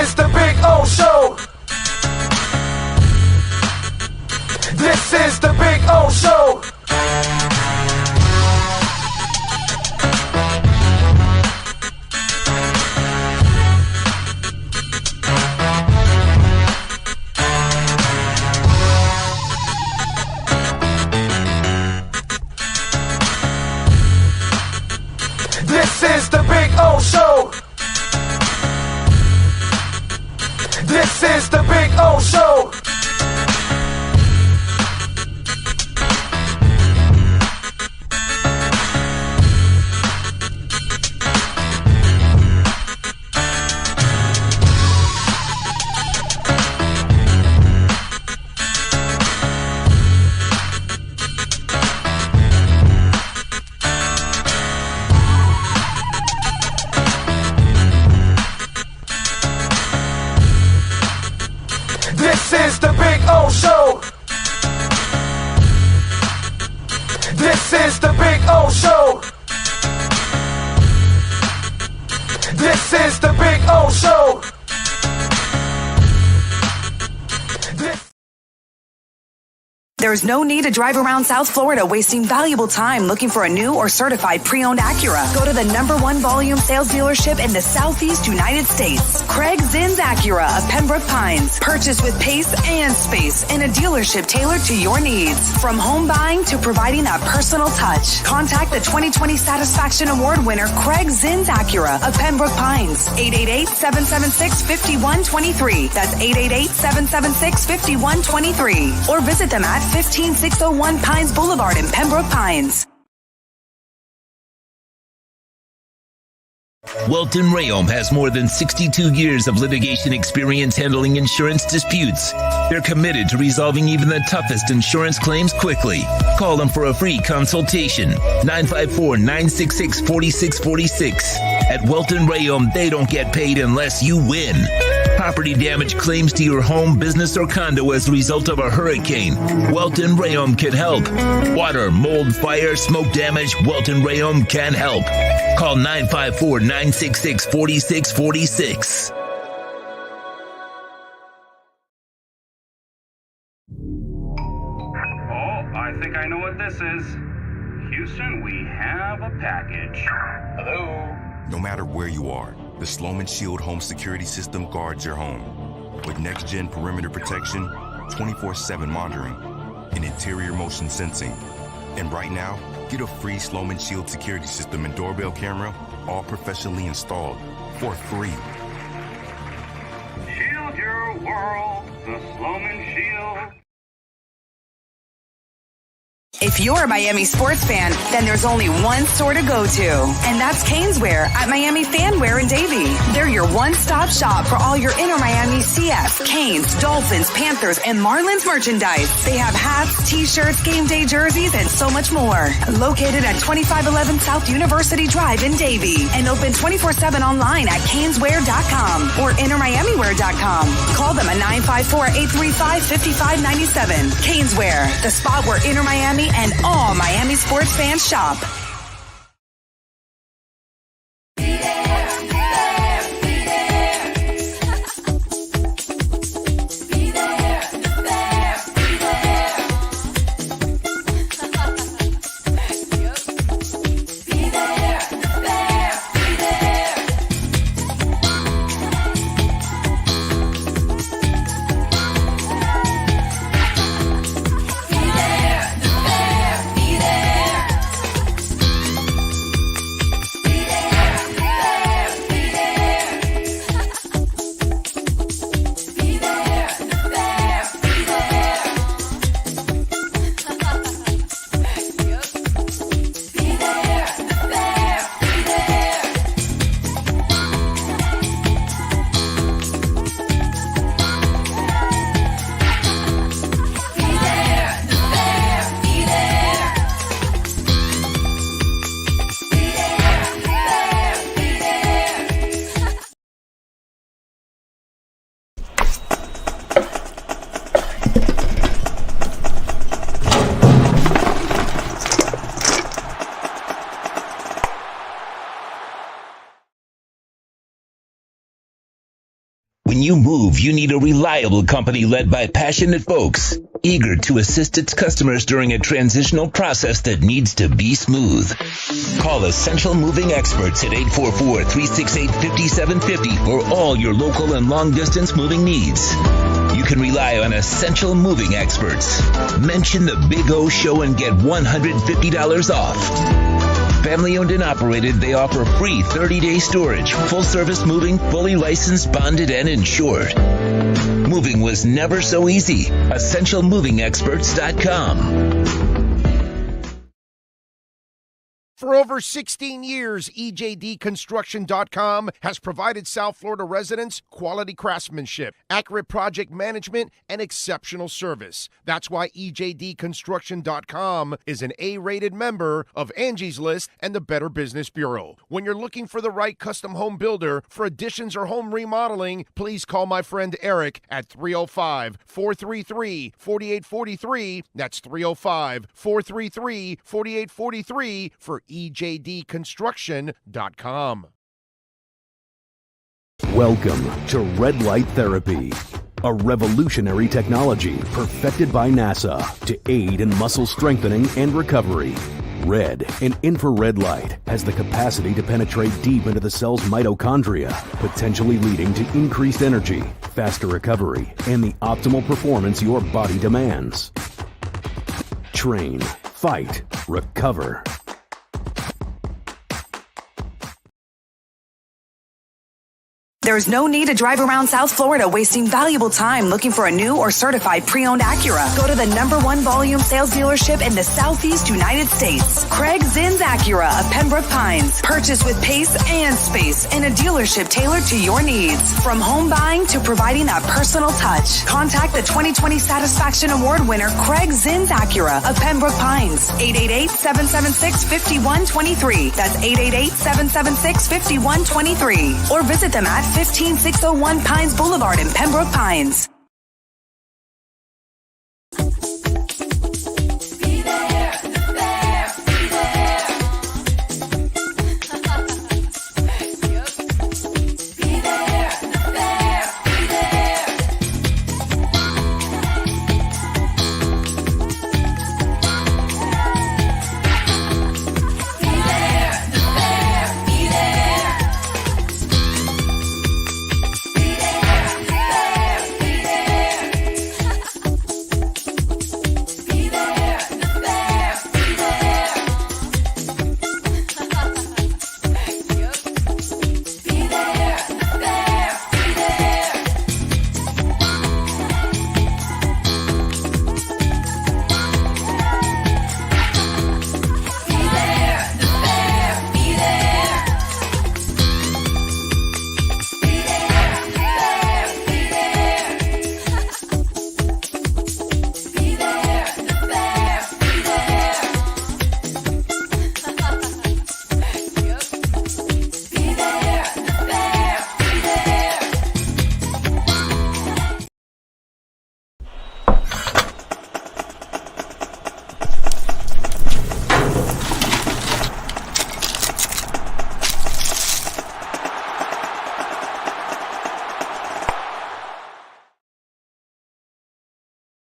is the Big O Show. This is the Big O Show. This is the Big O Show. This is the Big O Show. This is the Big O Show. This is the Big O Show. This is the Big O Show. There's no need to drive around South Florida wasting valuable time looking for a new or certified pre-owned Acura. Go to the #1 volume sales dealership in the Southeast United States. Craig Zinn's Acura of Pembroke Pines. Purchase with pace and space in a dealership tailored to your needs. From home buying to providing that personal touch. Contact the 2020 Satisfaction Award winner Craig Zinn's Acura of Pembroke Pines. 888-776-5123. That's 888-776-5123. Or visit them at 15601 Pines Boulevard in Pembroke Pines. Wilton Rayon has more than 62 years of litigation experience handling insurance disputes. They're committed to resolving even the toughest insurance claims quickly. Call them for a free consultation. 954-966-4646. At Wilton Rayon, they don't get paid unless you win. Property damage claims to your home, business, or condo as a result of a hurricane. Wilton Rayon can help. Water, mold, fire, smoke damage, Wilton Rayon can help. Call 954-966-4646. I think I know what this is. Houston, we have a package. Hello? No matter where you are, the Sloman Shield home security system guards your home. With next-gen perimeter protection, 24/7 monitoring, and interior motion sensing. And right now, get a free Sloman Shield security system and doorbell camera, all professionally installed, for free. Shield your world, the Sloman Shield. If you're a Miami sports fan, then there's only one store to go to, and that's Caneswear at Miami Fanwear in Davie. They're your one-stop shop for all your inner Miami CF, Canes, Dolphins, Panthers, and Marlins merchandise. They have hats, t-shirts, game day jerseys, and so much more. Located at 2511 South University Drive in Davie, and open 24/7 online at caneswear.com or innermiamiwear.com. Call them at 954-835-5597. Caneswear, the spot where inner Miami and all Miami sports fans shop. When you move, you need a reliable company led by passionate folks, eager to assist its customers during a transitional process that needs to be smooth. Call Essential Moving Experts at 844-368-5750 for all your local and long-distance moving needs. You can rely on Essential Moving Experts. Mention the Big O Show and get $150 off. Family owned and operated, they offer free 30-day storage, full-service moving, fully licensed, bonded, and insured. Moving was never so easy. EssentialMovingExperts.com. For over 16 years, EJDConstruction.com has provided South Florida residents quality craftsmanship, accurate project management, and exceptional service. That's why EJDConstruction.com is an A-rated member of Angie's List and the Better Business Bureau. When you're looking for the right custom home builder for additions or home remodeling, please call my friend Eric at 305-433-4843. That's 305-433-4843 for EJDConstruction.com. Welcome to Red Light Therapy, a revolutionary technology perfected by NASA to aid in muscle strengthening and recovery. Red and infrared light has the capacity to penetrate deep into the cell's mitochondria, potentially leading to increased energy, faster recovery, and the optimal performance your body demands. Train, fight, recover. There's no need to drive around South Florida wasting valuable time looking for a new or certified pre-owned Acura. Go to the #1 volume sales dealership in the Southeast United States. Craig Zinn's Acura of Pembroke Pines. Purchase with pace and space in a dealership tailored to your needs. From home buying to providing that personal touch. Contact the 2020 Satisfaction Award winner Craig Zinn's Acura of Pembroke Pines. 888-776-5123. That's 888-776-5123. Or visit them at 15601 Pines Boulevard in Pembroke Pines.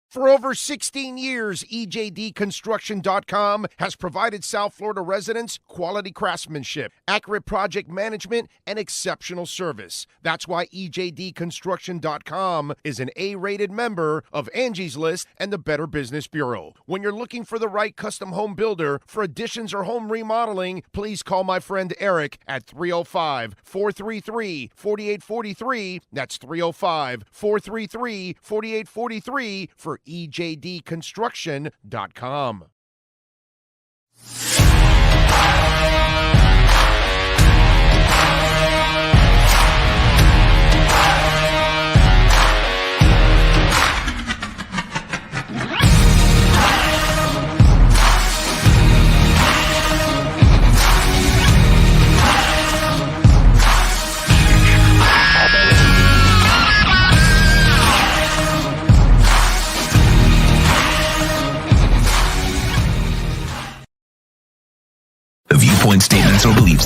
For over 16 years, EJDConstruction.com has provided South Florida residents quality craftsmanship, accurate project management, and exceptional service. That's why EJDConstruction.com is an A-rated member of Angie's List and the Better Business Bureau. When you're looking for the right custom home builder for additions or home remodeling, please call my friend Eric at 305-433-4843. That's 305-433-4843 for EJDConstruction.com.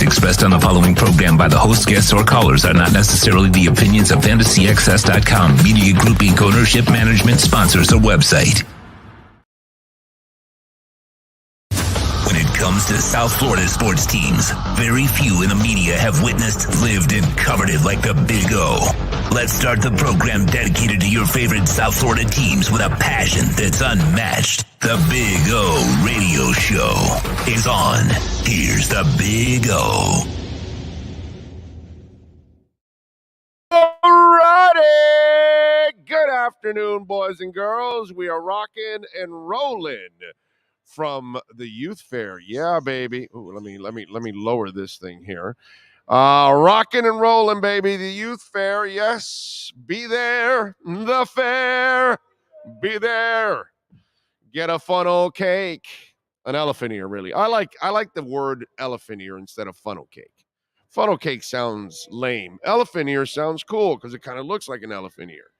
views expressed on the following program by the host, guests, or callers are not necessarily the opinions of FantasyAccess.com, Media Group Inc. ownership, management, sponsors, or website. When it comes to South Florida sports teams, very few in the media have witnessed, lived, and covered it like the Big O. Let's start the program dedicated to your favorite South Florida teams with a passion that's unmatched. The Big O Radio Show is on. Here's the Big O. Alrighty. Good afternoon, boys and girls. We are rocking and rolling from the youth fair. Yeah, baby. Ooh, let me lower this thing here. Rocking and rolling, baby. The youth fair. Yes. Be there. The fair. Be there. Get a funnel cake. An elephant ear, really. I like the word elephant ear instead of funnel cake. Funnel cake sounds lame. Elephant ear sounds cool because it kind of looks like an elephant ear.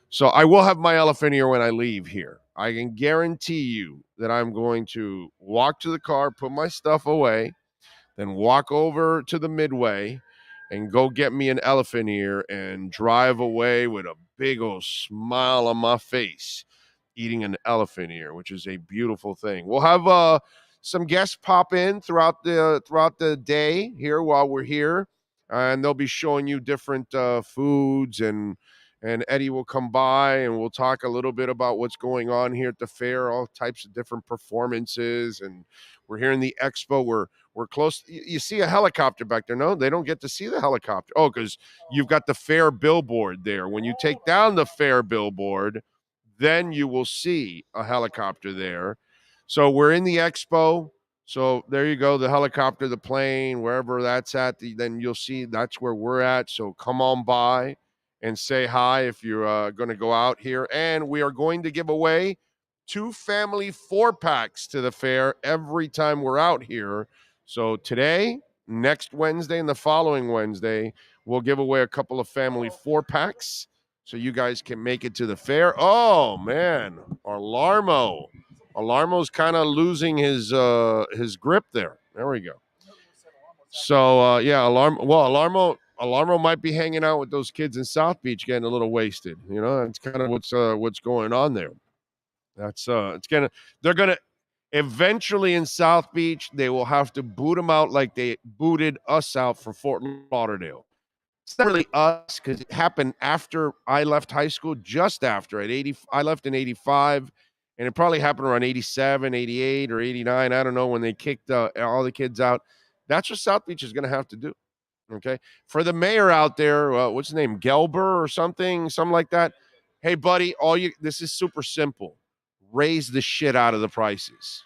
So I will have my elephant ear when I leave here. I can guarantee you that I'm going to walk to the car, put my stuff away, then walk over to the Midway and go get me an elephant ear and drive away with a big old smile on my face, eating an elephant ear, which is a beautiful thing. We'll have some guests pop in throughout the day here while we're here, and they'll be showing you different foods, and Eddie will come by and we'll talk a little bit about what's going on here at the fair, all types of different performances, and we're here in the expo. We're close. You see a helicopter back there. No, they don't get to see the helicopter. Oh, because you've got the fair billboard there. When you take down the fair billboard, then you will see a helicopter there. So we're in the expo. So there you go, the helicopter, the plane, wherever that's at, then you'll see that's where we're at. So come on by and say hi if you're going to go out here. And we are going to give away 2 family 4-packs to the fair every time we're out here. So today, next Wednesday, and the following Wednesday, we'll give away a couple of family 4-packs so you guys can make it to the fair. Oh, man, Alarmo's kind of losing his grip there. There we go. So, yeah, Alarmo might be hanging out with those kids in South Beach getting a little wasted. You know, that's kind of what's going on there. They're going to eventually in South Beach, they will have to boot them out like they booted us out for Fort Lauderdale. It's not really us because it happened after I left high school, just after I left in 85, and it probably happened around 87, 88, or 89. I don't know, when they kicked all the kids out. That's what South Beach is going to have to do. Okay. For the mayor out there, what's his name? Gelber or something like that. Hey, buddy, this is super simple. Raise the shit out of the prices.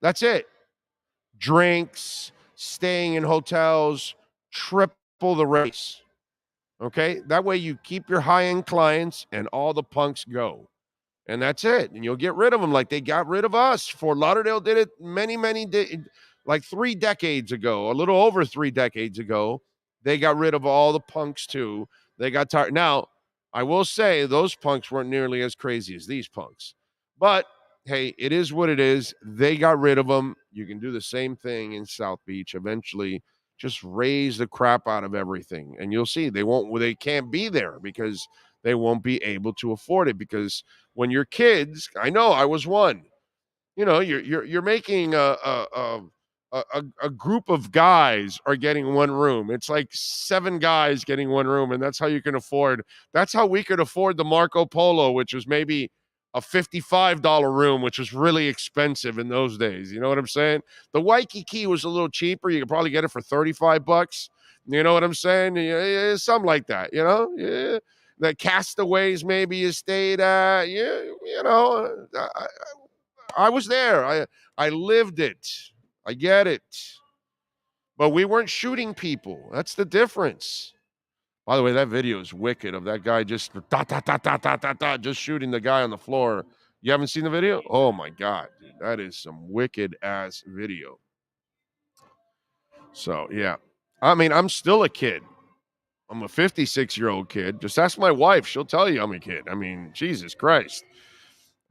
That's it. Drinks, staying in hotels, triple the race. Okay? That way you keep your high-end clients and all the punks go. And that's it. And you'll get rid of them like they got rid of us. Fort Lauderdale did it like 3 decades ago, a little over 3 decades ago. They got rid of all the punks too. They got tired. Now, I will say those punks weren't nearly as crazy as these punks. But, hey, it is what it is. They got rid of them. You can do the same thing in South Beach. Eventually, just raise the crap out of everything. And you'll see they can't be there because they won't be able to afford it. Because when you're kids, I know I was one. You know, you're making a group of guys are getting one room. It's like 7 guys getting one room, and that's how you can afford. That's how we could afford the Marco Polo, which was maybe a $55 room, which was really expensive in those days. You know what I'm saying? The Waikiki was a little cheaper. You could probably get it for $35. You know what I'm saying? Yeah, something like that. You know, yeah. The Castaways maybe you stayed at. Yeah, you know, I was there. I lived it. I get it. But we weren't shooting people. That's the difference. By the way, that video is wicked of that guy just just shooting the guy on the floor. You haven't seen the video? Oh, my God. Dude, that is some wicked-ass video. So, yeah. I mean, I'm still a kid. I'm a 56-year-old kid. Just ask my wife. She'll tell you I'm a kid. I mean, Jesus Christ.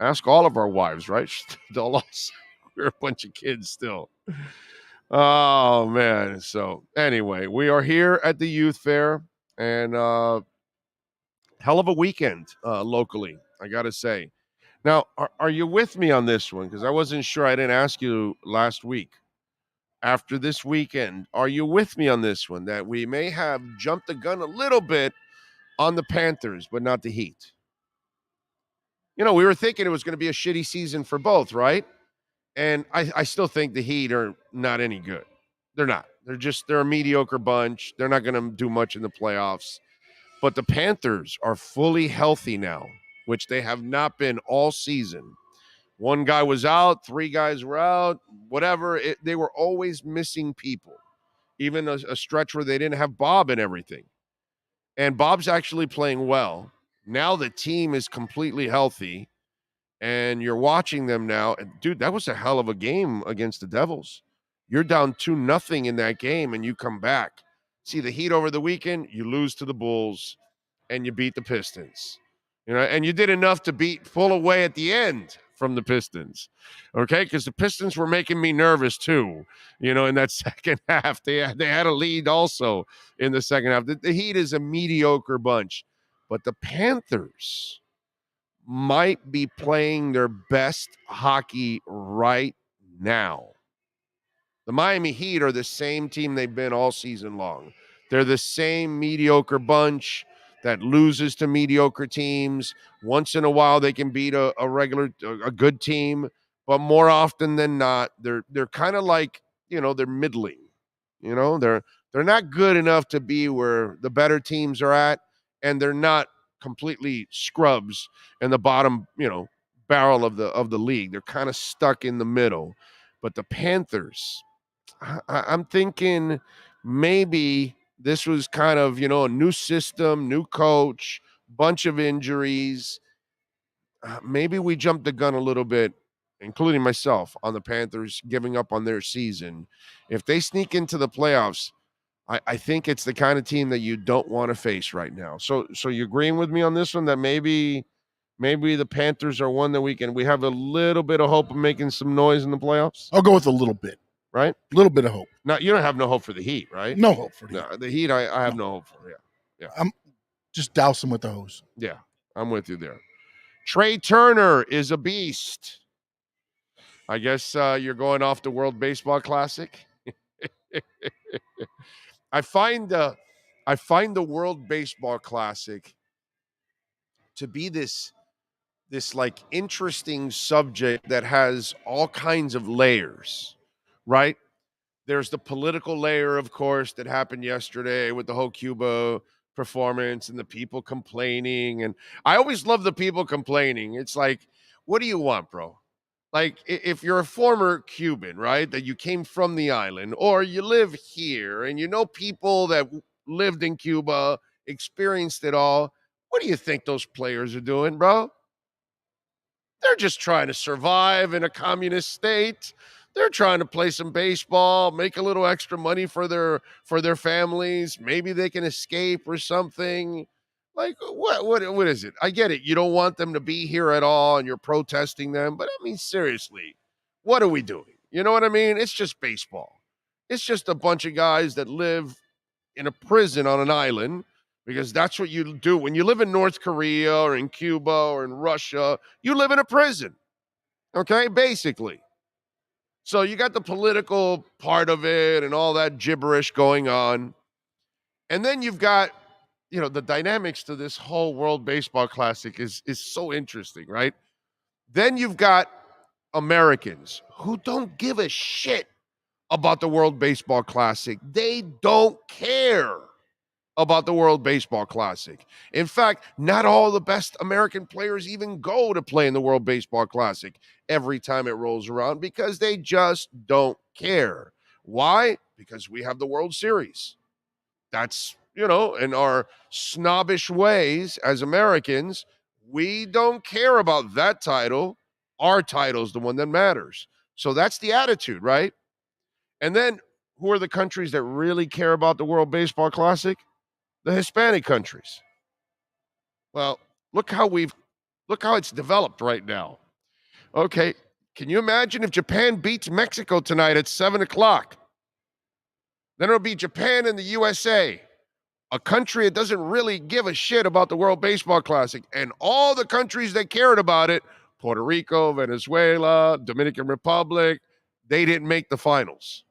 Ask all of our wives, right? They'll all say we're a bunch of kids still. Oh, man. So, anyway, we are here at the Youth Fair, and hell of a weekend locally, I got to say. Now, are you with me on this one? Because I wasn't sure. I didn't ask you last week. After this weekend, are you with me on this one? That we may have jumped the gun a little bit on the Panthers, but not the Heat. You know, we were thinking it was going to be a shitty season for both, right? And I still think the Heat are not any good. They're not. They're a mediocre bunch. They're not going to do much in the playoffs. But the Panthers are fully healthy now, which they have not been all season. One guy was out, 3 guys were out, whatever. They were always missing people, even a stretch where they didn't have Bob and everything. And Bob's actually playing well. Now the team is completely healthy. And you're watching them now. And dude, that was a hell of a game against the Devils. You're down 2-0 in that game, and you come back. See the Heat over the weekend, you lose to the Bulls, and you beat the Pistons. You know, and you did enough to pull away at the end from the Pistons. Okay, because the Pistons were making me nervous too. You know, in that second half, they had a lead also in the second half. The Heat is a mediocre bunch, but the Panthers might be playing their best hockey right now. The Miami Heat are the same team they've been all season long. They're the same mediocre bunch that loses to mediocre teams. Once in a while, they can beat a good team, but more often than not, they're kind of like, you know, they're middling. You know, they're not good enough to be where the better teams are at, and they're not completely scrubs in the bottom, you know, barrel of the league. They're kind of stuck in the middle. But the Panthers, I'm thinking maybe this was kind of, you know, a new system, new coach, bunch of injuries. Maybe we jumped the gun a little bit, including myself, on the Panthers giving up on their season. If they sneak into the playoffs, I think it's the kind of team that you don't want to face right now. So you agreeing with me on this one that maybe the Panthers are one that we have a little bit of hope of making some noise in the playoffs? I'll go with a little bit. Right? A little bit of hope. Now, you don't have no hope for the Heat, right? No hope for the Heat. No, the Heat, I have no hope for. Yeah. I'm just douse them with the hose. Yeah, I'm with you there. Trey Turner is a beast. I guess you're going off the World Baseball Classic. I find the World Baseball Classic to be this like interesting subject that has all kinds of layers, right? There's the political layer, of course, that happened yesterday with the whole Cuba performance and the people complaining. And I always love the people complaining. It's like, what do you want, bro? Like, if you're a former Cuban, right, that you came from the island, or you live here and you know people that lived in Cuba, experienced it all, what do you think those players are doing, bro? They're just trying to survive in a communist state. They're trying to play some baseball, make a little extra money for their families. Maybe they can escape or something. Like, what is it? I get it. You don't want them to be here at all and you're protesting them. But I mean, seriously, what are we doing? You know what I mean? It's just baseball. It's just a bunch of guys that live in a prison on an island, because that's what you do. When you live in North Korea or in Cuba or in Russia, you live in a prison. Okay, basically. So you got the political part of it and all that gibberish going on. And then you've got, you know, the dynamics to this whole World Baseball Classic is so interesting, right? Then you've got Americans who don't give a shit about the World Baseball Classic. They don't care about the World Baseball Classic. In fact, not all the best American players even go to play in the World Baseball Classic every time it rolls around, because they just don't care. Why? Because we have the World Series. That's, you know, in our snobbish ways as Americans, we don't care about that title. Our title's the one that matters. So that's the attitude, right? And then who are the countries that really care about the World Baseball Classic? The Hispanic countries. Well, look how it's developed right now. Okay, can you imagine if Japan beats Mexico tonight at 7:00? Then it'll be Japan and the USA, a country that doesn't really give a shit about the World Baseball Classic. And all the countries that cared about it, Puerto Rico, Venezuela, Dominican Republic, they didn't make the finals.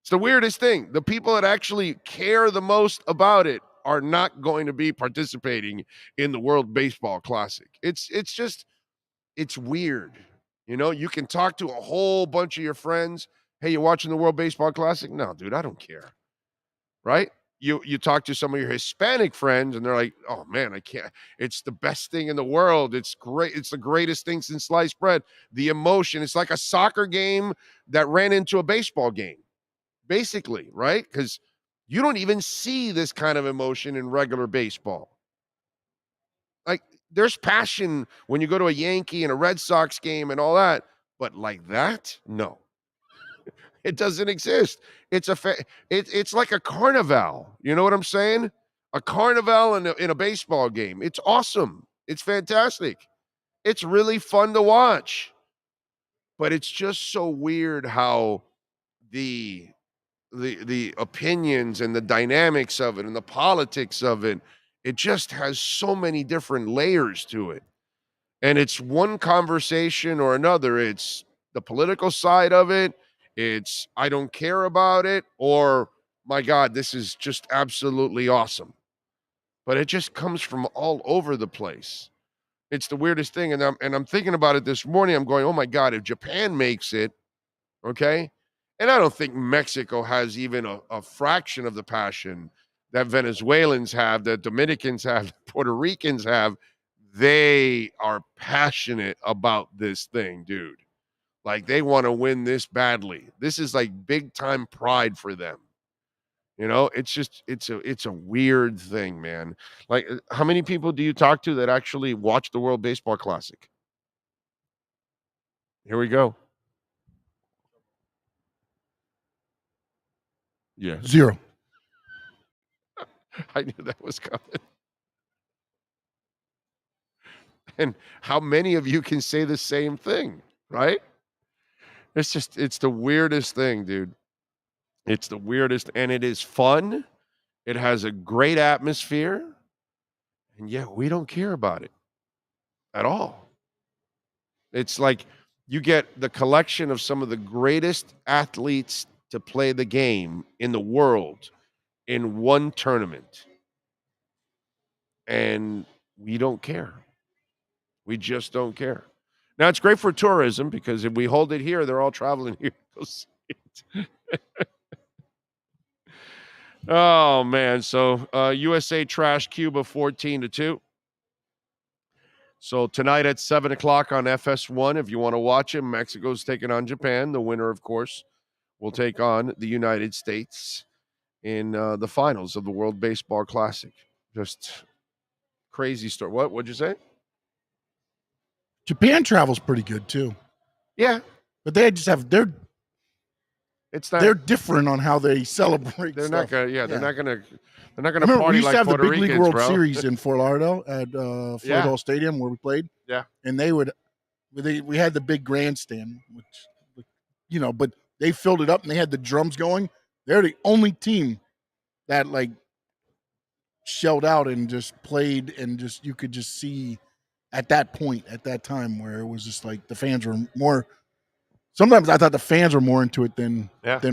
It's the weirdest thing. The people that actually care the most about it are not going to be participating in the World Baseball Classic. It's weird. You know, you can talk to a whole bunch of your friends. Hey, you watching the World Baseball Classic? No, dude, I don't care. Right? You talk to some of your Hispanic friends and they're like, oh man, I can't. It's the best thing in the world. It's great. It's the greatest thing since sliced bread. The emotion. It's like a soccer game that ran into a baseball game, basically, right? Because you don't even see this kind of emotion in regular baseball. Like, there's passion when you go to a Yankee and a Red Sox game and all that, but like that, no. It doesn't exist. It's like a carnival. You know what I'm saying? A carnival in a baseball game. It's awesome. It's fantastic. It's really fun to watch. But it's just so weird how the opinions and the dynamics of it and the politics of it, it just has so many different layers to it. And it's one conversation or another. It's the political side of it. It's, I don't care about it, or, my God, this is just absolutely awesome. But it just comes from all over the place. It's the weirdest thing. And I'm thinking about it this morning. I'm going, oh my God, if Japan makes it, okay? And I don't think Mexico has even a fraction of the passion that Venezuelans have, that Dominicans have, that Puerto Ricans have. They are passionate about this thing, dude. Like, they want to win this badly. This is like big time pride for them. You know, it's just, it's a weird thing, man. Like, how many people do you talk to that actually watch the World Baseball Classic? Here we go. Yeah. 0. I knew that was coming. And how many of you can say the same thing, right? It's the weirdest thing, dude. It's the weirdest, and it is fun. It has a great atmosphere, and yet we don't care about it at all. It's like you get the collection of some of the greatest athletes to play the game in the world in one tournament, and we don't care. We just don't care. Now, it's great for tourism because if we hold it here, they're all traveling here to go see it. Oh, man. So USA trashed Cuba 14-2. So tonight at 7 o'clock on FS1, if you want to watch it, Mexico's taking on Japan. The winner, of course, will take on the United States in the finals of the World Baseball Classic. Just crazy story. What'd you say? Japan travel's pretty good too. Yeah. But they just have they're different on how they celebrate. They're stuff. They're not gonna party we used like to have Puerto the Big Ricans, League World bro. Series in Fort Lauderdale at Floyd Hall Stadium where we played. Yeah. And we had the big grandstand, which but they filled it up and they had the drums going. They're the only team that like shelled out and just played, and just you could just see at that time where it was just like the fans were more. Sometimes I thought the fans were more into it than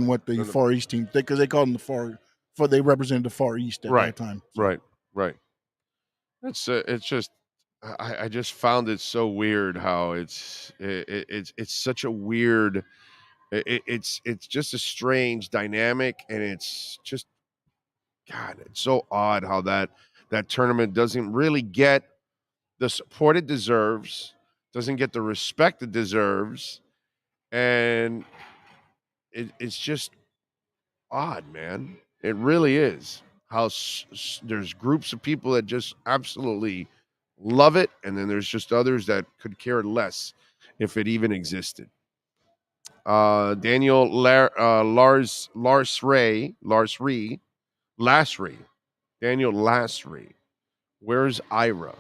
what the Far East team, because they called them they represented the Far East at that time. So. Right. It's just I just found it so weird how it's such a weird. It's just a strange dynamic, and it's just, God, it's so odd how that tournament doesn't really get the support it deserves, doesn't get the respect it deserves, and it's just odd, man. It really is. How there's groups of people that just absolutely love it, and then there's just others that could care less if it even existed. Daniel Lasry. Daniel Lasry. Where's Ira?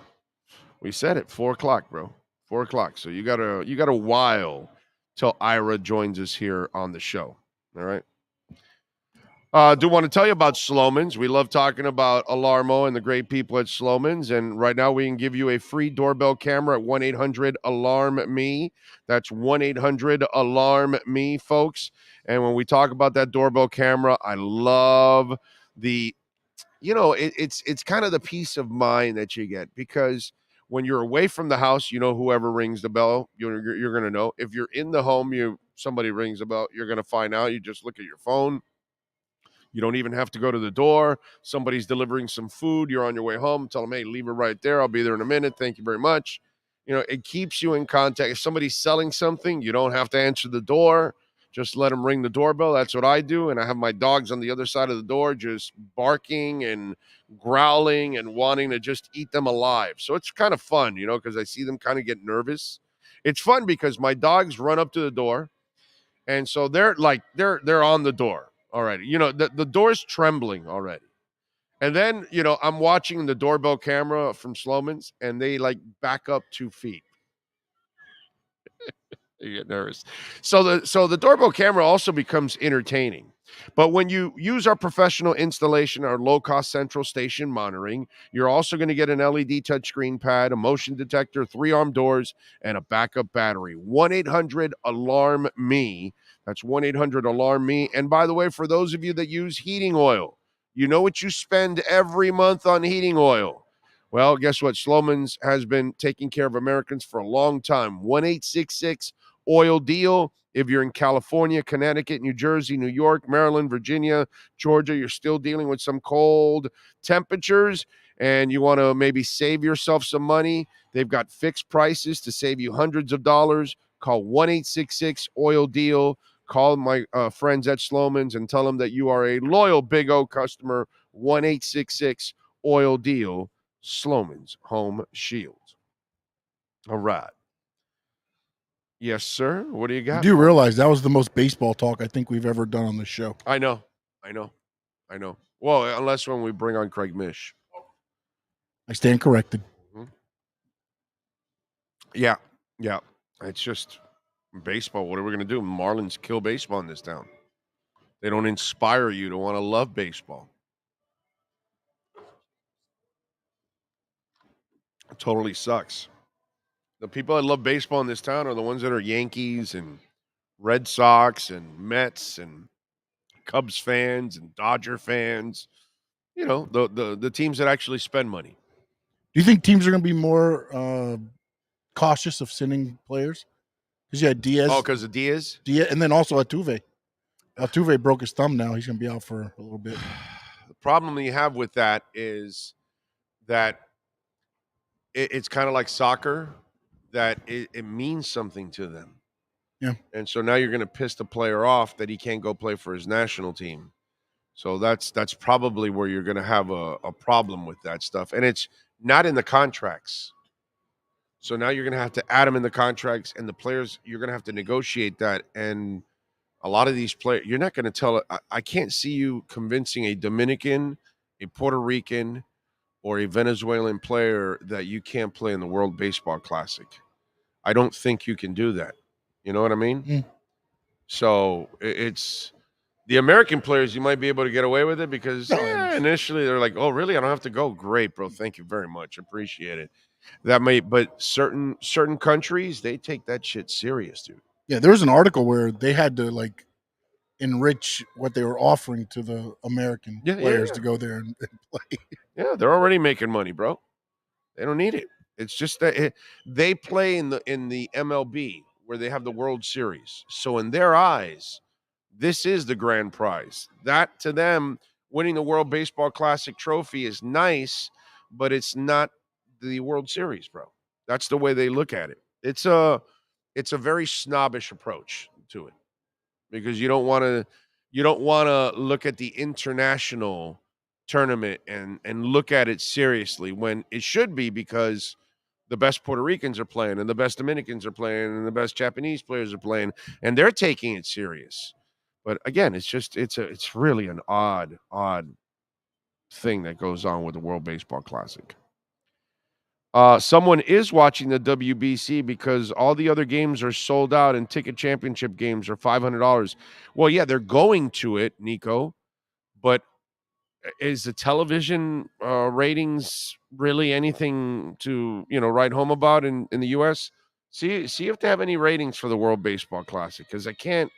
We said it, 4 o'clock, bro. 4 o'clock. So you got a while till Ira joins us here on the show. All right. Do want to tell you about Sloman's. We love talking about Alarmo and the great people at Sloman's. And right now we can give you a free doorbell camera at 1-800-ALARM-ME. That's 1-800-ALARM-ME, folks. And when we talk about that doorbell camera, I love it's kind of the peace of mind that you get, because when you're away from the house, whoever rings the bell, you're going to know. If you're in the home, somebody rings the bell, you're going to find out. You just look at your phone. You don't even have to go to the door. Somebody's delivering some food. You're on your way home. Tell them, hey, leave it right there. I'll be there in a minute. Thank you very much. It keeps you in contact. If somebody's selling something, you don't have to answer the door. Just let them ring the doorbell. That's what I do. And I have my dogs on the other side of the door just barking and growling and wanting to just eat them alive. So it's kind of fun, because I see them kind of get nervous. It's fun because my dogs run up to the door. And so they're on the door already. The door's trembling already. And then, I'm watching the doorbell camera from Sloman's, and they back up 2 feet. You get nervous. So the doorbell camera also becomes entertaining. But when you use our professional installation, our low-cost central station monitoring, you're also going to get an LED touchscreen pad, a motion detector, 3-arm doors, and a backup battery. 1-800-ALARM-ME. That's 1-800-ALARM-ME. And by the way, for those of you that use heating oil, you know what you spend every month on heating oil. Well, guess what? Sloman's has been taking care of Americans for a long time. 1-866-OIL-DEAL. If you're in California, Connecticut, New Jersey, New York, Maryland, Virginia, Georgia, you're still dealing with some cold temperatures and you want to maybe save yourself some money, they've got fixed prices to save you hundreds of dollars. Call 1-866-OIL-DEAL. Call my friends at Sloman's and tell them that you are a loyal Big O customer. 1-866-OIL-DEAL. Sloman's Home Shield. All right. Yes, sir. What do you got? You do realize that was the most baseball talk I think we've ever done on this show. I know. Well, unless when we bring on Craig Mish. I stand corrected. Mm-hmm. Yeah. It's just baseball. What are we going to do? Marlins kill baseball in this town. They don't inspire you to want to love baseball. It totally sucks. The people that love baseball in this town are the ones that are Yankees and Red Sox and Mets and Cubs fans and Dodger fans. The teams that actually spend money. Do you think teams are going to be more cautious of sending players? Because you had Diaz. Oh, because of Diaz? And then also Altuve. Altuve broke his thumb now. He's going to be out for a little bit. The problem you have with that is that it's kind of like soccer, that it means something to them. Yeah. And so now you're going to piss the player off that he can't go play for his national team. So that's probably where you're going to have a problem with that stuff. And it's not in the contracts. So now you're going to have to add them in the contracts, and the players, you're going to have to negotiate that. And a lot of these players, you're not going to tell – I can't see you convincing a Dominican, a Puerto Rican, or a Venezuelan player that you can't play in the World Baseball Classic. I don't think you can do that. You know what I mean? Mm. So it's the American players, you might be able to get away with it because initially they're like, oh, really? I don't have to go. Great, bro. Thank you very much. Appreciate it. But certain countries, they take that shit serious, dude. Yeah, there was an article where they had to enrich what they were offering to the American players to go there and play. Yeah, they're already making money, bro. They don't need it. It's just that they play in the MLB where they have the World Series. So in their eyes, this is the grand prize. That to them, winning the World Baseball Classic trophy is nice, but it's not the World Series, bro. That's the way they look at it. It's a very snobbish approach to it because you don't want to look at the international tournament and look at it seriously when it should be, because the best Puerto Ricans are playing and the best Dominicans are playing and the best Japanese players are playing, and they're taking it serious. But again, it's really an odd thing that goes on with the World Baseball Classic. Someone is watching the WBC because all the other games are sold out and ticket championship games are $500. Well, yeah, they're going to it, Nico. But is the television ratings really anything to write home about in the U.S.? See if they have any ratings for the World Baseball Classic, because I can't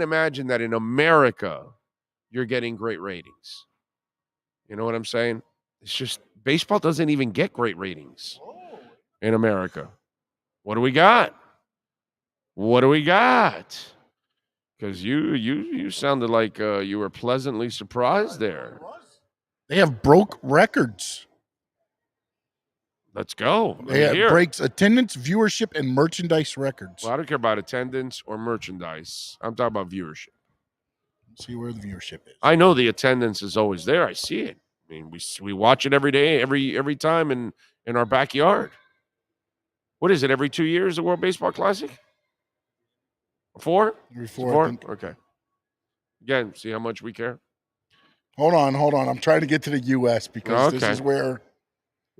imagine that in America you're getting great ratings. You know what I'm saying? It's just baseball doesn't even get great ratings in America. What do we got? Because you sounded like you were pleasantly surprised there. They have broke records. Let's go. It breaks attendance, viewership, and merchandise records. Well, I don't care about attendance or merchandise. I'm talking about viewership. Let's see where the viewership is. I know the attendance is always there. I see it. I mean, we watch it every day, every time in our backyard. What is it? Every 2 years, the World Baseball Classic? 4? Every 4. Okay. Again, see how much we care. Hold on. I'm trying to get to the U.S. because this is where.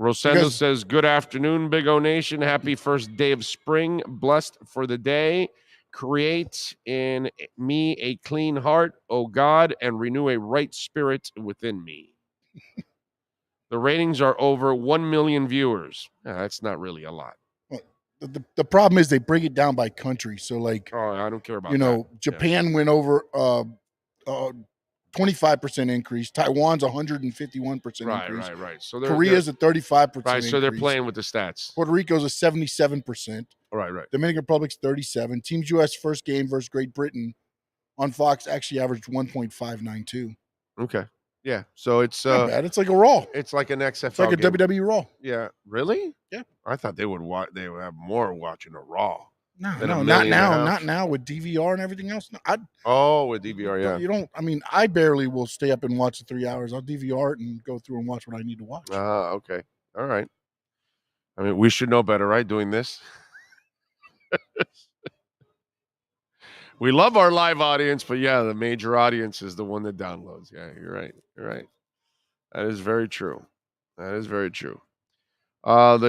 Rosendo says, good afternoon, Big O Nation. Happy first day of spring. Blessed for the day. Create in me a clean heart, O God, and renew a right spirit within me. The ratings are over 1 million viewers. That's not really a lot. The problem is they break it down by country. So, I don't care about that. Japan went over 25% increase. Taiwan's 151% increase. Right. So Korea's a 35% right. So they're increase. playing with the stats. Puerto Rico's a 77%. Right. Dominican Republic's 37%. Teams U.S. first game versus Great Britain on Fox actually averaged 1.592. Okay. Yeah. So it's not bad. It's like a Raw. It's like an XFL. It's like a game. WWE Raw. Yeah. Really? Yeah. I thought they would have more watching a Raw. No, not now. Not now with DVR and everything else. No, with DVR, yeah. You don't. I mean, I barely will stay up and watch the 3 hours. I'll DVR it and go through and watch what I need to watch. Okay. All right. I mean, we should know better, right? Doing this. We love our live audience, but yeah, the major audience is the one that downloads. Yeah, you're right. That is very true. The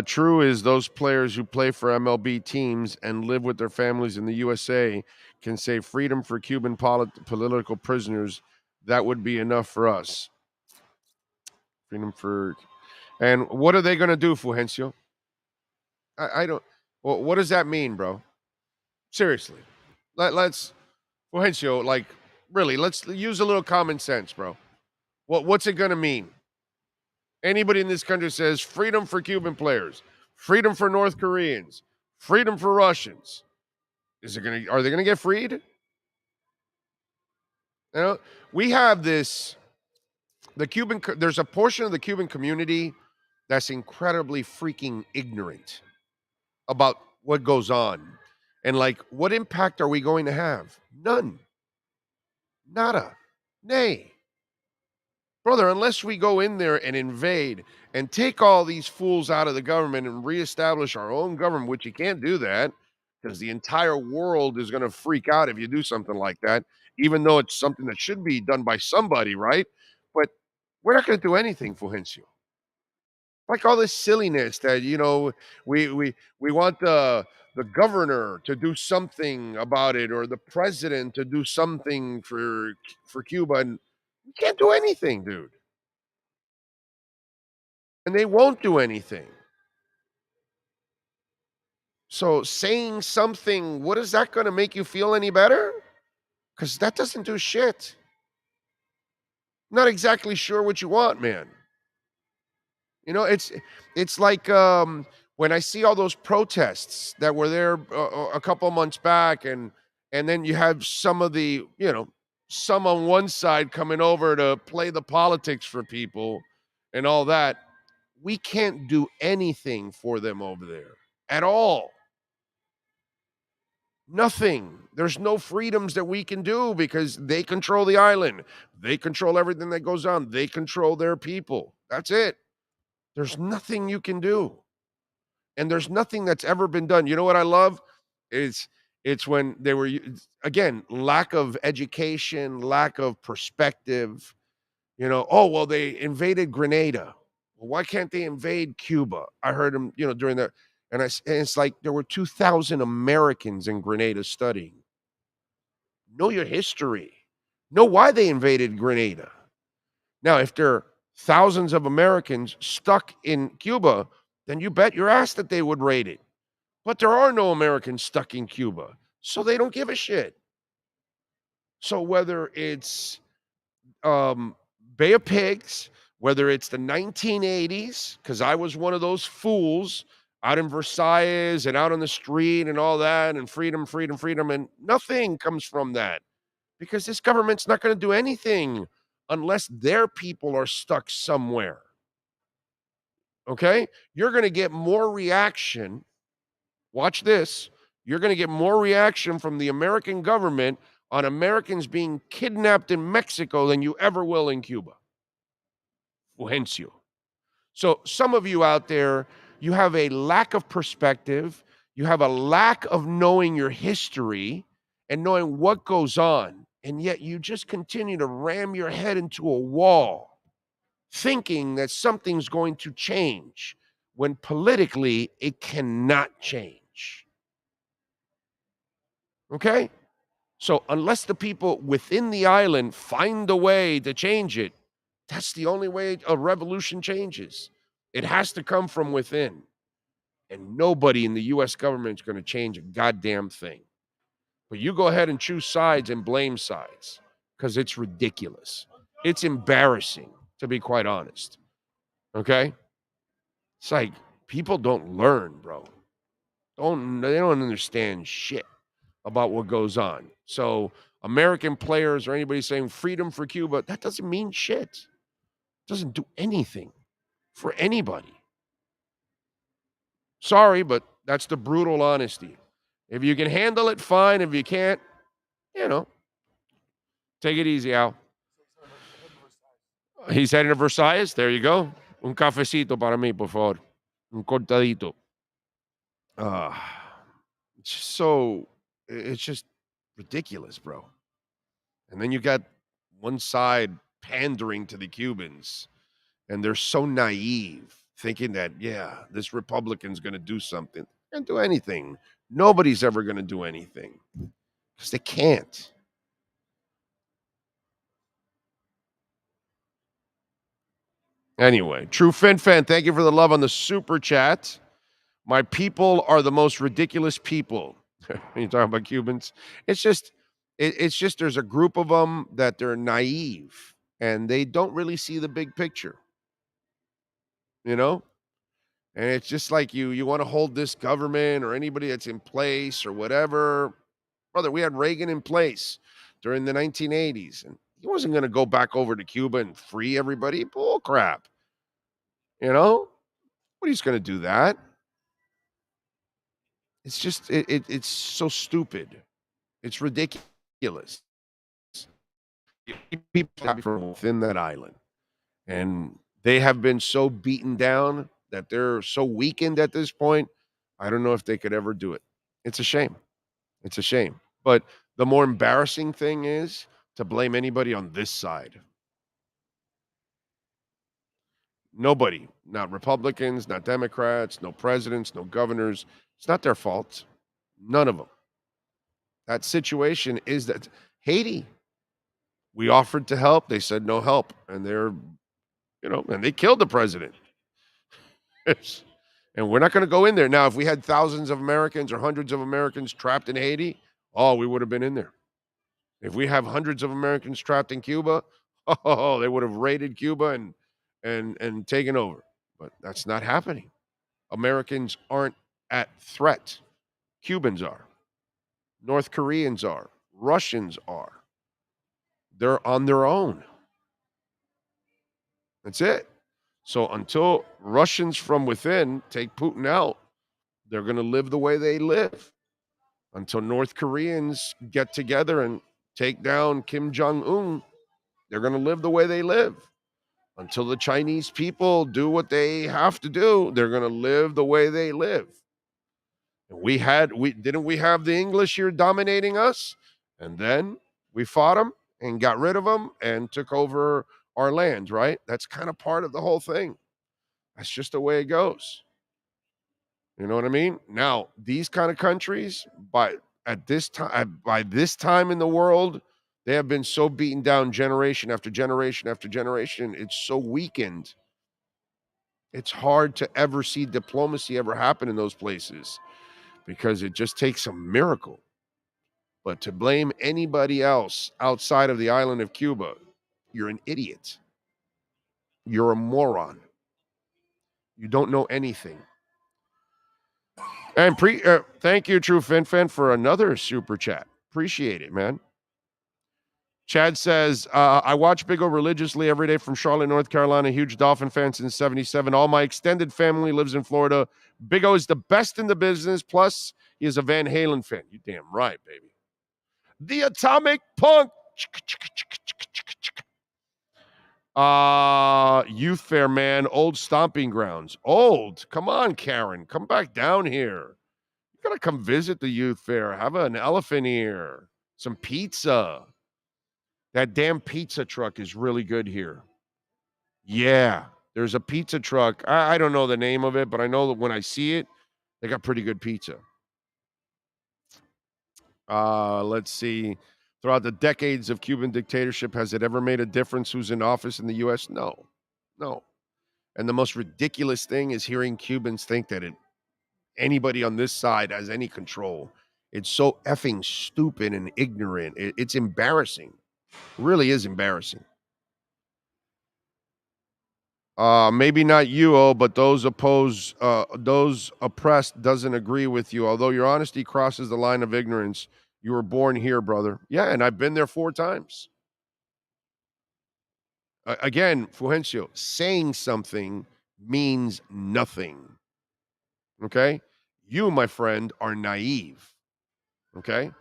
true is those players who play for MLB teams and live with their families in the USA can say freedom for Cuban political prisoners. That would be enough for us. Freedom for... And what are they going to do, Fulgencio? I don't... Well, what does that mean, bro? Seriously. Let's... Fulgencio, really, let's use a little common sense, bro. What's it going to mean? Anybody in this country says freedom for Cuban players, freedom for North Koreans, freedom for Russians. Are they going to get freed? We have there's a portion of the Cuban community that's incredibly freaking ignorant about what goes on. And what impact are we going to have? None. Nada. Nay. Brother, unless we go in there and invade and take all these fools out of the government and reestablish our own government, which you can't do that because the entire world is going to freak out if you do something like that, even though it's something that should be done by somebody, right? But we're not going to do anything, Fulgencio. All this silliness that, we want the governor to do something about it or the president to do something for Cuba, and you can't do anything, dude. And they won't do anything. So saying something, what is that going to make you feel any better? Because that doesn't do shit. Not exactly sure what you want, man. It's like when I see all those protests that were there a couple months back, and then you have some of the, some on one side coming over to play the politics for people and all that. We can't do anything for them over there at all. Nothing. There's no freedoms that we can do because they control the island. They control everything that goes on. They control their people. That's it. There's nothing you can do. And there's nothing that's ever been done. You know what I love? It's when they were, again, lack of education, lack of perspective. They invaded Grenada. Well, why can't they invade Cuba? I heard them, during that. And it's like there were 2,000 Americans in Grenada studying. Know your history. know why they invaded Grenada. Now, if there are thousands of Americans stuck in Cuba, then you bet your ass that they would raid it. But there are no Americans stuck in Cuba, so they don't give a shit. So whether it's Bay of Pigs, whether it's the 1980s, because I was one of those fools out in Versailles and out on the street and all that, and freedom, freedom, freedom, and nothing comes from that because this government's not going to do anything unless their people are stuck somewhere. Okay? You're going to get more reaction. Watch this. You're going to get more reaction from the American government on Americans being kidnapped in Mexico than you ever will in Cuba. Fuencio. So some of you out there, you have a lack of perspective. You have a lack of knowing your history and knowing what goes on. And yet you just continue to ram your head into a wall thinking that something's going to change when politically it cannot change. Okay? So unless the people within the island find a way to change it, that's the only way a revolution changes. It has to come from within. And nobody in the U.S. government is going to change a goddamn thing. But you go ahead and choose sides and blame sides because it's ridiculous. It's embarrassing, to be quite honest. Okay? It's like people don't learn, bro. They don't understand shit about what goes on. So American players or anybody saying freedom for Cuba, that doesn't mean shit. It doesn't do anything for anybody. Sorry, but that's the brutal honesty. If you can handle it, fine. If you can't, take it easy, Al. He's heading to Versailles. There you go. Un cafecito para mí, por favor. Un cortadito. It's just ridiculous, bro. And then you got one side pandering to the Cubans, and they're so naive, thinking that, this Republican's going to do something. They're going to do anything. Nobody's ever going to do anything because they can't. Anyway, True Fin Fan, thank you for the love on the super chat. My people are the most ridiculous people. You talking about Cubans? It's just there's a group of them that they're naive and they don't really see the big picture. And it's just like you want to hold this government or anybody that's in place or whatever. Brother, we had Reagan in place during the 1980s, and he wasn't going to go back over to Cuba and free everybody. Bull crap. Nobody's going to do that. It's just, it's so stupid. It's ridiculous. People from within that island, and they have been so beaten down that they're so weakened at this point. I don't know if they could ever do it. It's a shame. It's a shame. But the more embarrassing thing is to blame anybody on this side. Nobody, not Republicans, not Democrats, no presidents, no governors. It's not their fault. None of them. That situation is that Haiti, we offered to help. They said no help. And and they killed the president. And we're not going to go in there. Now, if we had thousands of Americans or hundreds of Americans trapped in Haiti, we would have been in there. If we have hundreds of Americans trapped in Cuba, they would have raided Cuba and taken over. But that's not happening. Americans aren't at threat. Cubans are. North Koreans are. Russians are. They're on their own. That's it. So until Russians from within take Putin out, they're going to live the way they live. Until North Koreans get together and take down Kim Jong-un, they're going to live the way they live. Until the Chinese people do what they have to do, they're going to live the way they live. And didn't we have the English here dominating us? And then we fought them and got rid of them and took over our land, right? That's kind of part of the whole thing. That's just the way it goes. You know what I mean? Now, these kind of countries, by this time in the world, They have been so beaten down generation after generation after generation. It's so weakened. It's hard to ever see diplomacy ever happen in those places because it just takes a miracle. But to blame anybody else outside of the island of Cuba, you're an idiot. You're a moron. You don't know anything. And thank you, True FinFan, for another super chat. Appreciate it, man. Chad says, I watch Big O religiously every day from Charlotte, North Carolina. Huge Dolphin fan since 77. All my extended family lives in Florida. Big O is the best in the business. Plus, he is a Van Halen fan. You damn right, baby. The Atomic Punk. Youth fair, man. Old stomping grounds. Old. Come on, Karen. Come back down here. You got to come visit the youth fair. Have an elephant ear. Some pizza. That damn pizza truck is really good here. Yeah, there's a pizza truck. I don't know the name of it, but I know that when I see it, they got pretty good pizza. Let's see. Throughout the decades of Cuban dictatorship, has it ever made a difference who's in office in the U.S.? No. And the most ridiculous thing is hearing Cubans think that anybody on this side has any control. It's so effing stupid and ignorant. It's embarrassing. Really is embarrassing. Maybe not you, but those opposed, those oppressed doesn't agree with you. Although your honesty crosses the line of ignorance, you were born here, brother. Yeah, and I've been there 4 times. Again, Fulgencio, saying something means nothing. Okay? You, my friend, are naive. Okay?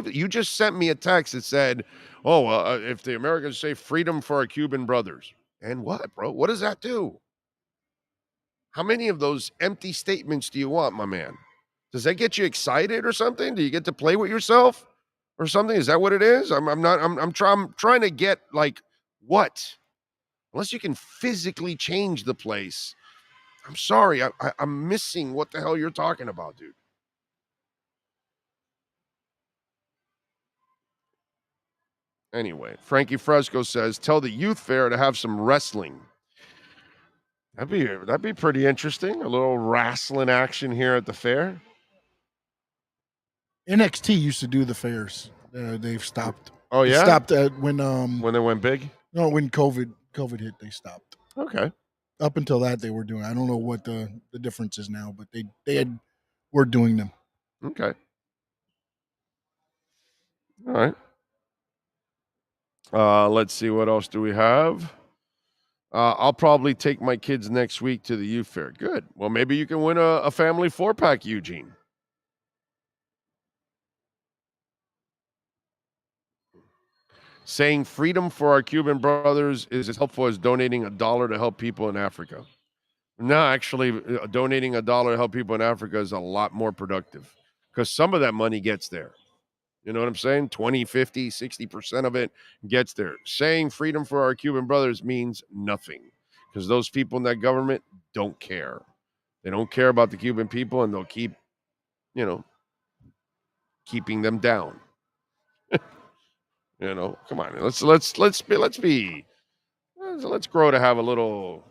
You just sent me a text that said, if the Americans say freedom for our Cuban brothers. And what, bro? What does that do? How many of those empty statements do you want, my man? Does that get you excited or something? Do you get to play with yourself or something? Is that what it is? I'm trying to get like what? Unless you can physically change the place. I'm sorry. I'm missing what the hell you're talking about, dude. Anyway, Frankie Fresco says, tell the youth fair to have some wrestling. That'd be pretty interesting. A little wrestling action here at the fair. NXT used to do the fairs. They've stopped. Oh yeah, they stopped when they went big. No, when COVID hit, they stopped. Okay. Up until that, they were doing. I don't know what the difference is now, but they were doing them. Okay. All right. Let's see, what else do we have? I'll probably take my kids next week to the youth fair. Good. Well, maybe you can win a family 4-pack, Eugene. Saying freedom for our Cuban brothers is as helpful as donating $1 to help people in Africa. No, actually, donating $1 to help people in Africa is a lot more productive because some of that money gets there. You know what I'm saying? 20, 50, 60% of it gets there. Saying freedom for our Cuban brothers means nothing because those people in that government don't care. They don't care about the Cuban people, and they'll keep, keeping them down. Come on. Let's grow to have a little,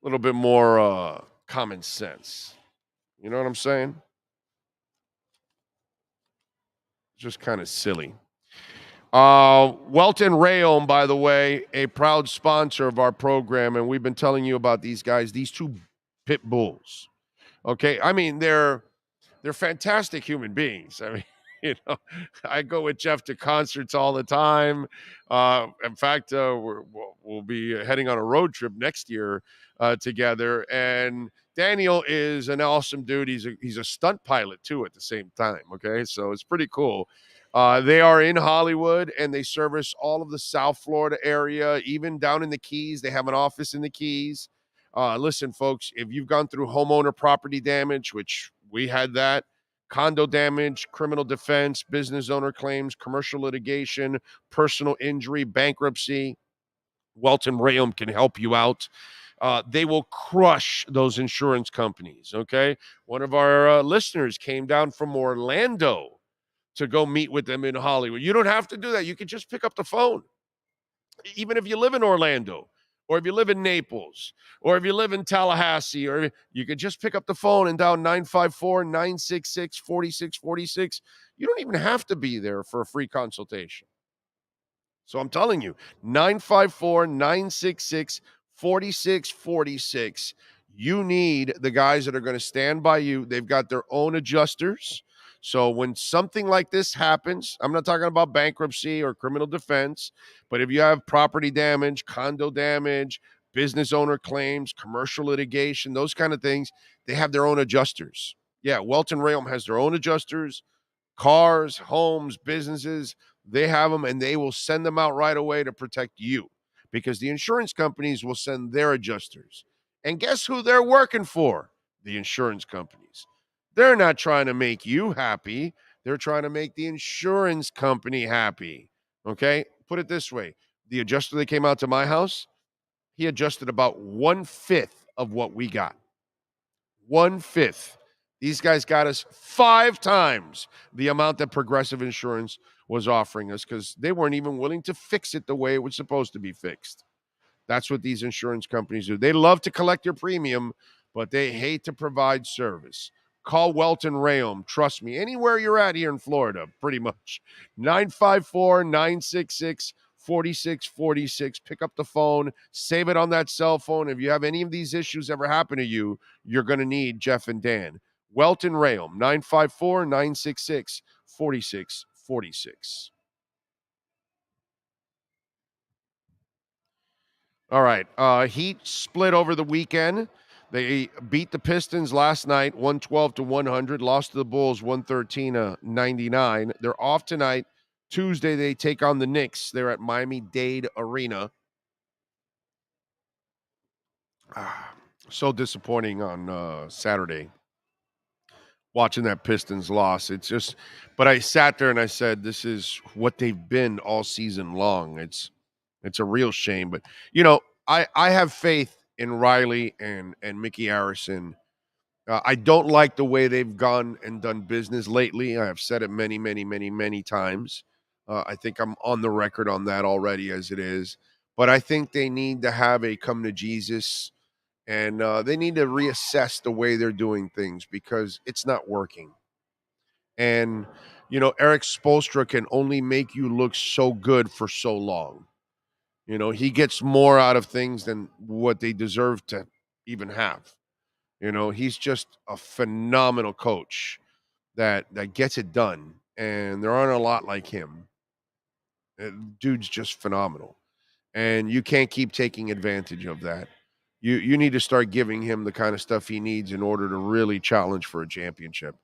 little bit more common sense. You know what I'm saying? Just kind of silly. Wilton Rayon, by the way, a proud sponsor of our program, and we've been telling you about these guys, these 2 pit bulls. Okay, I mean they're fantastic human beings. I mean, I go with Jeff to concerts all the time. In fact, we'll be heading on a road trip next year together. And Daniel is an awesome dude. He's a stunt pilot too at the same time. Okay, so it's pretty cool. They are in Hollywood and they service all of the South Florida area, even down in the Keys. They have an office in the Keys. Listen, folks, if you've gone through homeowner property damage, which we had that, condo damage, criminal defense, business owner claims, commercial litigation, personal injury, bankruptcy, Wilton Rayon can help you out. They will crush those insurance companies, okay? One of our listeners came down from Orlando to go meet with them in Hollywood. You don't have to do that. You can just pick up the phone. Even if you live in Orlando, or if you live in Naples, or if you live in Tallahassee, or you can just pick up the phone and dial 954-966-4646. You don't even have to be there for a free consultation. So I'm telling you, 954-966-4646. You need the guys that are going to stand by you. They've got their own adjusters. So when something like this happens, I'm not talking about bankruptcy or criminal defense, but if you have property damage, condo damage, business owner claims, commercial litigation, those kind of things, they have their own adjusters. Yeah, Wilton Rayon has their own adjusters. Cars, homes, businesses, they have them, and they will send them out right away to protect you, because the insurance companies will send their adjusters. And guess who they're working for? The insurance companies. They're not trying to make you happy. They're trying to make the insurance company happy. Okay? Put it this way. The adjuster that came out to my house, he adjusted about 1/5 of what we got. 1/5. These guys got us 5 times the amount that Progressive Insurance was offering us, because they weren't even willing to fix it the way it was supposed to be fixed. That's what these insurance companies do. They love to collect your premium, but they hate to provide service. Call Wilton Rayon. Trust me, anywhere you're at here in Florida, pretty much. 954-966-4646. Pick up the phone. Save it on that cell phone. If you have any of these issues ever happen to you, you're going to need Jeff and Dan. Wilton Rayon, 954-966-4646. All right. Heat split over the weekend. They beat the Pistons last night, 112-100. Lost to the Bulls, 113-99. They're off tonight. Tuesday, they take on the Knicks. They're at Miami-Dade Arena. So disappointing on Saturday, watching that Pistons loss. It's just, but I sat there and I said, this is what they've been all season long. It's a real shame. But, you know, I have faith in Riley and Mickey Harrison. I don't like the way they've gone and done business lately. I have said it many, many, many, many times. I think I'm on the record on that already as it is. But I think they need to have a come to Jesus, and they need to reassess the way they're doing things, because it's not working. And, you know, Eric Spoelstra can only make you look so good for so long. You know, he gets more out of things than what they deserve to even have. You know, he's just a phenomenal coach that gets it done. And there aren't a lot like him. Dude's just phenomenal. And you can't keep taking advantage of that. You need to start giving him the kind of stuff he needs in order to really challenge for a championship.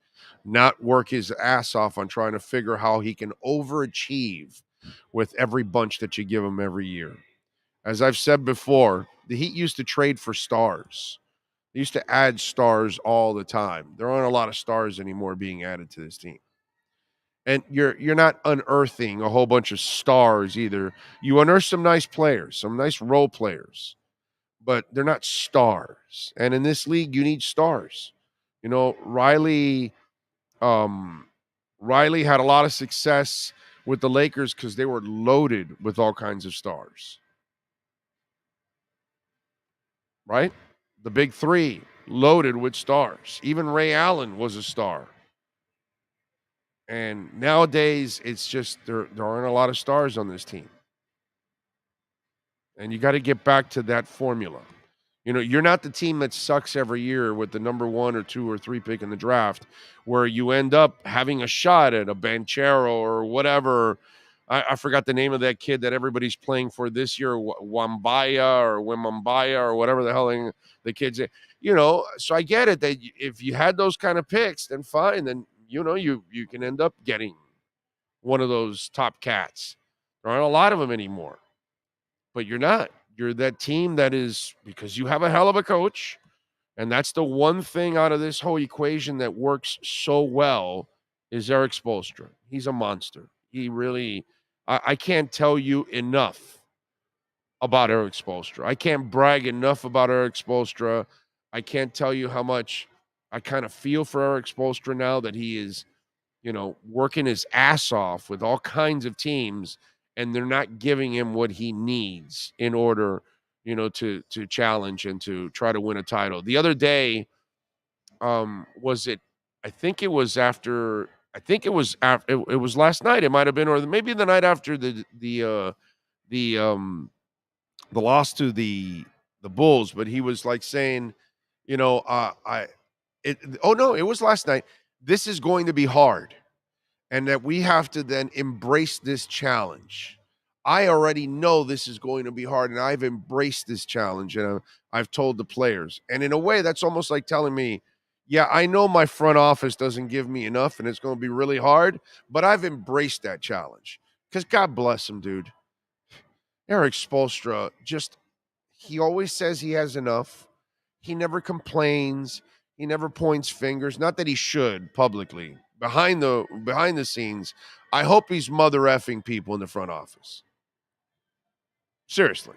Not work his ass off on trying to figure how he can overachieve with every bunch that you give him every year. As I've said before, the Heat used to trade for stars. They used to add stars all the time. There aren't a lot of stars anymore being added to this team. And you're not unearthing a whole bunch of stars either. You unearth some nice players, some nice role players, but they're not stars. And in this league, you need stars. You know, Riley had a lot of success with the Lakers because they were loaded with all kinds of stars. Right? The big three, loaded with stars. Even Ray Allen was a star. And nowadays, it's just there aren't a lot of stars on this team. And you got to get back to that formula. You know, you're not the team that sucks every year with the number 1 or 2 or 3 pick in the draft, where you end up having a shot at a Banchero or whatever. I forgot the name of that kid that everybody's playing for this year, Wembanyama or whatever the hell the kid's. You know, so I get it that if you had those kind of picks, then fine. Then, you know, you can end up getting one of those top cats. There aren't a lot of them anymore. But you're not. You're that team that is, because you have a hell of a coach, and that's the one thing out of this whole equation that works so well is Eric Spoelstra. He's a monster. He really, I can't tell you enough about Eric Spoelstra. I can't brag enough about Eric Spoelstra. I can't tell you how much I kind of feel for Eric Spoelstra now that he is working his ass off with all kinds of teams, and they're not giving him what he needs in order, to challenge and to try to win a title. The other day, I think it was last night. It might have been, or maybe the night after the loss to the Bulls. But he was like saying, it was last night. This is going to be hard, and that we have to then embrace this challenge. I already know this is going to be hard, and I've embraced this challenge, and I've told the players. And in a way, that's almost like telling me, yeah, I know my front office doesn't give me enough, and it's going to be really hard, but I've embraced that challenge. Because God bless him, dude. Erik Spoelstra, he always says he has enough. He never complains. He never points fingers. Not that he should publicly. Behind the scenes, I hope he's mother effing people in the front office. Seriously.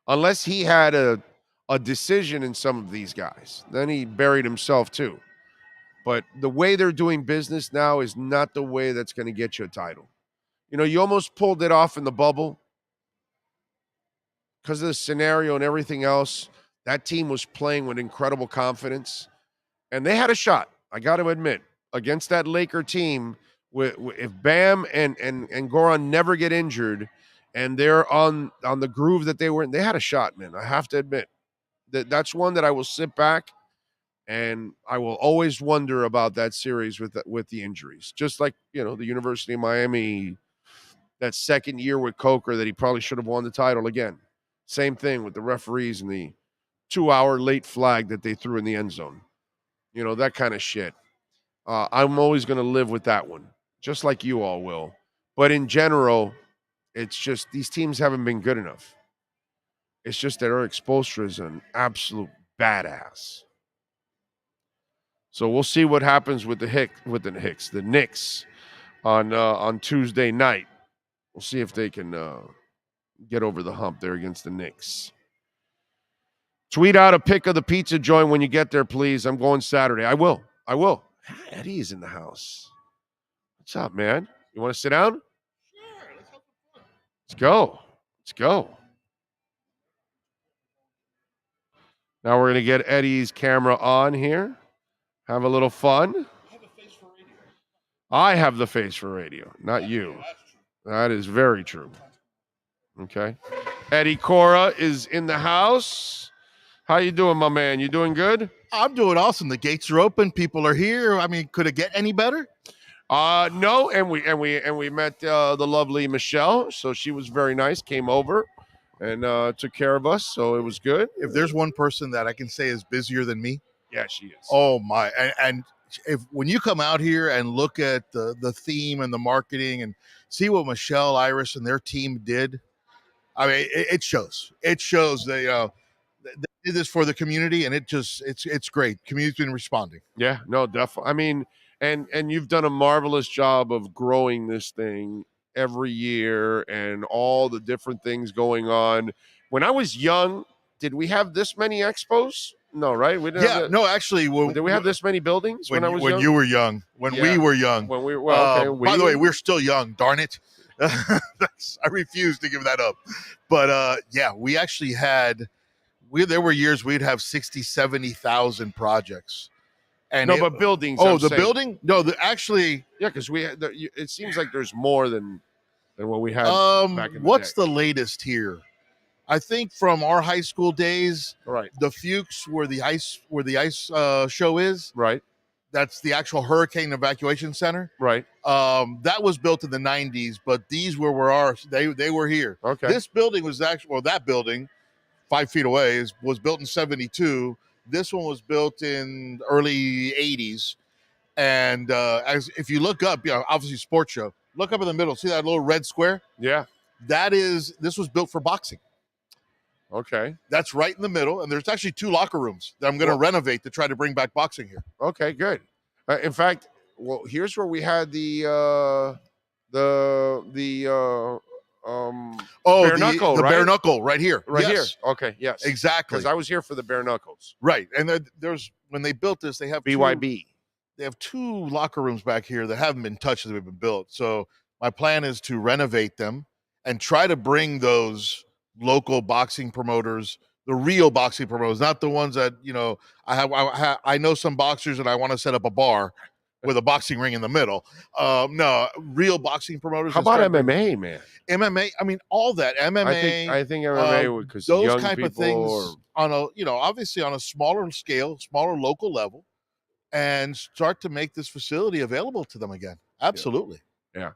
Unless he had a decision in some of these guys, then he buried himself too. But the way they're doing business now is not the way that's going to get you a title. You almost pulled it off in the bubble because of the scenario and everything else. That team was playing with incredible confidence, and they had a shot, I got to admit, against that Laker team. If Bam and Goran never get injured and they're on the groove that they were in, they had a shot, man. I have to admit. That's one that I will sit back and I will always wonder about that series with the injuries. Just like, the University of Miami, that second year with Coker that he probably should have won the title again. Same thing with the referees and the 2-hour late flag that they threw in the end zone. That kind of shit. I'm always going to live with that one, just like you all will. But in general, it's just these teams haven't been good enough. It's just that Erik Spoelstra is an absolute badass. So we'll see what happens with the Knicks on Tuesday night. We'll see if they can get over the hump there against the Knicks. Tweet out a pic of the pizza joint when you get there, please. I'm going Saturday. I will. Eddie is in the house. What's up, man? You want to sit down? Sure. Let's have some fun. Let's go. Now we're going to get Eddie's camera on here. Have a little fun. I have a face for radio. I have the face for radio, not you. That is very true. Okay. Eddie Cora is in the house. How you doing, my man? You doing good? I'm doing awesome. The gates are open. People are here. I mean, could it get any better? No, and we met the lovely Michelle. So she was very nice. Came over and took care of us. So it was good. If there's one person that I can say is busier than me, yeah, she is. Oh my! And when you come out here and look at the theme and the marketing and see what Michelle, Iris, and their team did, I mean, it shows. It shows they did this for the community, and it's great. Community's been responding. Yeah, no, definitely. I mean, and you've done a marvelous job of growing this thing every year and all the different things going on. When I was young, did we have this many expos? No, right? We didn't. No, actually, did we have this many buildings when I was young? When you were young, when we were young. When we were okay. By the way, we're still young. Darn it! I refuse to give that up. But yeah, we actually had. There were years we'd have 60, 70,000 projects. And but buildings. Oh, the building? No, actually. Yeah, because it seems like there's more than what we had back in the what's day. The latest here? I think from our high school days, right? The Fuchs, where the ice show is, right? That's the actual hurricane evacuation center, right? That was built in the 90s, but these were ours. They were here. Okay. This building was that building, 5 feet away, was built in 72. This one was built in early 80s. And if you look up, obviously sports show, look up in the middle, see that little red square? Yeah. This was built for boxing. Okay. That's right in the middle. And there's actually 2 locker rooms that I'm going to renovate to try to bring back boxing here. Okay, good. In fact, here's where we had the bare knuckle, the right? bare knuckle right here. Here. Okay, yes. Exactly. Because I was here for the bare knuckles. Right. And there's when they built this, they have BYB. two locker rooms back here that haven't been touched as they've been built. So my plan is to renovate them and try to bring those local boxing promoters, the real boxing promoters, not the ones that, I know some boxers and I want to set up a bar with a boxing ring in the middle. No, real boxing promoters. How about MMA, man? MMA, I mean, all that MMA. I think MMA because those young type of things on a, obviously on a smaller scale, smaller local level, and start to make this facility available to them again. Absolutely. Yeah.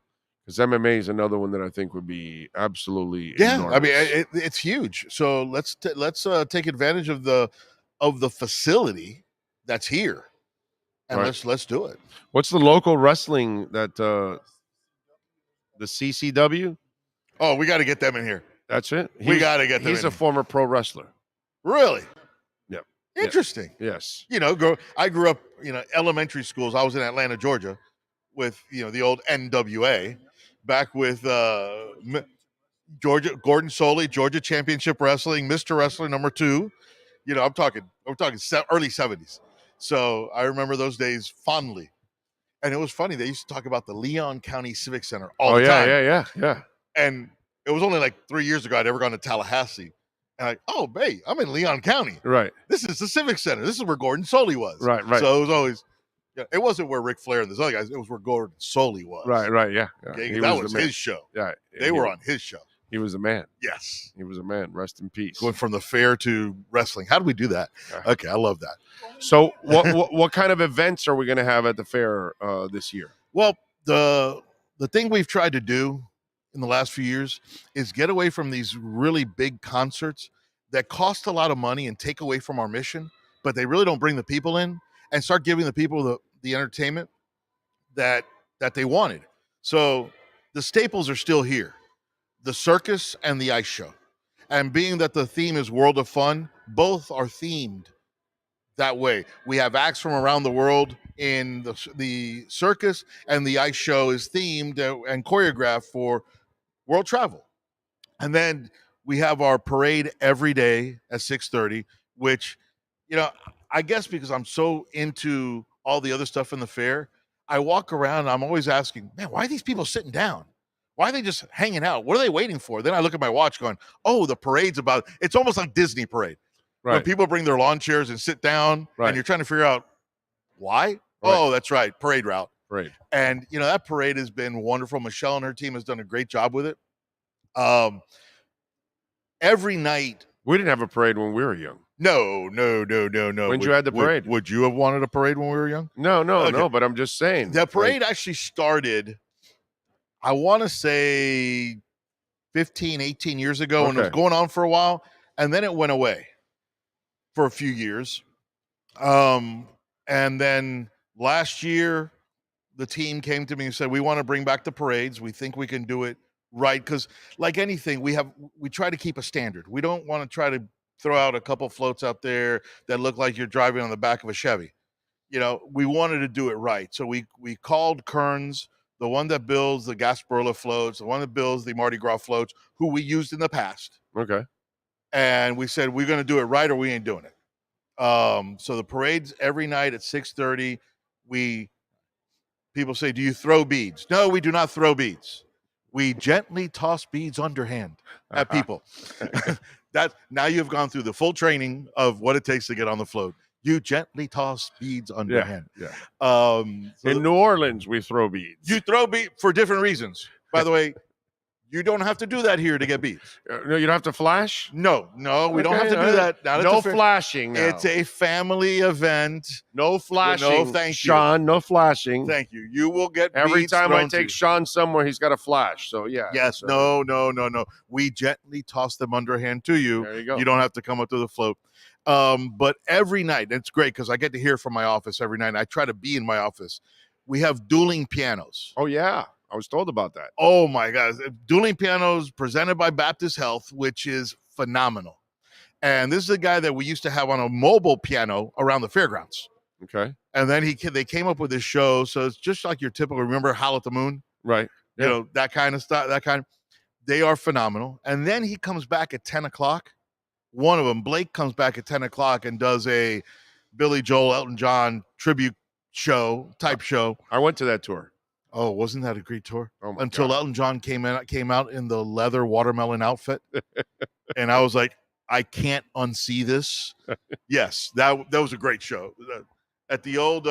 Because MMA is another one that I think would be absolutely enormous. I mean, enormous. it's huge. So let's take advantage of the facility that's here, and Right. let's do it. What's the local wrestling that the CCW? Oh, we got to get them in here. That's it. We got to get them. He's a former pro wrestler. Really? Yep. Interesting. Yes. I grew up, elementary schools. I was in Atlanta, Georgia, with the old NWA, back with Gordon Soley, Georgia Championship Wrestling, Mr. Wrestler #2. We're talking early 70s. So I remember those days fondly. And it was funny. They used to talk about the Leon County Civic Center all the time. Yeah. And it was only like 3 years ago I'd ever gone to Tallahassee. And I'm in Leon County. Right. This is the Civic Center. This is where Gordon Soley was. Right. So it was always, it wasn't where Ric Flair and those other guys, it was where Gordon Soley was. Right, yeah. Okay, that was his show. Yeah. They were on his show. He was a man. Yes. He was a man. Rest in peace. Going from the fair to wrestling. How do we do that? Okay, I love that. So what kind of events are we going to have at the fair this year? Well, the thing we've tried to do in the last few years is get away from these really big concerts that cost a lot of money and take away from our mission, but they really don't bring the people in, and start giving the people the entertainment that they wanted. So the staples are still here. The circus and the ice show. And being that the theme is World of Fun, both are themed that way. We have acts from around the world in the circus, and the ice show is themed and choreographed for world travel. And then we have our parade every day at 6:30, which, I guess because I'm so into all the other stuff in the fair, I walk around and I'm always asking, man, why are these people sitting down? Why are they just hanging out? What are they waiting for? Then I look at my watch going, oh, the parade's it's almost like Disney parade. Right. When people bring their lawn chairs and sit down, and you're trying to figure out why. Right. Oh, that's right. Parade route. Right. And, that parade has been wonderful. Michelle and her team has done a great job with it. Every night. We didn't have a parade when we were young. No. When you had the parade? Would you have wanted a parade when we were young? No, but I'm just saying. The parade actually started, I want to say 15, 18 years ago, and it was going on for a while, and then it went away for a few years. And then last year, the team came to me and said, we want to bring back the parades. We think we can do it right. Because like anything, we try to keep a standard. We don't want to try to throw out a couple floats out there that look like you're driving on the back of a Chevy. We wanted to do it right. So we called Kearns, the one that builds the Gasparilla floats, the one that builds the Mardi Gras floats, who we used in the past. Okay. And we said, we're going to do it right or we ain't doing it. So the parade's every night at 6:30. People say, do you throw beads? No, we do not throw beads. We gently toss beads underhand at people. Now you've gone through the full training of what it takes to get on the float. You gently toss beads underhand. Yeah. In New Orleans, we throw beads. You throw beads for different reasons. By the way, you don't have to do that here to get beads. No, you don't have to flash? No, we don't have to do that. No flashing. Now. It's a family event. No flashing. No, thank you. Sean, no flashing. Thank you. You will get every beads time I thrown take to Sean somewhere, he's got a flash. So, yeah. Yes. So. No. We gently toss them underhand to you. There you go. You don't have to come up to the float. But every night, it's great because I get to hear from my office every night. I try to be in my office. We have dueling pianos. Oh, yeah. I was told about that. Oh, my God. Dueling pianos presented by Baptist Health, which is phenomenal. And this is a guy that we used to have on a mobile piano around the fairgrounds. Okay. And then they came up with this show. So it's just like your typical, remember Howl at the Moon? Right. Yeah. That kind of stuff, they are phenomenal. And then he comes back at 10 o'clock. One of them, Blake, comes back at 10 o'clock and does a Billy Joel, Elton John tribute show. I went to that tour. Oh, wasn't that a great tour? Oh my Until God. Elton John came out in the leather watermelon outfit, and I was like, I can't unsee this. Yes, that was a great show at the old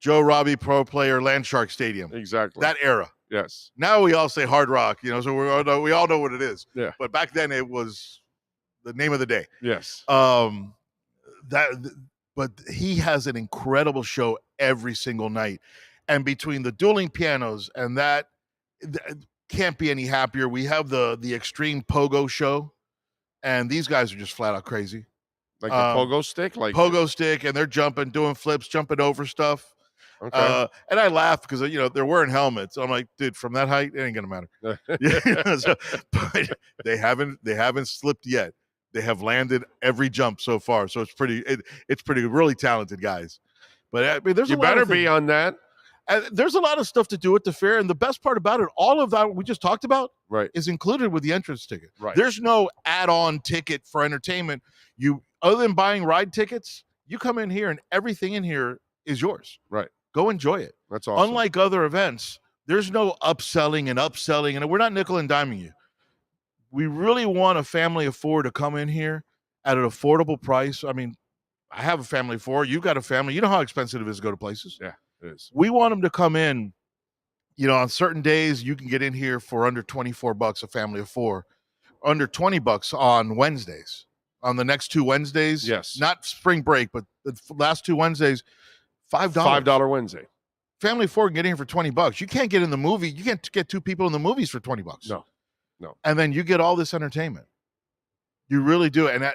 Joe Robbie Pro Player Land Shark Stadium. Exactly. That era. Yes. Now we all say Hard Rock, so we all know what it is. Yeah. But back then it was the name of the day. Yes. But he has an incredible show every single night. And between the dueling pianos and that can't be any happier. We have the extreme pogo show, and these guys are just flat out crazy. Like the pogo stick? Like pogo stick, and they're jumping, doing flips, jumping over stuff. Okay. And I laugh because they're wearing helmets. I'm like, dude, from that height, it ain't gonna matter. But they haven't slipped yet. They have landed every jump so far, so it's pretty really talented guys. But I mean, you better be on that. And there's a lot of stuff to do at the fair, and the best part about it, all of that we just talked about, is included with the entrance ticket. Right. There's no add-on ticket for entertainment. Other than buying ride tickets, you come in here and everything in here is yours. Right. Go enjoy it. That's awesome. Unlike other events, there's no upselling, and we're not nickel and diming you. We really want a family of four to come in here at an affordable price. I mean, I have a family of four. You've got a family. You know how expensive it is to go to places. Yeah, it is. We want them to come in, on certain days you can get in here for under $24, a family of four, under $20 on Wednesdays. On the next 2 Wednesdays. Yes. Not spring break, but the last 2 Wednesdays, $5. $5 Wednesday. Family of four can get in here for $20. You can't get in the movie. You can't get 2 people in the movies for $20. No. And then you get all this entertainment. You really do. And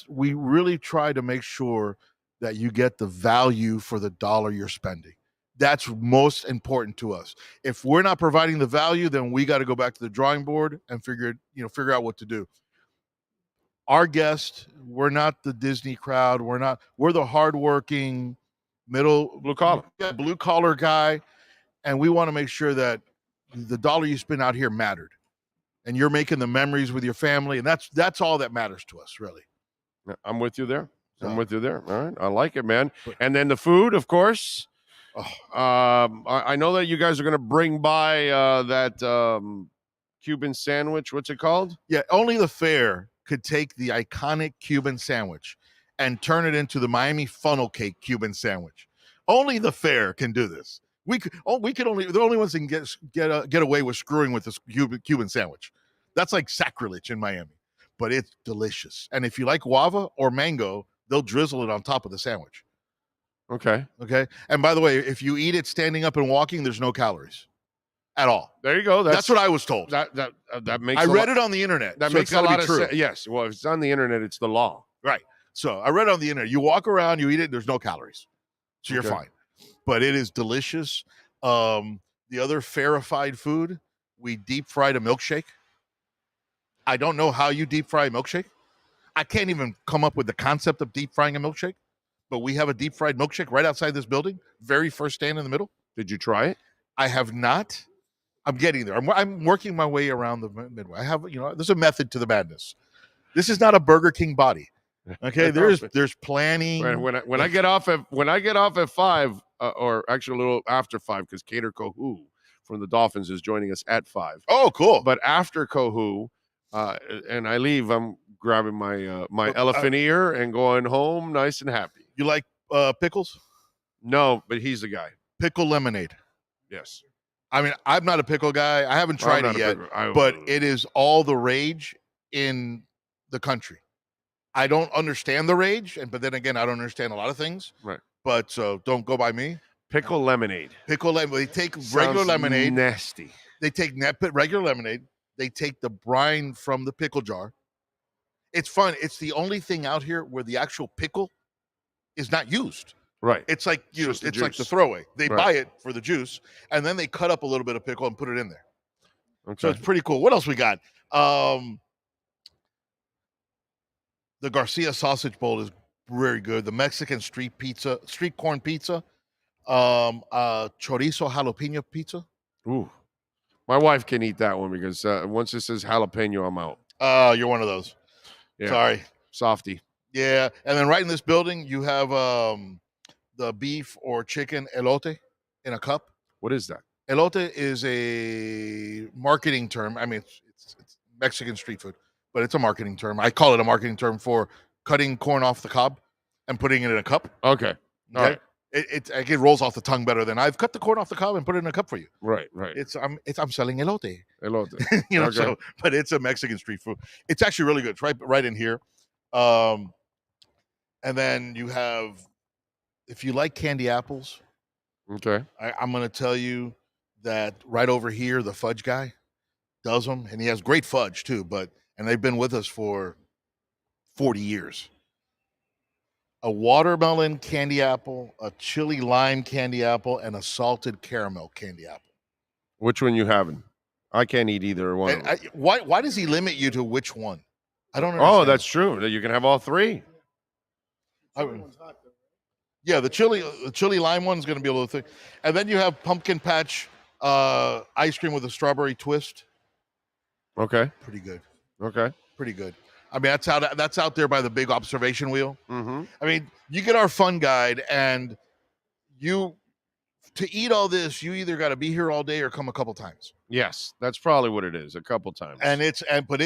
we really try to make sure that you get the value for the dollar you're spending. That's most important to us. If we're not providing the value, then we got to go back to the drawing board and figure out what to do. Our guests, we're not the Disney crowd. We're the hardworking blue collar guy. And we want to make sure that the dollar you spend out here mattered. And you're making the memories with your family. And that's all that matters to us, really. I'm with you there. All right. I like it, man. And then the food, of course. I know that you guys are going to bring by that Cuban sandwich. What's it called? Yeah, only the fair could take the iconic Cuban sandwich and turn it into the Miami funnel cake Cuban sandwich. Only the fair can do this. The only ones that can get away with screwing with this Cuban sandwich. That's like sacrilege in Miami, but it's delicious. And if you like guava or mango, they'll drizzle it on top of the sandwich. Okay. And by the way, if you eat it standing up and walking, there's no calories at all. There you go. That's what I was told. That makes. I read it on the internet. That makes a lot of sense. Yes. Well, if it's on the internet, it's the law. Right. So I read it on the internet. You walk around, you eat it, there's no calories, so you're fine. But it is delicious. The other fairified food, we deep fried a milkshake. I don't know how you deep fry a milkshake. I can't even come up with the concept of deep frying a milkshake. But we have a deep fried milkshake right outside this building. Very first stand in the middle. Did you try it? I have not. I'm getting there. I'm working my way around the midway. I have, there's a method to the madness. This is not a Burger King body. Okay, there's planning. When I get off at 5, or actually a little after 5, because Kader Kohu from the Dolphins is joining us at 5. Oh, cool! But after Kohu, and I leave, I'm grabbing my my elephant ear and going home, nice and happy. You like pickles? No, but he's the guy. Pickle lemonade. Yes. I mean, I'm not a pickle guy. I haven't tried it yet, but it is all the rage in the country. I don't understand the rage, but then again, I don't understand a lot of things. Right. But so don't go by me. Pickle lemonade. Pickle lemonade. They take regular lemonade. Nasty. They take regular lemonade. They take the brine from the pickle jar. It's fun. It's the only thing out here where the actual pickle is not used. Right. It's like it's like the throwaway. They buy it for the juice, and then they cut up a little bit of pickle and put it in there. Okay. So it's pretty cool. What else we got? The Garcia sausage bowl is very good. The Mexican street corn pizza, chorizo jalapeno pizza. Ooh, my wife can eat that one because once it says jalapeno, I'm out. You're one of those. Yeah. Sorry, softy. Yeah, and then right in this building, you have the the beef or chicken elote in a cup. What is that? Elote is a marketing term. I mean, it's Mexican street food, but it's a marketing term. I call it a marketing term for cutting corn off the cob and putting it in a cup. Okay. All right. It rolls off the tongue better than I've cut the corn off the cob and put it in a cup for you. Right. I'm selling elote. Elote. You know, Okay. so but it's a Mexican street food. It's actually really good. It's right in here. And then you have, if you like candy apples, Okay. I'm going to tell you that right over here, the fudge guy does them, and he has great fudge too. And they've been with us for 40 years. A watermelon candy apple, a chili lime candy apple, and a salted caramel candy apple. Which one you having? I can't eat either one. of them. Why does he limit you to which one? I don't understand. Oh, that's true. You can have all three. Yeah, the chili lime one's going to be a little thick. And then you have pumpkin patch ice cream with a strawberry twist. Okay. Pretty good. Okay. Pretty good. I mean, that's out there by the big observation wheel. Mm-hmm. I mean, you get our fun guide, and to eat all this, you either got to be here all day or come a couple times. Yes, that's probably what it is. A couple times. But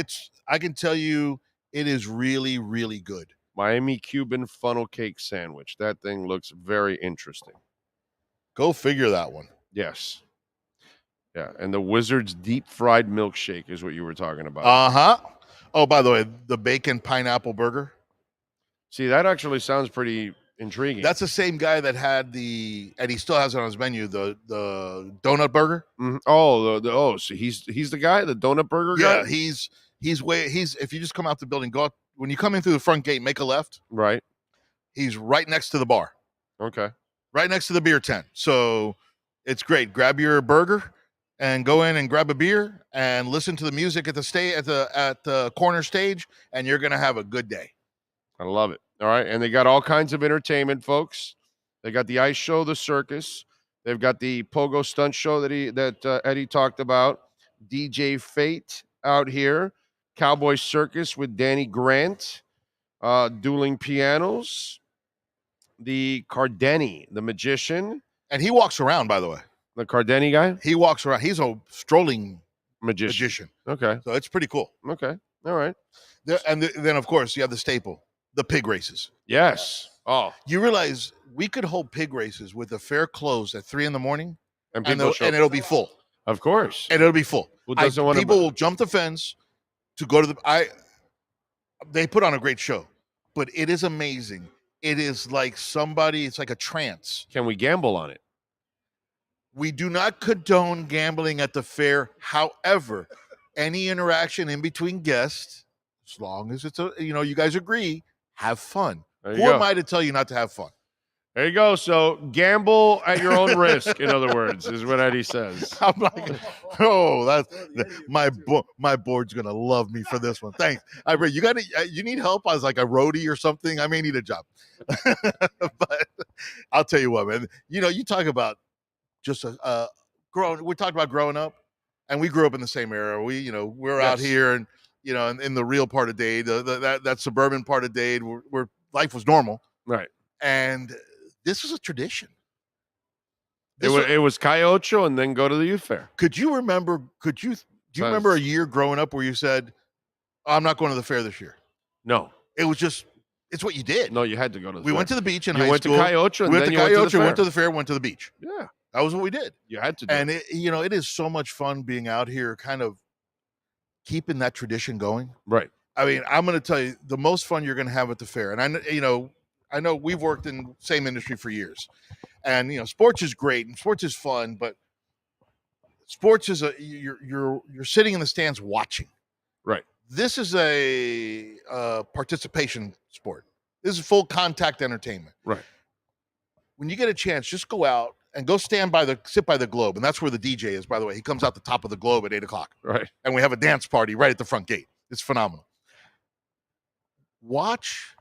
I can tell you, it is really, really good. Miami Cuban funnel cake sandwich. That thing looks very interesting. Go figure that one. Yes. Yeah, and the Wizard's deep fried milkshake is what you were talking about. Uh-huh. Oh, by the way, the bacon pineapple burger. See, that actually sounds pretty intriguing. That's the same guy that had and he still has it on his menu, the donut burger. Mm-hmm. Oh, so he's the guy, the donut burger guy? Yeah, he's if you just come out the building, when you come in through the front gate, make a left. Right. He's right next to the bar. Okay. Right next to the beer tent. So it's great. Grab your burger and go in and grab a beer and listen to the music at the corner stage, and you're gonna have a good day. I love it. All right, and they got all kinds of entertainment, folks. They got the ice show, the circus. They've got the pogo stunt show that Eddie talked about. DJ Fate out here, Cowboy Circus with Danny Grant, dueling pianos. The Cardeni, the magician, and he walks around. By the way. The Cardeni guy? He walks around. He's a strolling magician. Okay. So it's pretty cool. Okay. All right. Then, of course, you have the staple, the pig races. Yes. Oh. You realize we could hold pig races with the fair closed at 3 a.m. and it'll be full. Of course. And it'll be full. People will jump the fence to go to they put on a great show, but it is amazing. It is like it's like a trance. Can we gamble on it? We do not condone gambling at the fair. However, any interaction in between guests, as long as it's you guys agree, have fun. Who am I to tell you not to have fun? There you go. So gamble at your own risk, in other words, is what Eddie says. I'm like, my board's gonna love me for this one. Thanks. You need help as like a roadie or something. I may need a job. But I'll tell you what, man. You talk about just we talked about growing up, and we grew up in the same era. We're out here and in the real part of Dade, that suburban part of Dade where life was normal. Right. And this was a tradition. It was Cayocho and then go to the youth fair. Do you remember a year growing up where you said, I'm not going to the fair this year? No. It was just, it's what you did. No, you had to go to the fair. We went to the beach in high school. You went to Cayocho and then you went to the fair, went to the beach. Yeah. That was what we did. You had to do it. It is so much fun being out here, kind of keeping that tradition going. Right. I mean, I'm going to tell you the most fun you're going to have at the fair. And I know we've worked in the same industry for years, and sports is great and sports is fun, but sports is you're sitting in the stands watching. Right. This is a participation sport. This is full contact entertainment. Right. When you get a chance, just go out and go sit by the globe, and that's where the DJ is. By the way, he comes out the top of the globe at 8:00. Right. And we have a dance party right at the front gate. It's phenomenal. Watch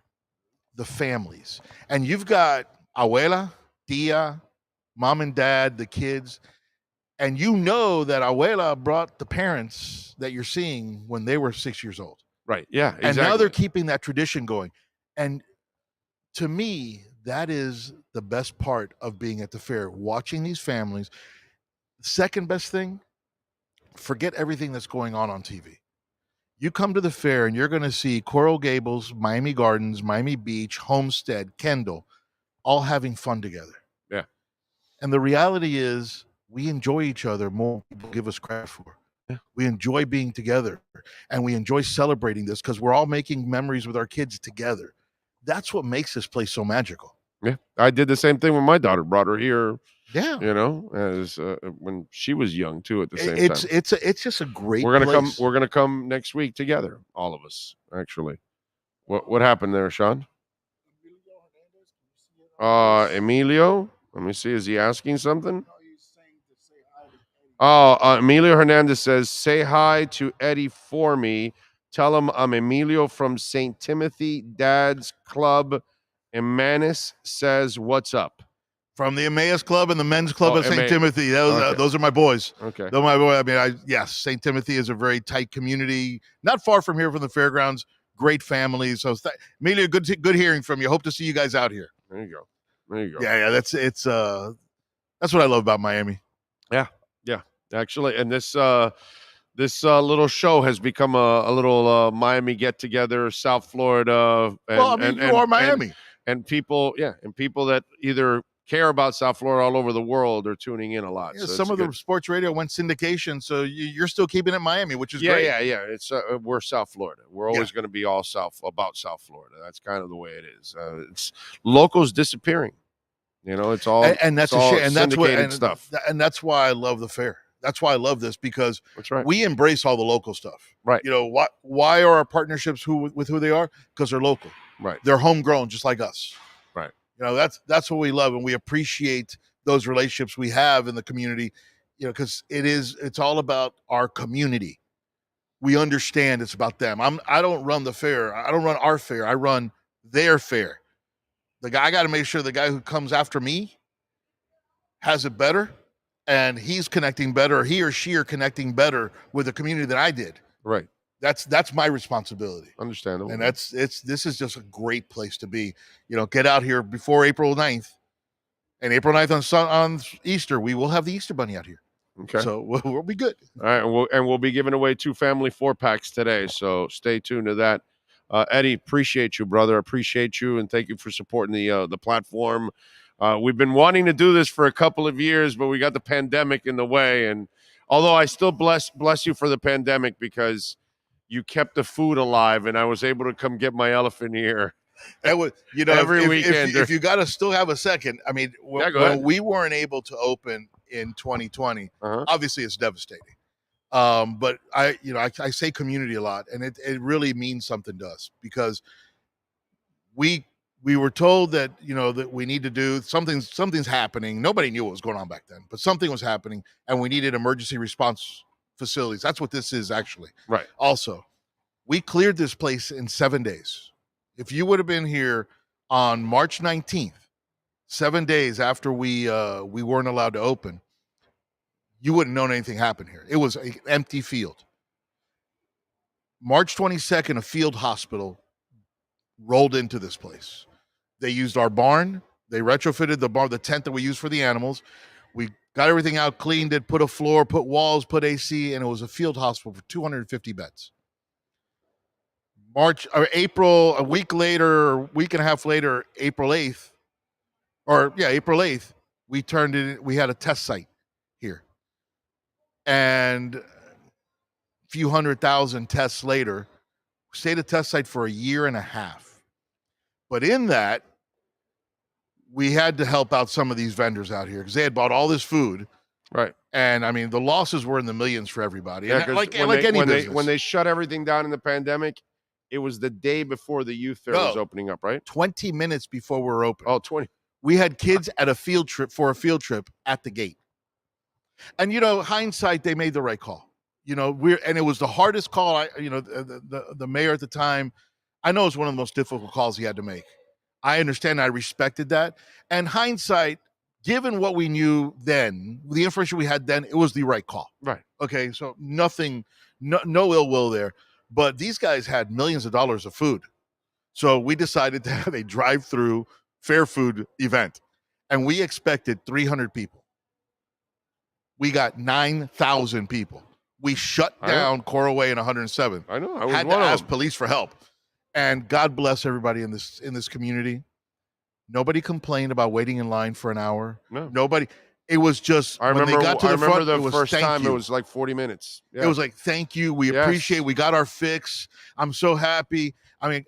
the families, and you've got abuela, tia, mom and dad, the kids, and that abuela brought the parents that you're seeing when they were 6 years old. Right. Yeah. Exactly. And now they're keeping that tradition going. And to me, that is the best part of being at the fair, watching these families. Second best thing, forget everything that's going on TV. You come to the fair and you're going to see Coral Gables, Miami Gardens, Miami Beach, Homestead, Kendall, all having fun together. Yeah. And the reality is we enjoy each other more than people give us credit for. Yeah. We enjoy being together, and we enjoy celebrating this because we're all making memories with our kids together. That's what makes this place so magical. Yeah. I did the same thing when my daughter brought her here. Yeah. As when she was young too. At the same time, it's just a great. We're gonna place. come. We're gonna come next week together, all of us. Actually, what happened there, Sean? Emilio. Let me see. Is he asking something? Emilio Hernandez says, "Say hi to Eddie for me. Tell him I'm Emilio from St. Timothy Dad's Club. Emmanuel says, what's up?" From the Emmaus Club and the Men's Club at St. Emmaus. Timothy. Those are my boys. Okay. They're my boy. I mean, yes, St. Timothy is a very tight community, not far from here from the fairgrounds. Great families. So, Emilio, good hearing from you. Hope to see you guys out here. There you go. Yeah. That's what I love about Miami. Yeah. Actually, and this little show has become a little Miami get together, South Florida. And, you are Miami. And people that either care about South Florida all over the world are tuning in a lot. Yeah, so some of the sports radio went syndication, so you're still keeping it Miami, which is great. Yeah. It's we're South Florida. We're always going to be all about South Florida. That's kind of the way it is. It's locals disappearing. It's all and that's it's all a shame. And that's what stuff. And that's why I love the fair. That's why I love this, because that's right. We embrace all the local stuff. Right. Why are our partnerships with who they are? Because they're local. Right. They're homegrown, just like us. Right. That's what we love, and we appreciate those relationships we have in the community. Because it's all about our community. We understand it's about them. I don't run the fair. I don't run our fair. I run their fair. I got to make sure the guy who comes after me has it better, and he's connecting better, or he or she are connecting better with the community than I did. Right. That's my responsibility. Understandable. And this is just a great place to be. Get out here before April 9th. And April 9th on Easter, we will have the Easter Bunny out here. Okay. So we'll be good. All right, and we'll be giving away 2 family 4-packs today, so stay tuned to that. Eddie, appreciate you, brother. Appreciate you, and thank you for supporting the platform. We've been wanting to do this for a couple of years, but we got the pandemic in the way. And although I still bless you for the pandemic, because you kept the food alive, and I was able to come get my elephant ear. That was, every weekend. If you got to still have a second, I mean, when we weren't able to open in 2020, obviously it's devastating. But I say community a lot, and it really means something to us, because we were told that, that we need to do something's happening. Nobody knew what was going on back then, but something was happening, and we needed emergency response facilities. That's what this is, actually. Right. Also, we cleared this place in 7 days. If you would have been here on March 19th, 7 days after we weren't allowed to open, you wouldn't known anything happened here. It was an empty field. March 22nd, a field hospital rolled into this place. They used our barn. They retrofitted the tent that we use for the animals. We got everything out, cleaned it, put a floor, put walls, put AC, and it was a field hospital for 250 beds. April, a week and a half later, April 8th, we had a test site here. And a few 100,000 tests later, we stayed at test site for a year and a half. But in that, we had to help out some of these vendors out here, because they had bought all this food. Right. And I mean, the losses were in the millions for everybody. Yeah, like any business. When they shut everything down in the pandemic, it was the day before the youth fair was opening up, right? 20 minutes before we were open. Oh, 20. We had kids at a field trip at the gate. And, hindsight, they made the right call. And it was the hardest call. The mayor at the time, I know it was one of the most difficult calls he had to make. I understand. I respected that. And hindsight, given what we knew then, the information we had then, it was the right call. Right. Okay. So nothing, no ill will there. But these guys had millions of dollars of food. So we decided to have a drive-through fair food event, and we expected 300 people. We got 9,000 people. We shut down Coraway and 107. I know. I was had one to of ask them. police for help. And God bless everybody in this community. Nobody complained about waiting in line for an hour. No. Nobody. It was just I remember. when they got to the front, the it was first thank time you. it was like 40 minutes. Yeah. It was like thank you. We appreciate. We got our fix. I'm so happy. I mean,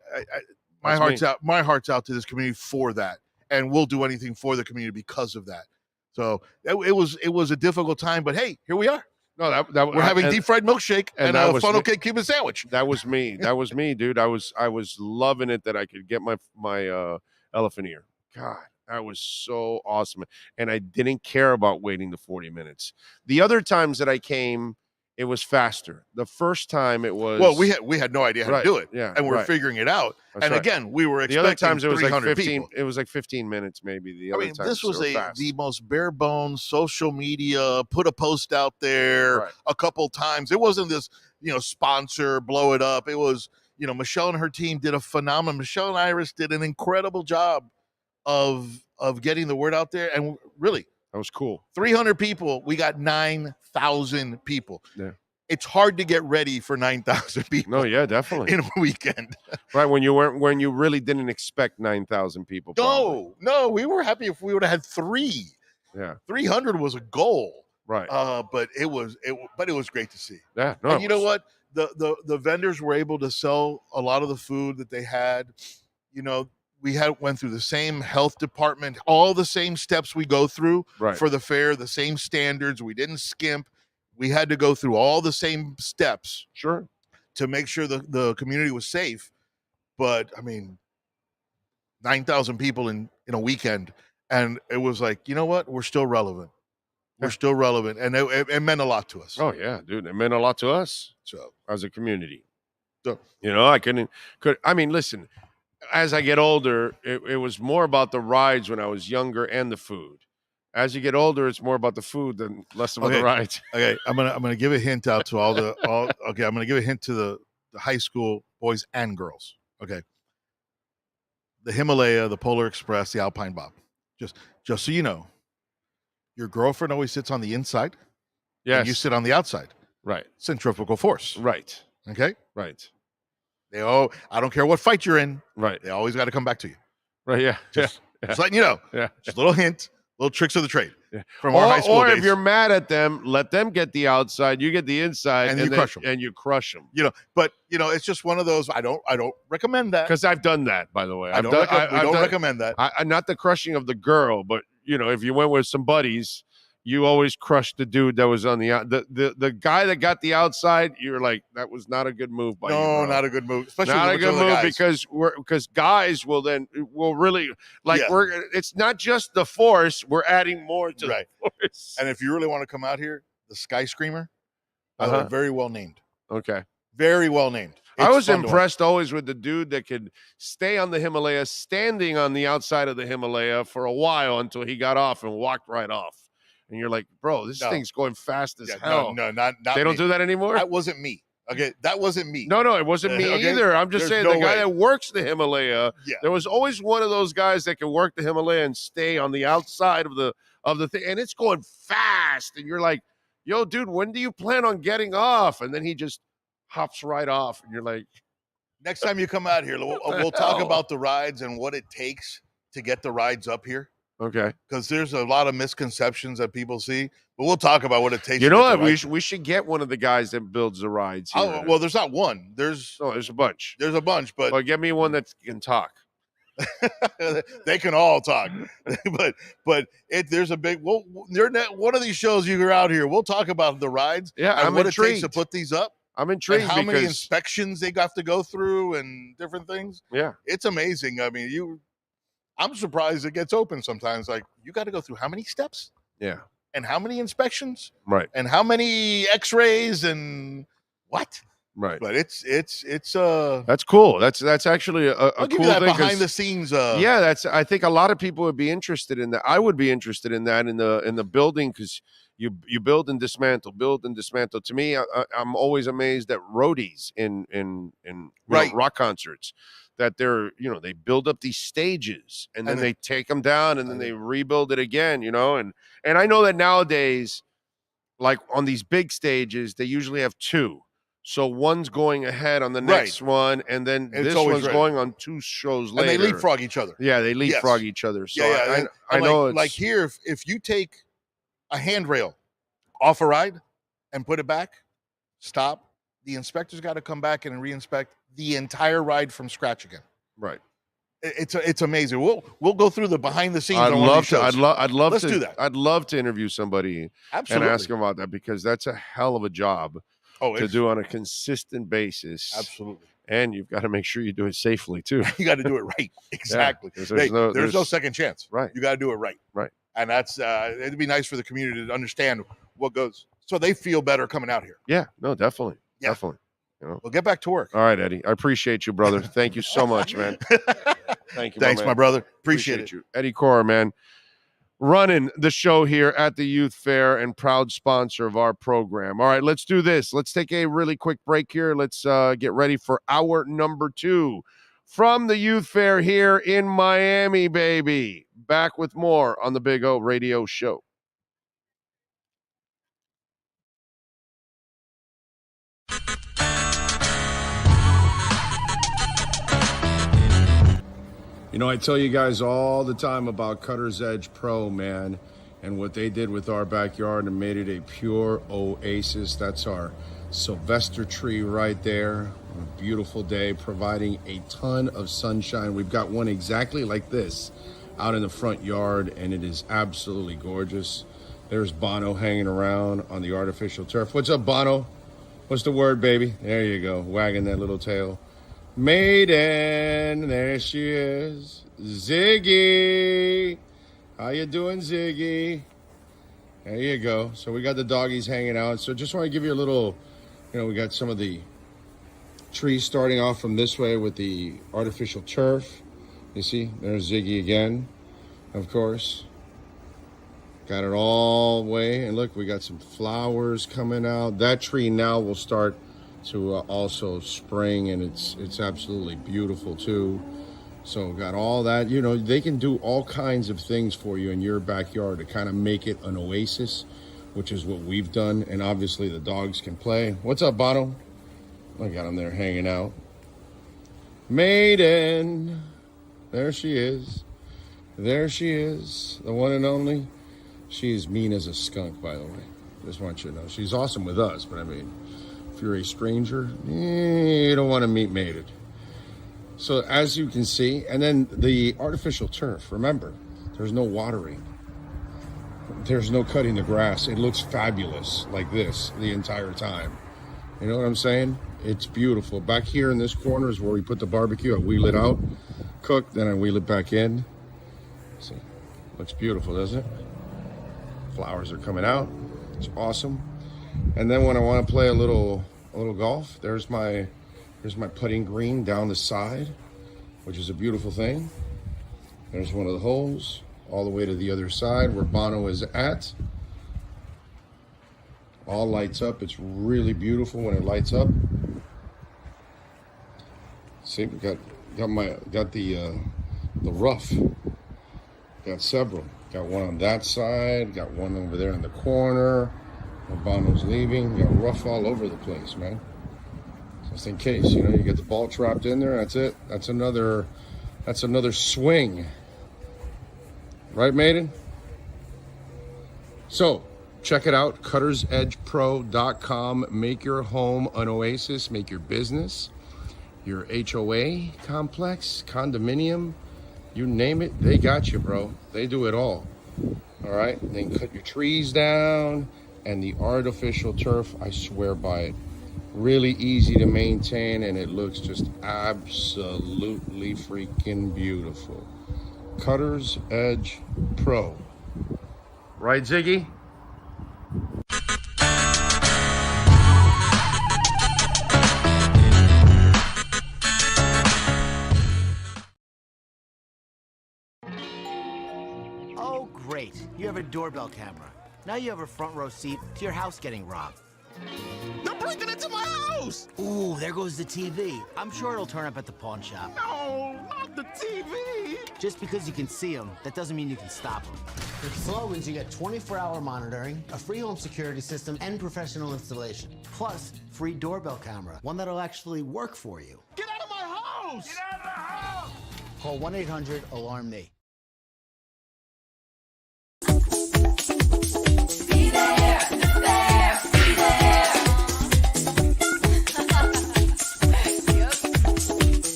my heart's out. My heart's out to this community for that, and we'll do anything for the community because of that. So it was a difficult time, but hey, here we are. No, we're having deep fried milkshake and a funnel cake Cuban sandwich. That was me. That was me, dude. I was loving it that I could get my elephant ear. God, that was so awesome, and I didn't care about waiting the 40 minutes. The other times that I came, it was faster. The first time it was we had no idea how to do it, and we're figuring it out. That's and right. again, we were expecting the other times it was like 15. People. It was like 15 minutes, maybe. The other times this was fast. the most bare bones social media. Put a post out there a couple times. It wasn't this sponsor blow it up. It was Michelle and her team did a phenomenal. Michelle and Iris did an incredible job of getting the word out there, and really that was cool. 300 people. We got 9,000 people. Yeah. It's hard to get ready for 9,000 people. No, yeah, definitely in a weekend. Right, when you really didn't expect 9,000 people. No, we were happy if we would have had 3. Yeah, 300 was a goal. Right. But it was great to see. Yeah. No, and you know what? The vendors were able to sell a lot of the food that they had. We went through the same health department, all the same steps we go through for the fair, the same standards. We didn't skimp. We had to go through all the same steps, to make sure the community was safe. But I mean, 9,000 people in a weekend, and it was like, you know what? We're still relevant. We're still relevant, and it meant a lot to us. Oh yeah, dude, it meant a lot to us. So as a community, so I mean, listen. As I get older, it was more about the rides when I was younger and the food. As you get older, it's more about the food than less about the rides. Okay, I'm gonna give a hint out to I'm gonna give a hint to the high school boys and girls. Okay, the Himalaya, the Polar Express, the Alpine Bob. Just so you know, your girlfriend always sits on the inside. Yes, and you sit on the outside. Right, centrifugal force. Right. Okay. Right. I don't care what fight you're in. Right. They always got to come back to you. Right. Yeah. Just letting you know. Yeah. Just a little hint, little tricks of the trade from or, our high school or days. if you're mad at them, let them get the outside. You get the inside, and you crush them. And you crush them. But it's just one of those. I don't recommend that because I've done that. By the way, we don't recommend that. Not the crushing of the girl, but if you went with some buddies. You always crushed the dude that was on the guy that got the outside. You're like, that was not a good move by you. No, not a good move. Especially not a good move guys. because guys will really it's not just the force. We're adding more to the force. And if you really want to come out here, the Sky Screamer, very well named. Okay, very well named. I was impressed always with the dude that could stay on the Himalaya, standing on the outside of the Himalaya for a while until he got off and walked right off. And you're like, bro, this thing's going fast as hell. No, not they don't do that anymore? That wasn't me. Okay, that wasn't me. No, it wasn't me either. I'm just saying the guy that works the Himalaya, there was always one of those guys that can work the Himalaya and stay on the outside of the thing. And it's going fast. And you're like, yo, dude, when do you plan on getting off? And then he just hops right off. And you're like. Next time you come out here, we'll talk about the rides and what it takes to get the rides up here. Okay. Because there's a lot of misconceptions that people see, but we'll talk about what it takes. You know what? We should get one of the guys that builds the rides here. Well, there's not one. There's a bunch. There's a bunch, but well, get me one that can talk. They can all talk, but there's a big. Well, one of these shows you're out here. We'll talk about the rides. Yeah, and I'm what intrigued. It takes to put these up. I'm intrigued. And how many inspections they got to go through and different things. Yeah, it's amazing. I mean, I'm surprised it gets open sometimes. Like, you got to go through how many steps? Yeah. And how many inspections? Right. And how many x-rays and what? Right. But it's that's cool. That's actually a I'll give cool you that thing. Behind the scenes. I think a lot of people would be interested in that. I would be interested in that in the building, because you build and dismantle. To me, I'm always amazed at roadies in rock concerts. that they're, they build up these stages and then they take them down and then they rebuild it again, and I know that nowadays, like on these big stages, they usually have two. So one's going ahead on the next one, and then this one's going on 2 shows later. And they leapfrog each other. Yeah, they leapfrog each other. So I know like here, if you take a handrail off a ride and put it back, stop, the inspector's got to come back and reinspect the entire ride from scratch again. Right. It's amazing. We'll go through the behind the scenes. I'd love to do that. I'd love to interview somebody and ask them about that, because that's a hell of a job to do on a consistent basis. Absolutely. And you've got to make sure you do it safely too. You got to do it right. Exactly. Yeah, there's no second chance. Right. You got to do it right. Right. And that's it'd be nice for the community to understand what goes, so they feel better coming out here. Yeah. No, definitely. Yeah. Definitely. We'll get back to work. All right, Eddie. I appreciate you, brother. Thank you so much, man. Thank you. Thanks, my brother. Appreciate you. Eddie Cora, man. Running the show here at the Youth Fair and proud sponsor of our program. All right, let's do this. Let's take a really quick break here. Let's get ready for hour number 2 from the Youth Fair here in Miami, baby. Back with more on the Big O Radio Show. I tell you guys all the time about Cutter's Edge Pro, man, and what they did with our backyard and made it a pure oasis. That's our Sylvester tree right there. A beautiful day, providing a ton of sunshine. We've got one exactly like this out in the front yard, and it is absolutely gorgeous. There's Bono hanging around on the artificial turf. What's up, Bono? What's the word, baby? There you go, wagging that little tail. Maiden, there she is. Ziggy. How you doing, Ziggy? There you go. So we got the doggies hanging out. So just want to give you a little, we got some of the trees starting off from this way with the artificial turf. You see, there's Ziggy again, of course. Got it all the way. And look, we got some flowers coming out. That tree now will start to also spring, and it's absolutely beautiful too. So got all that, they can do all kinds of things for you in your backyard to kind of make it an oasis, which is what we've done. And obviously the dogs can play. What's up, Bono? I got him there hanging out. Maiden, there she is. There she is, the one and only. She is mean as a skunk, by the way. Just want you to know. She's awesome with us, but I mean, if you're a stranger, you don't want to meet Mated. So as you can see, and then the artificial turf, remember, there's no watering. There's no cutting the grass. It looks fabulous like this the entire time. You know what I'm saying? It's beautiful. Back here in this corner is where we put the barbecue. I wheel it out, cook, then I wheel it back in. See, looks beautiful, doesn't it? Flowers are coming out. It's awesome. And then when I want to play a little golf, there's my putting green down the side, which is a beautiful thing. There's one of the holes all the way to the other side where Bono is at. All lights up. It's really beautiful when it lights up. See, we got the rough. Got several. Got one on that side. Got one over there in the corner. When Bono's leaving, got rough all over the place, man. Just in case, you get the ball trapped in there. That's it. That's another swing. Right, Maiden? So, check it out, cuttersedgepro.com. Make your home an oasis. Make your business, your HOA complex, condominium, you name it, they got you, bro. They do it all. All right? Then cut your trees down, and the artificial turf, I swear by it. Really easy to maintain, and it looks just absolutely freaking beautiful. Cutter's Edge Pro. Right, Ziggy? Oh, great. You have a doorbell camera. Now you have a front row seat to your house getting robbed. They're breaking into my house! Ooh, there goes the TV. I'm sure it'll turn up at the pawn shop. No, not the TV! Just because you can see them, that doesn't mean you can stop them. With Sloman's, you get 24-hour monitoring, a free home security system, and professional installation. Plus, free doorbell camera, one that'll actually work for you. Get out of my house! Get out of the house! Call 1-800-ALARM-ME. Be there, there, be there. Be there, there,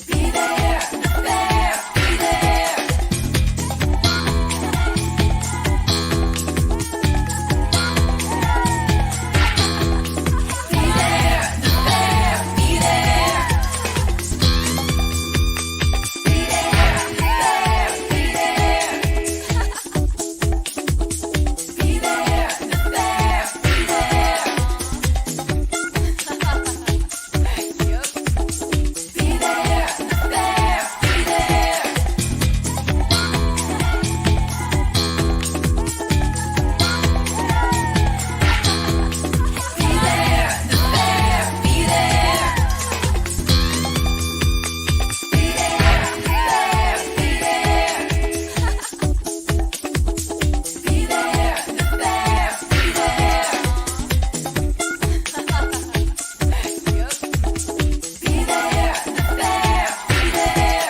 be there. Be there, there, be there. Be there, there, be there. Be there, there, be there. Yup. Be there, there, be there. Be there, there, be there. Be there, there, be there. Be there, there, be there. Yup. Be there, there, be there.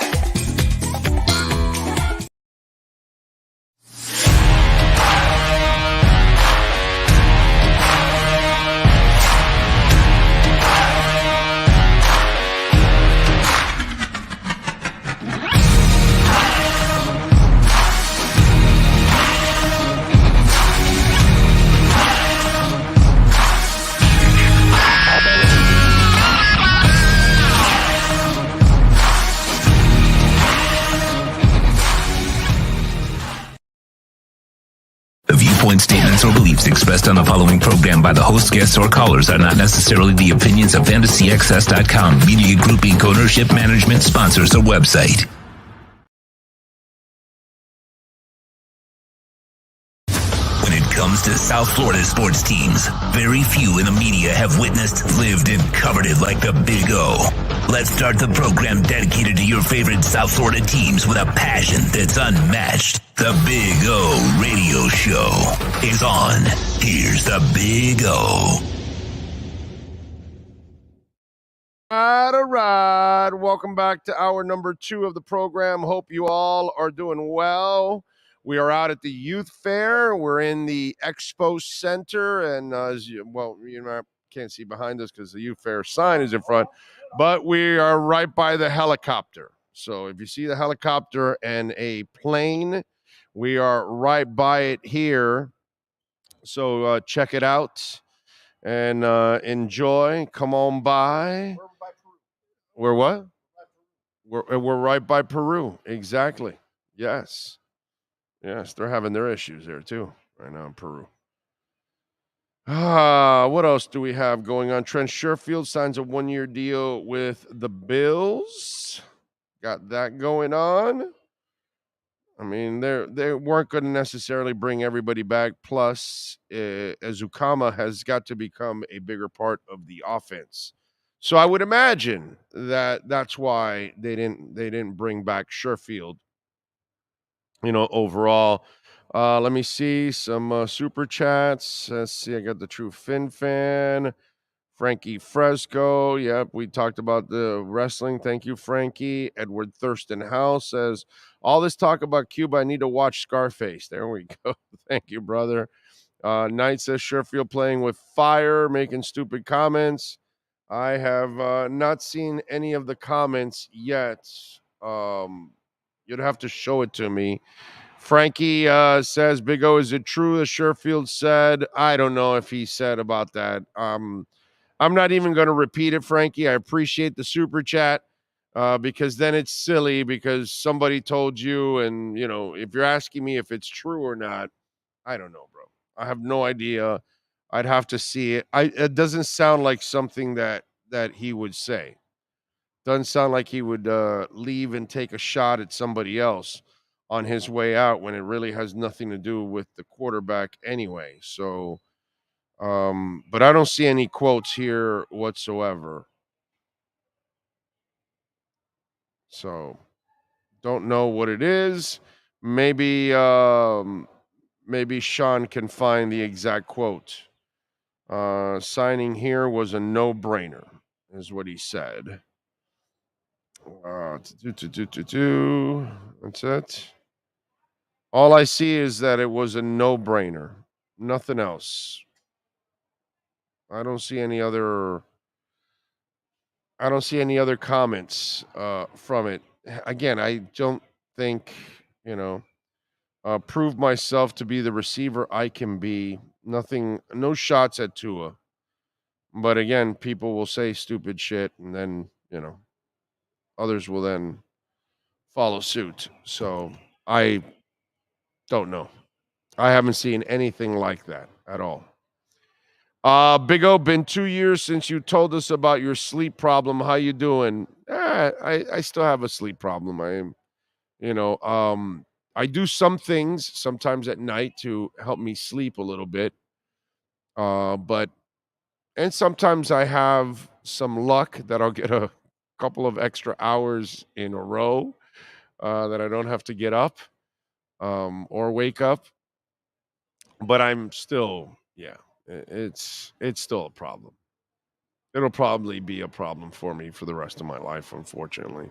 The viewpoint statements or beliefs expressed on the following program by the host, guests, or callers are not necessarily the opinions of FantasyAccess.com, Media Group Inc. ownership, management, sponsors, or website. When it comes to South Florida sports teams, very few in the media have witnessed, lived, and covered it like the Big O. Let's start the program dedicated to your favorite South Florida teams with a passion that's unmatched. The Big O Radio Show is on. Here's the Big O. All right. Welcome back to hour number 2 of the program. Hope you all are doing well. We are out at the youth fair. We're in the expo center, and as you can't see behind us because the youth fair sign is in front, but we are right by the helicopter. So if you see the helicopter and a plane, we are right by it here. So check it out and enjoy. Come on by. We're what? We're right by Peru. Exactly. Yes. Yes, they're having their issues there too right now in Peru. What else do we have going on? Trent Sherfield signs a 1-year deal with the Bills. Got that going on. I mean, they weren't going to necessarily bring everybody back. Plus, Azukama has got to become a bigger part of the offense. So I would imagine that that's why they didn't bring back Sherfield. Overall. Let me see some super chats. Let's see. I got the True Fin fan. Frankie Fresco. Yep, we talked about the wrestling. Thank you, Frankie. Edward Thurston House says, all this talk about Cuba, I need to watch Scarface. There we go. Thank you, brother. Knight says, Sherfield playing with fire, making stupid comments. I have not seen any of the comments yet. You'd have to show it to me. Frankie says, Big O, is it true that Sherfield said? I don't know if he said about that. I'm not even going to repeat it, Frankie. I appreciate the super chat because then it's silly because somebody told you. And, if you're asking me if it's true or not, I don't know, bro. I have no idea. I'd have to see it. It doesn't sound like something that he would say. Doesn't sound like he would leave and take a shot at somebody else on his way out when it really has nothing to do with the quarterback anyway. So But I don't see any quotes here whatsoever. So don't know what it is. Maybe Sean can find the exact quote. Signing here was a no-brainer, is what he said. That's it. All I see is that it was a no-brainer. Nothing else. I don't see any other comments from it. Again, I don't think, prove myself to be the receiver I can be. Nothing, no shots at Tua. But again, people will say stupid shit, and then, others will then follow suit. So I don't know. I haven't seen anything like that at all. Big O, been 2 years since you told us about your sleep problem. How you doing? I still have a sleep problem. I am, I do some things sometimes at night to help me sleep a little bit. And sometimes I have some luck that I'll get a couple of extra hours in a row that I don't have to get up or wake up. But I'm still, it's still a problem. It'll probably be a problem for me for the rest of my life, unfortunately.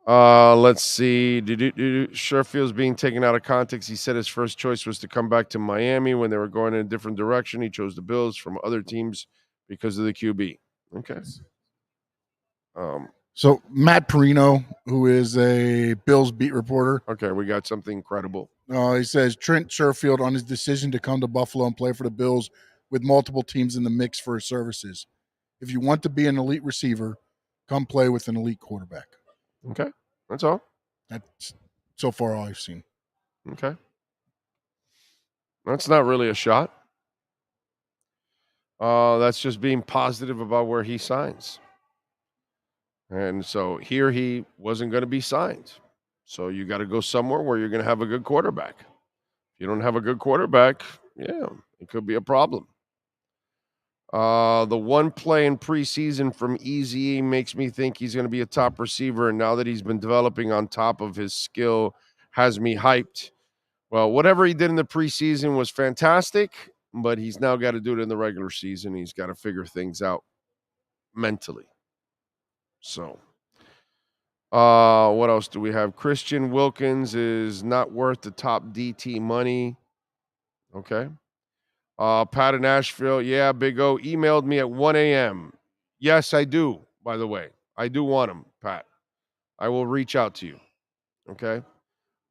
Let's see. Sherfield's being taken out of context. He said his first choice was to come back to Miami when they were going in a different direction. He chose the Bills from other teams because of the QB. Okay. So Matt Perino, who is a Bills beat reporter. Okay, we got something incredible. He says Trent Sherfield on his decision to come to Buffalo and play for the Bills with multiple teams in the mix for his services. If you want to be an elite receiver, come play with an elite quarterback. Okay, that's all. That's so far all I've seen. Okay. That's not really a shot. That's just being positive about where he signs. And so here he wasn't going to be signed. So you got to go somewhere where you're going to have a good quarterback. If you don't have a good quarterback, it could be a problem. The one play in preseason from Easy makes me think he's going to be a top receiver. And now that he's been developing on top of his skill, has me hyped. Well, whatever he did in the preseason was fantastic, but he's now got to do it in the regular season. He's got to figure things out mentally. So, what else do we have? Christian Wilkins is not worth the top DT money. Okay. Pat in Nashville. Yeah, Big O emailed me at 1 a.m. Yes, I do, by the way. I do want him, Pat. I will reach out to you. Okay.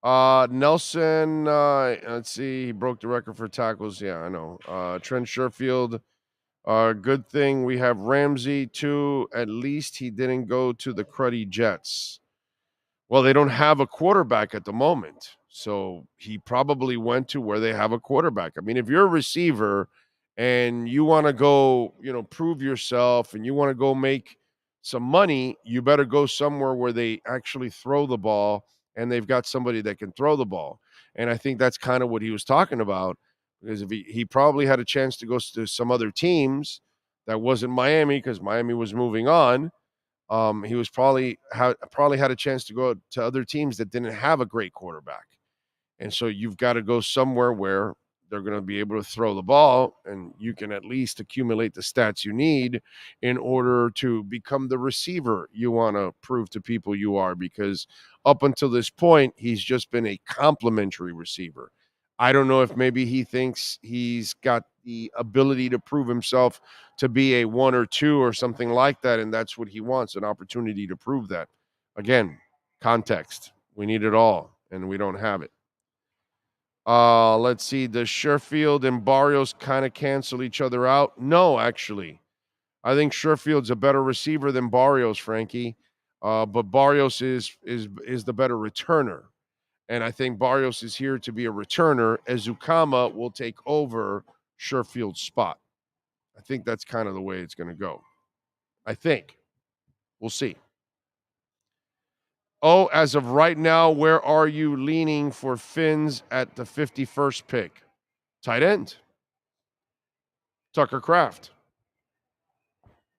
Nelson, let's see. He broke the record for tackles. Yeah, I know. Trent Sherfield. Good thing we have Ramsey, too. At least he didn't go to the cruddy Jets. Well, they don't have a quarterback at the moment. So he probably went to where they have a quarterback. I mean, if you're a receiver and you want to go, prove yourself and you want to go make some money, you better go somewhere where they actually throw the ball and they've got somebody that can throw the ball. And I think that's kind of what he was talking about, because if he probably had a chance to go to some other teams that wasn't Miami, because Miami was moving on. He was probably had a chance to go to other teams that didn't have a great quarterback. And so you've got to go somewhere where they're going to be able to throw the ball and you can at least accumulate the stats you need in order to become the receiver you want to prove to people you are, because up until this point, he's just been a complimentary receiver. I don't know if maybe he thinks he's got the ability to prove himself to be a 1 or 2 or something like that, and that's what he wants, an opportunity to prove that. Again, context. We need it all, and we don't have it. Let's see. Does Sherfield and Barrios kind of cancel each other out? No, actually. I think Sherfield's a better receiver than Barrios, Frankie. But Barrios is the better returner. And I think Barrios is here to be a returner. Ezukama will take over Sherfield's spot. I think that's kind of the way it's going to go. I think. We'll see. Oh, as of right now, where are you leaning for Finns at the 51st pick? Tight end. Tucker Kraft.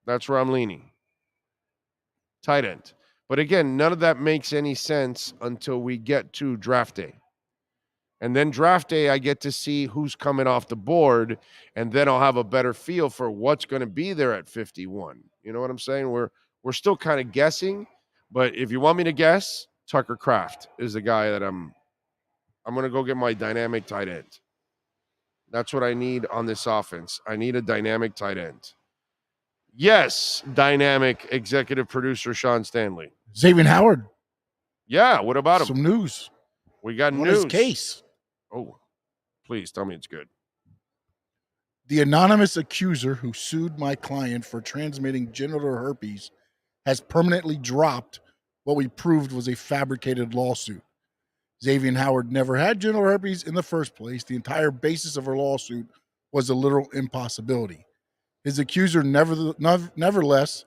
That's where I'm leaning. Tight end. But again, none of that makes any sense until we get to draft day. And then draft day, I get to see who's coming off the board, and then I'll have a better feel for what's going to be there at 51. You know what I'm saying? We're still kind of guessing, but if you want me to guess, Tucker Kraft is the guy that I'm going to go get my dynamic tight end. That's what I need on this offense. I need a dynamic tight end. Yes, dynamic executive producer Sean Stanley. Xavier Howard. Yeah, what about him? Some news. We got On news. his case. Oh, please tell me it's good. The anonymous accuser who sued my client for transmitting genital herpes has permanently dropped what we proved was a fabricated lawsuit. Xavier Howard never had genital herpes in the first place. The entire basis of her lawsuit was a literal impossibility. His accuser nevertheless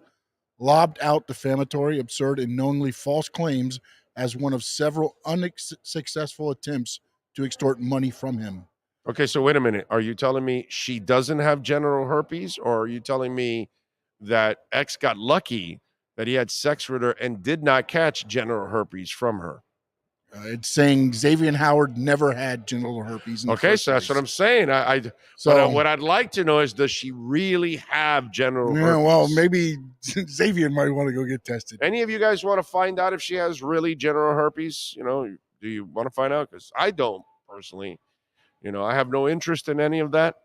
lobbed out defamatory, absurd, and knowingly false claims as one of several unsuccessful attempts to extort money from him. Okay, so wait a minute. Are you telling me she doesn't have genital herpes, or are you telling me that X got lucky that he had sex with her and did not catch genital herpes from her? It's saying Xavier Howard never had genital herpes. Okay, so that's what I'm saying. What I'd like to know is, does she really have genital herpes? Well, maybe Xavier might want to go get tested. Any of you guys want to find out if she has really genital herpes? Do you want to find out? Because I don't personally. I have no interest in any of that.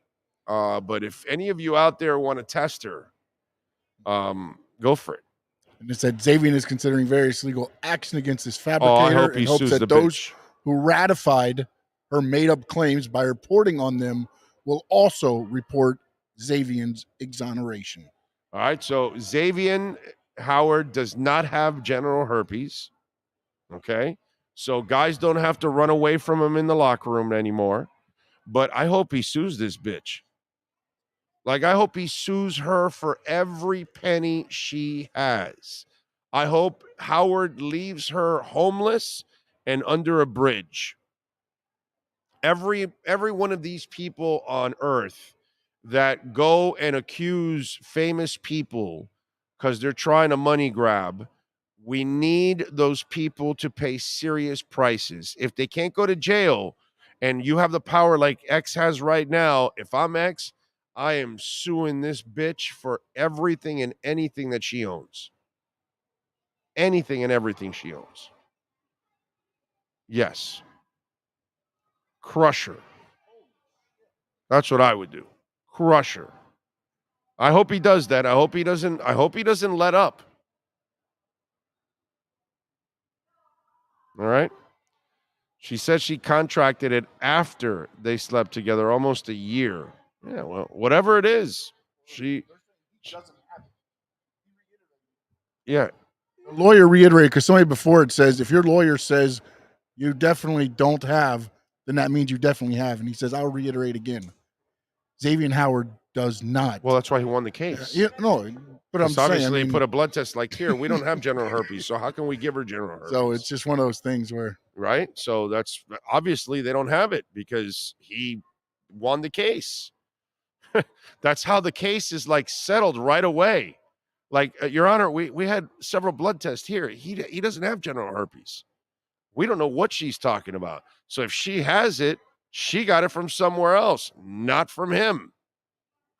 But if any of you out there want to test her, go for it. And it said Xavier is considering various legal action against this fabricator and hopes that those who ratified her made-up claims by reporting on them will also report Xavier's exoneration. All right, so Xavier Howard does not have genital herpes, okay? So guys don't have to run away from him in the locker room anymore. But I hope he sues this bitch. Like, I hope he sues her for every penny she has. I hope Howard leaves her homeless and under a bridge. Every one of these people on earth that go and accuse famous people because they're trying to money grab, we need those people to pay serious prices. If they can't go to jail and you have the power like X has right now, if I'm X, I am suing this bitch for everything and anything that she owns. Anything and everything she owns. Yes. Crush her. That's what I would do. Crush her. I hope he does that. I hope he doesn't let up. All right? She said she contracted it after they slept together almost a year. Yeah, well, whatever it is, yeah. The lawyer reiterated, because somebody before it says, if your lawyer says you definitely don't have, then that means you definitely have. And he says, I'll reiterate again. Xavier Howard does not. Well, that's why he won the case. But I'm saying, obviously put a blood test like here. We don't have genital herpes, so how can we give her genital herpes? So it's just one of those things where, right? So that's obviously they don't have it because he won the case. That's how the case is like settled right away. Like, Your Honor, we had several blood tests here. He doesn't have genital herpes. We don't know what she's talking about. So if she has it, she got it from somewhere else, not from him.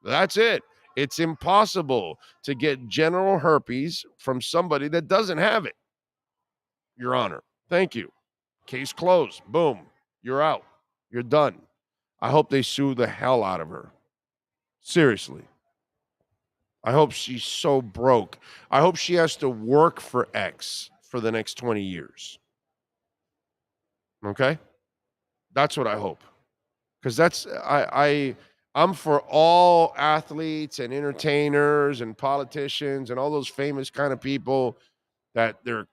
That's it. It's impossible to get genital herpes from somebody that doesn't have it. Your Honor, thank you. Case closed. Boom. You're out. You're done. I hope they sue the hell out of her. Seriously. I hope she's so broke. I hope she has to work for X for the next 20 years. Okay? That's what I hope. Because I'm for all athletes and entertainers and politicians and all those famous kind of people that they're,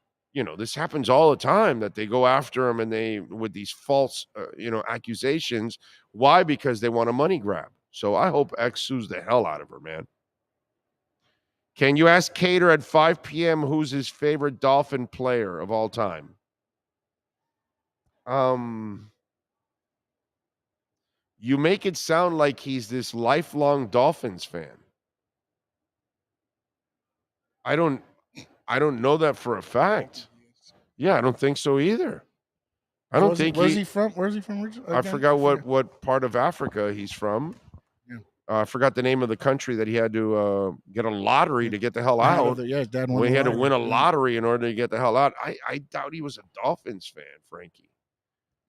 this happens all the time, that they go after them and they, with these false, accusations. Why? Because they want a money grab. So I hope X sues the hell out of her, man. Can you ask Kader at 5 p.m. who's his favorite Dolphin player of all time? You make it sound like he's this lifelong Dolphins fan. I don't know that for a fact. Yeah, I don't think so either. I don't think Where's he from? Where's he from? I forgot what part of Africa he's from. Yeah. I forgot the name of the country that he had to get a lottery to get the hell out. Yeah, his dad won Well, he the had to lottery. win a Yeah. lottery in order to get the hell out. I doubt he was a Dolphins fan, Frankie.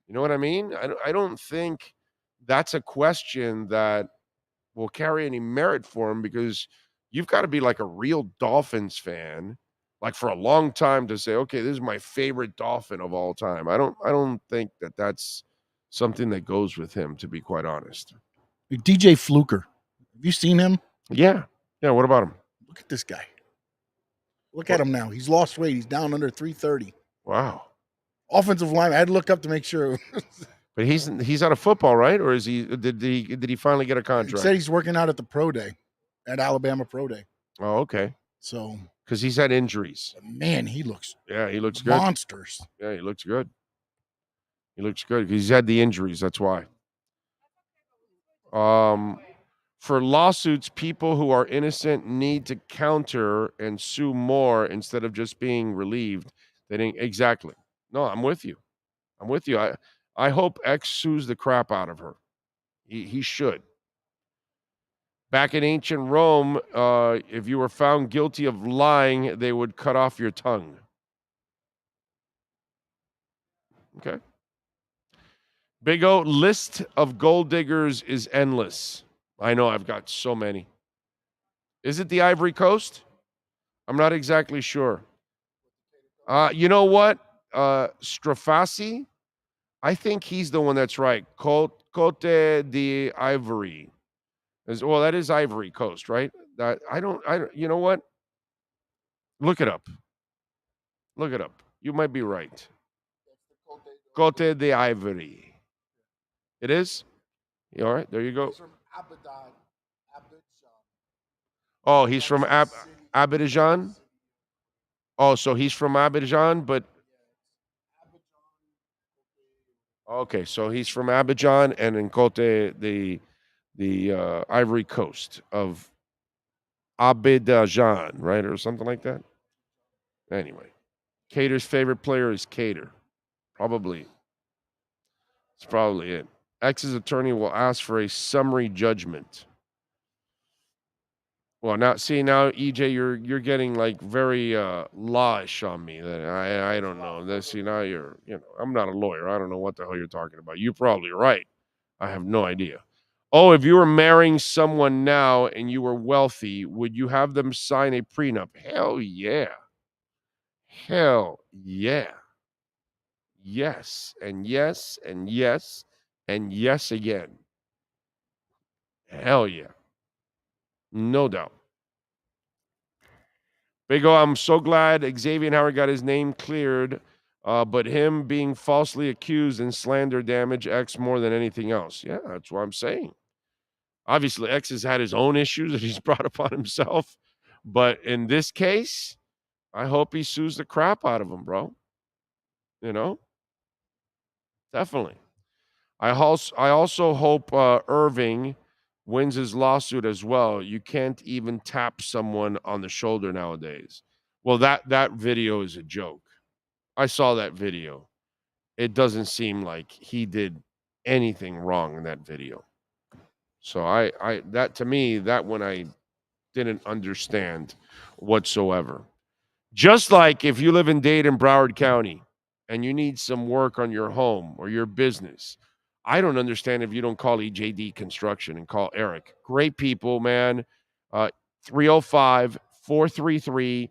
You know what I mean? I don't think that's a question that will carry any merit for him, because you've got to be like a real Dolphins fan, like for a long time, to say, okay, this is my favorite Dolphin of all time. I don't think that that's something that goes with him, to be quite honest. DJ Fluker. Have you seen him? Yeah. What about him? Look at this guy. Look at him now. He's lost weight. He's down under 330. Wow. Offensive line. I had to look up to make sure. But he's out of football, right? Or is he? Did he finally get a He contract? said he's working out at the pro day, at Alabama pro day. Oh, okay. So, because he's had injuries. Man, he looks. Yeah, he looks good. Monsters. Yeah, he looks good. He looks good. He's had the injuries. That's why. For lawsuits, people who are innocent need to counter and sue more instead of just being relieved. Exactly. No, I'm with you. I hope X sues the crap out of her. He should. Back in ancient Rome, if you were found guilty of lying, they would cut off your tongue. Okay. Big O, list of gold diggers is endless. I know, I've got so many. Is it the Ivory Coast? I'm not exactly sure. You know what? Strafasi? I think he's the one that's right. Cote d'Ivory. Well, that is Ivory Coast, right? I don't, you know what? Look it up. You might be right. Cote d'Ivory. It is? All right, there you go. Oh, he's from Abidjan? Oh, so he's from Abidjan, but... Okay, so he's from Abidjan and in Cote, the Ivory Coast of Abidjan, right? Or something like that. Anyway, Kader's favorite player is Kader. Probably. It's probably it. X's attorney will ask for a summary judgment. Well, now EJ, you're getting like very lawish on me. That I don't know. See, now I'm not a lawyer. I don't know what the hell you're talking about. You're probably right. I have no idea. Oh, if you were marrying someone now and you were wealthy, would you have them sign a prenup? Hell yeah. Hell yeah. Yes, and yes, and yes, and yes again. Hell yeah. No doubt. Big O, I'm so glad Xavier Howard got his name cleared, but him being falsely accused and slander damage X more than anything else. Yeah, that's what I'm saying. Obviously, X has had his own issues that he's brought upon himself. But in this case, I hope he sues the crap out of him, bro. Definitely. I also hope Irving wins his lawsuit as well. You can't even tap someone on the shoulder nowadays. Well, that video is a joke. I saw that video. It doesn't seem like he did anything wrong in that video. So that to me, that one I didn't understand whatsoever. Just like if you live in Dade and Broward County and you need some work on your home or your business, I don't understand if you don't call EJD Construction and call Eric. Great people, man. 305-433-4843,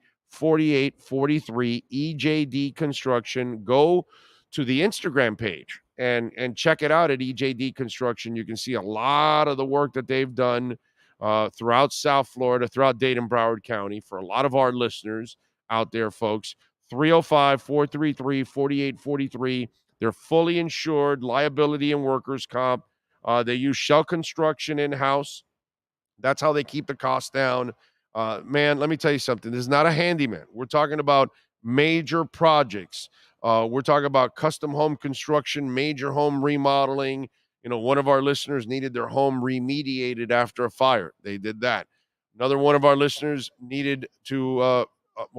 EJD Construction. Go to the Instagram page and check it out at EJD Construction. You can see a lot of the work that they've done throughout South Florida, throughout Dade and Broward County. For a lot of our listeners out there, folks, 305-433-4843. They're fully insured, liability and workers' comp. They use shell construction in-house. That's how they keep the costs down. Man, let me tell you something. This is not a handyman. We're talking about major projects. We're talking about custom home construction, major home remodeling. One of our listeners needed their home remediated after a fire. They did that. Another one of our listeners needed to,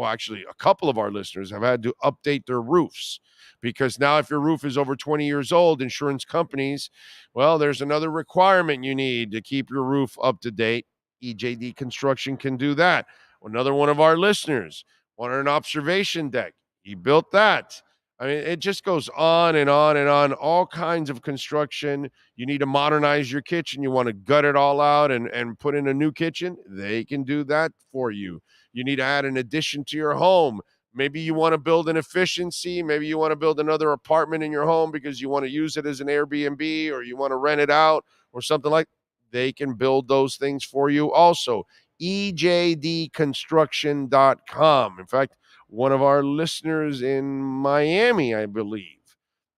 actually, a couple of our listeners have had to update their roofs because now if your roof is over 20 years old, insurance companies, well, there's another requirement you need to keep your roof up to date. EJD Construction can do that. Another one of our listeners wanted an observation deck. He built that. I mean, it just goes on and on and on. All kinds of construction. You need to modernize your kitchen. You want to gut it all out and put in a new kitchen. They can do that for you. You need to add an addition to your home. Maybe you want to build an efficiency. Maybe you want to build another apartment in your home because you want to use it as an Airbnb or you want to rent it out or something like that. They can build those things for you also. EJDconstruction.com. In fact, one of our listeners in Miami, I believe,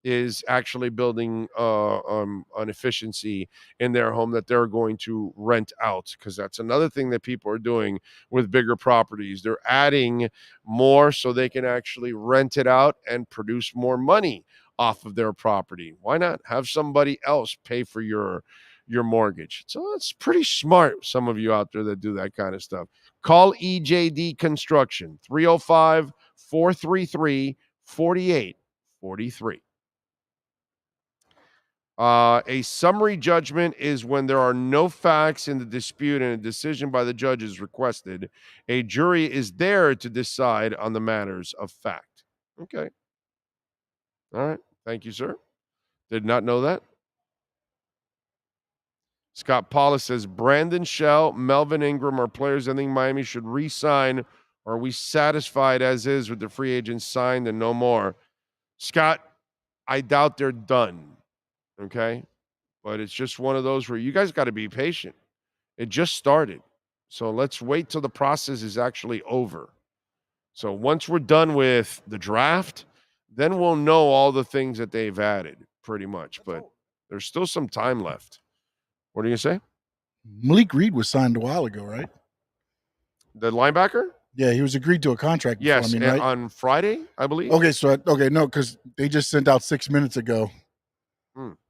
is actually building an efficiency in their home that they're going to rent out, because that's another thing that people are doing with bigger properties. They're adding more so they can actually rent it out and produce more money off of their property. Why not have somebody else pay for your mortgage? So it's pretty smart, some of you out there that do that kind of stuff. Call EJD Construction, 305-433-4843. A summary judgment is when there are no facts in the dispute and a decision by the judge is requested. A jury is there to decide on the matters of fact. Okay. All right. Thank you, sir. Did not know that. Scott Paulus says, Brandon Shell, Melvin Ingram are players I think Miami should re-sign, or are we satisfied as is with the free agents signed and no more? Scott, I doubt they're done, okay? But it's just one of those where you guys got to be patient. It just started. So let's wait till the process is actually over. So once we're done with the draft, then we'll know all the things that they've added, pretty much. But there's still some time left. What are you going to say? Malik Reed was signed a while ago, right? The linebacker? Yeah, he was agreed to a contract. Yes, before, right? on Friday, I believe. Okay, no, because they just sent out 6 minutes ago.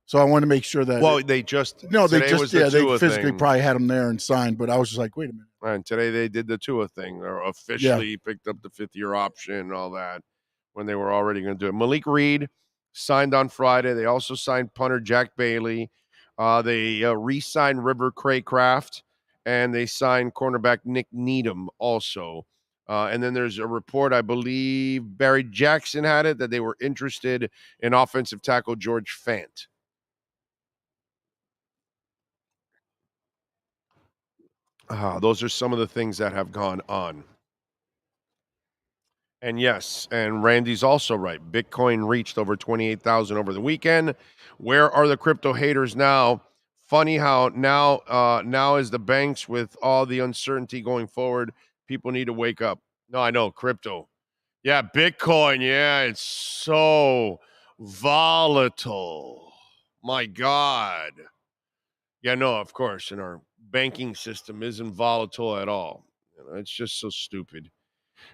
So I wanted to make sure that. Well, they physically thing. probably had him there and signed, but I was just like, wait a minute. And today they did the Tua thing, or officially picked up the fifth-year option and all that when they were already going to do it. Malik Reed signed on Friday. They also signed punter Jack Bailey. They re-signed River Craycraft, and they signed cornerback Nick Needham also. And then there's a report, I believe Barry Jackson had it, that they were interested in offensive tackle George Fant. Those are some of the things that have gone on. And yes, and Randy's also right. Bitcoin reached over 28,000 over the weekend. Where are the crypto haters now? Funny how now is the banks with all the uncertainty going forward. People need to wake up. No, I know, crypto. Yeah, Bitcoin. Yeah, it's so volatile. My God. Yeah, no, of course. And our banking system isn't volatile at all. It's just so stupid.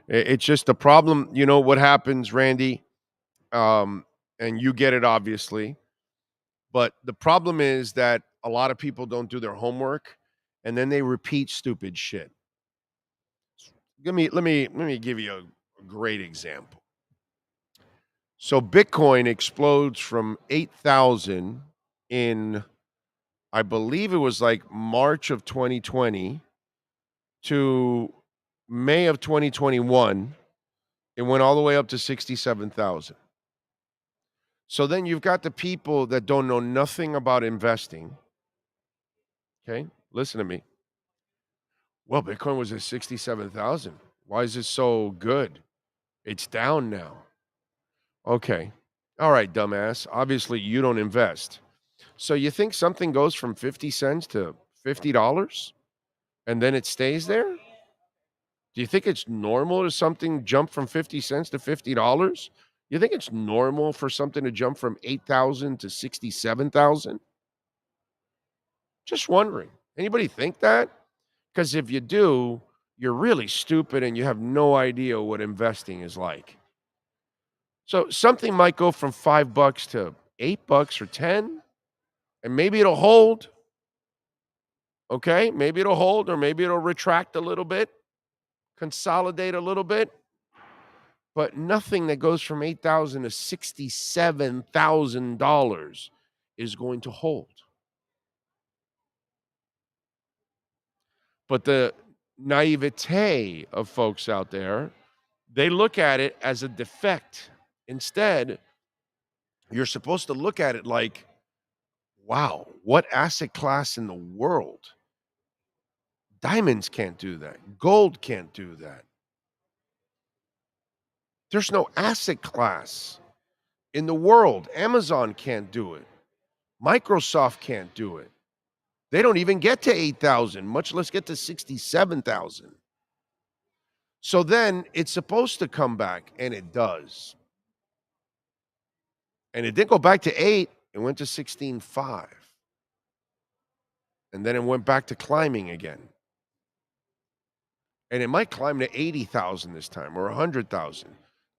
It's just the problem. You know what happens, Randy? And you get it, obviously. But the problem is that a lot of people don't do their homework, and then they repeat stupid shit. Let me give you a great example. So Bitcoin explodes from 8,000 in, I believe it was like March of 2020 to May of 2021. It went all the way up to 67,000. So then you've got the people that don't know nothing about investing. Okay, listen to me. Well, Bitcoin was at 67,000. Why is it so good? It's down now. Okay. All right, dumbass. Obviously, you don't invest. So you think something goes from 50 cents to $50 and then it stays there? Do you think it's normal to something jump from 50 cents to $50? You think it's normal for something to jump from 8,000 to 67,000? Just wondering. Anybody think that? Because if you do, you're really stupid and you have no idea what investing is like. So something might go from $5 to $8 or 10. And maybe it'll hold. Okay, maybe it'll hold, or maybe it'll retract a little bit, consolidate a little bit. But nothing that goes from $8,000 to $67,000 is going to hold. But the naivete of folks out there, they look at it as a defect. Instead, you're supposed to look at it like, wow, what asset class in the world? Diamonds can't do that. Gold can't do that. There's no asset class in the world. Amazon can't do it. Microsoft can't do it. They don't even get to 8,000, much less get to 67,000. So then it's supposed to come back, and it does. And it didn't go back to 8, it went to 16.5. And then it went back to climbing again. And it might climb to 80,000 this time, or 100,000.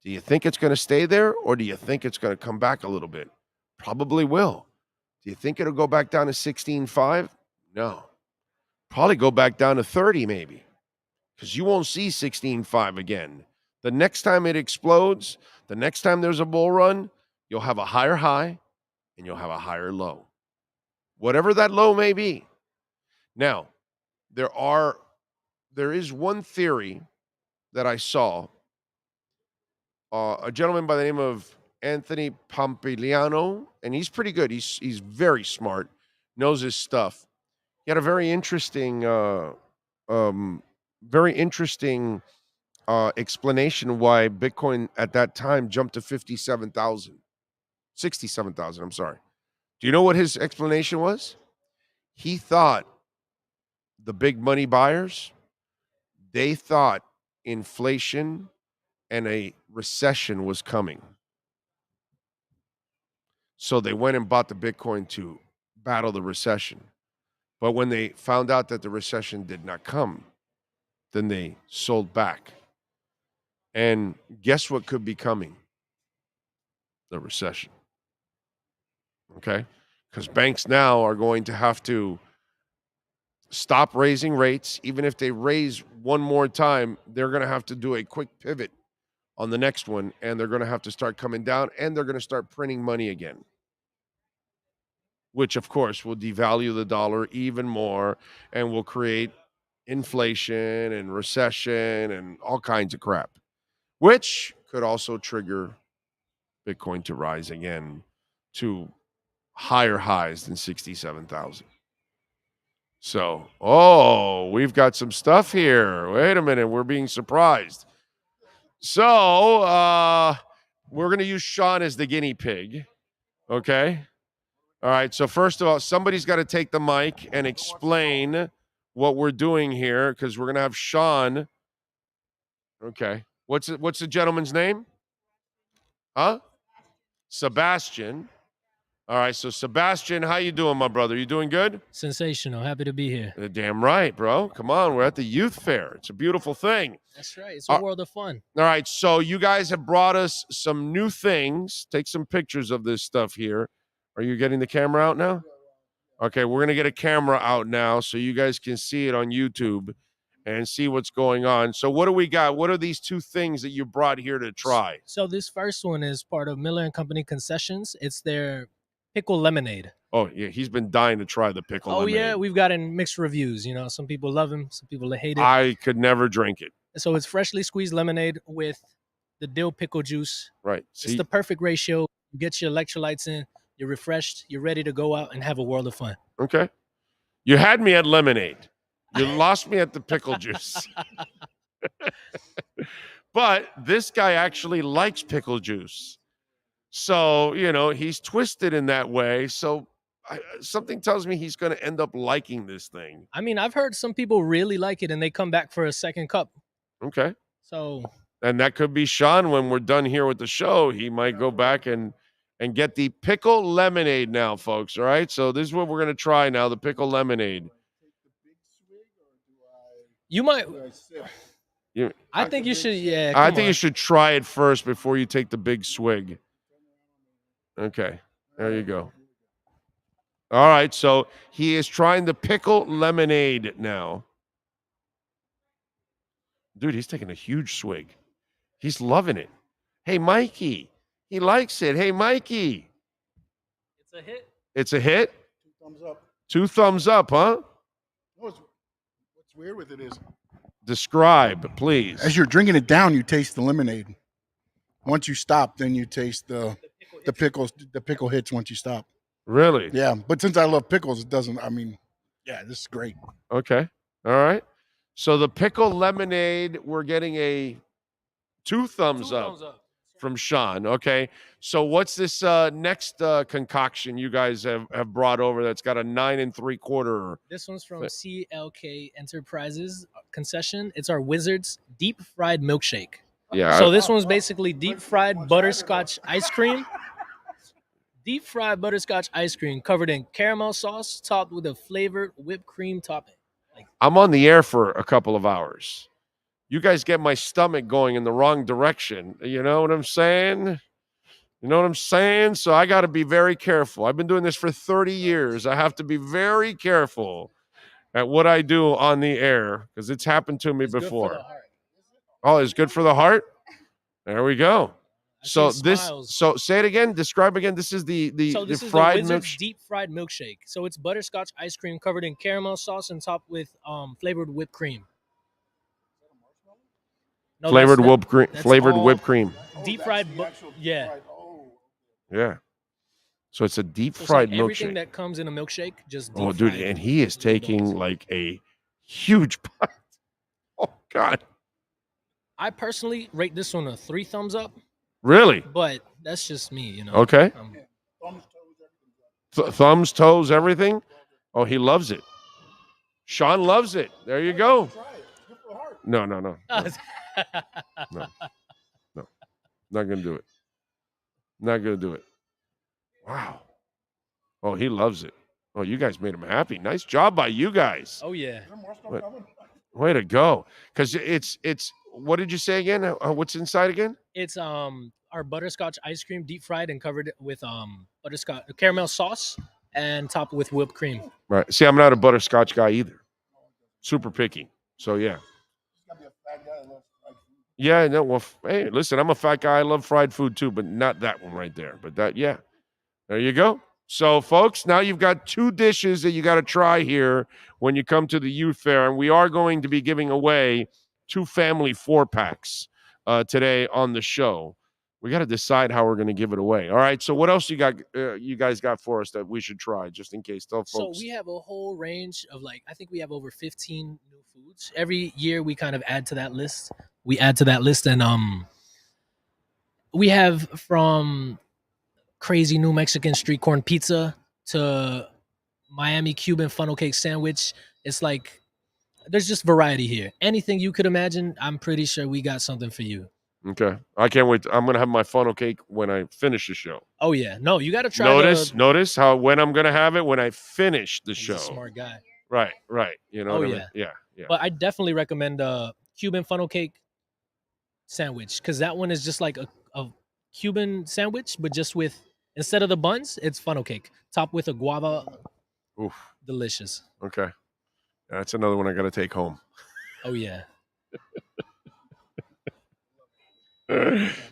Do you think it's going to stay there, or do you think it's going to come back a little bit? Probably will. Do you think it'll go back down to 16.5? No. Probably go back down to 30 maybe, because you won't see 16.5 again. The next time it explodes, the next time there's a bull run, you'll have a higher high and you'll have a higher low. Whatever that low may be. Now, there is one theory that I saw. A gentleman by the name of Anthony Pompiliano, and he's pretty good. He's very smart, knows his stuff. He had a very interesting explanation why Bitcoin at that time jumped to 67,000, I'm sorry. Do you know what his explanation was? He thought the big money buyers, they thought inflation and a recession was coming. So they went and bought the Bitcoin to battle the recession. But when they found out that the recession did not come, then they sold back. And guess what could be coming? The recession. Okay? Because banks now are going to have to stop raising rates. Even if they raise one more time, they're going to have to do a quick pivot on the next one, and they're going to have to start coming down, and they're going to start printing money again, which, of course, will devalue the dollar even more and will create inflation and recession and all kinds of crap, which could also trigger Bitcoin to rise again to higher highs than 67,000. So, we've got some stuff here. Wait a minute, we're being surprised. So, we're going to use Sean as the guinea pig, okay? All right, so first of all, somebody's got to take the mic and explain what we're doing here, because we're going to have Sean. Okay. What's the gentleman's name? Huh? Sebastian. All right, so Sebastian, how you doing, my brother? You doing good? Sensational. Happy to be here. Damn right, bro. Come on, we're at the youth fair. It's a beautiful thing. That's right. It's a world of fun. All right, so you guys have brought us some new things. Take some pictures of this stuff here. Are you getting the camera out now? Okay, we're going to get a camera out now so you guys can see it on YouTube and see what's going on. So what do we got? What are these two things that you brought here to try? So this first one is part of Miller & Company Concessions. It's their pickle lemonade. Oh, yeah, he's been dying to try the pickle lemonade. Yeah, we've gotten mixed reviews. You know, some people love him, some people hate it. I could never drink it. So it's freshly squeezed lemonade with the dill pickle juice. Right. It's the perfect ratio. You get your electrolytes in. You're refreshed. You're ready to go out and have a world of fun. Okay. You had me at lemonade. You lost me at the pickle juice. But this guy actually likes pickle juice. So, you know, he's twisted in that way. So something tells me he's going to end up liking this thing. I mean, I've heard some people really like it and they come back for a second cup. Okay. So. And that could be Sean when we're done here with the show. He might go back and get the pickle lemonade now, folks. All right. So this is what we're going to try now, the pickle lemonade. You might. I think you should. Yeah. I think you should try it first before you take the big swig. Okay. There you go. All right, so he is trying the pickle lemonade now. Dude, he's taking a huge swig. He's loving it. Hey, Mikey. He likes it. Hey, Mikey. It's a hit. It's a hit? 2 thumbs up. 2 thumbs up, huh? What's weird with it is, Describe, please. as you're drinking it down, you taste the lemonade. Once you stop, then you taste the pickles. The pickle hits once you stop. Really? Yeah, but since I love pickles, it doesn't. I mean, yeah, this is great. Okay. All right. So the pickle lemonade, we're getting a 2 thumbs up from Sean. Okay. So what's this next concoction you guys have brought over that's got a 9 3/4? This one's from CLK Enterprises concession. It's our Wizards deep fried milkshake. Yeah. So this one's basically deep fried butterscotch ice cream. Deep fried butterscotch ice cream covered in caramel sauce, topped with a flavored whipped cream topping. I'm on the air for a couple of hours. You guys get my stomach going in the wrong direction. You know what I'm saying? You know what I'm saying? So I got to be very careful. I've been doing this for 30 years. I have to be very careful at what I do on the air because it's happened to me before. Oh, it's good for the heart? There we go. So say it again. Describe again. This is the fried Wizards deep fried milkshake. So it's butterscotch ice cream covered in caramel sauce and topped with flavored whipped cream. No, flavored whipped cream. Deep fried, yeah. Yeah. So it's a deep fried milkshake. Everything that comes in a milkshake, just deep dude, fried. and he is taking like a huge bite. Oh God. I personally rate this one a 3 thumbs up. Really? But that's just me, you know. Okay. Thumbs, toes, everything. Oh, he loves it. Sean loves it. There you go. No. No. Not gonna do it. Not gonna do it. Wow. Oh, he loves it. Oh, you guys made him happy. Nice job by you guys. Oh yeah. Way to go. Because it's what did you say again? What's inside again? It's our butterscotch ice cream, deep fried and covered with butterscotch caramel sauce and topped with whipped cream. Right. See, I'm not a butterscotch guy either. Super picky. So yeah. Yeah, no. Well, hey, listen, I'm a fat guy. I love fried food too, but not that one right there. But that, yeah. There you go. So, folks, now you've got 2 dishes that you got to try here when you come to the youth fair, and we are going to be giving away 2 family 4-packs today on the show. We got to decide how we're going to give it away. All right. So, what else you guys got for us that we should try, just in case? Tell folks. So we have a whole range of I think we have over 15 new foods. Every year we kind of add to that list. And we have from crazy new Mexican street corn pizza to Miami Cuban funnel cake sandwich. It's like there's just variety here. Anything you could imagine, I'm pretty sure we got something for you. Okay. I can't wait. I'm going to have my funnel cake when I finish the show. Oh, yeah. No, you got to try Notice how when I'm going to have it when I finish the show. A smart guy. Right. You know what I mean? Yeah. But I definitely recommend Cuban funnel cake sandwich because that one is just like a Cuban sandwich, but just with, instead of the buns, it's funnel cake topped with a guava. Oof. Delicious. Okay. That's another one I got to take home. Oh, yeah.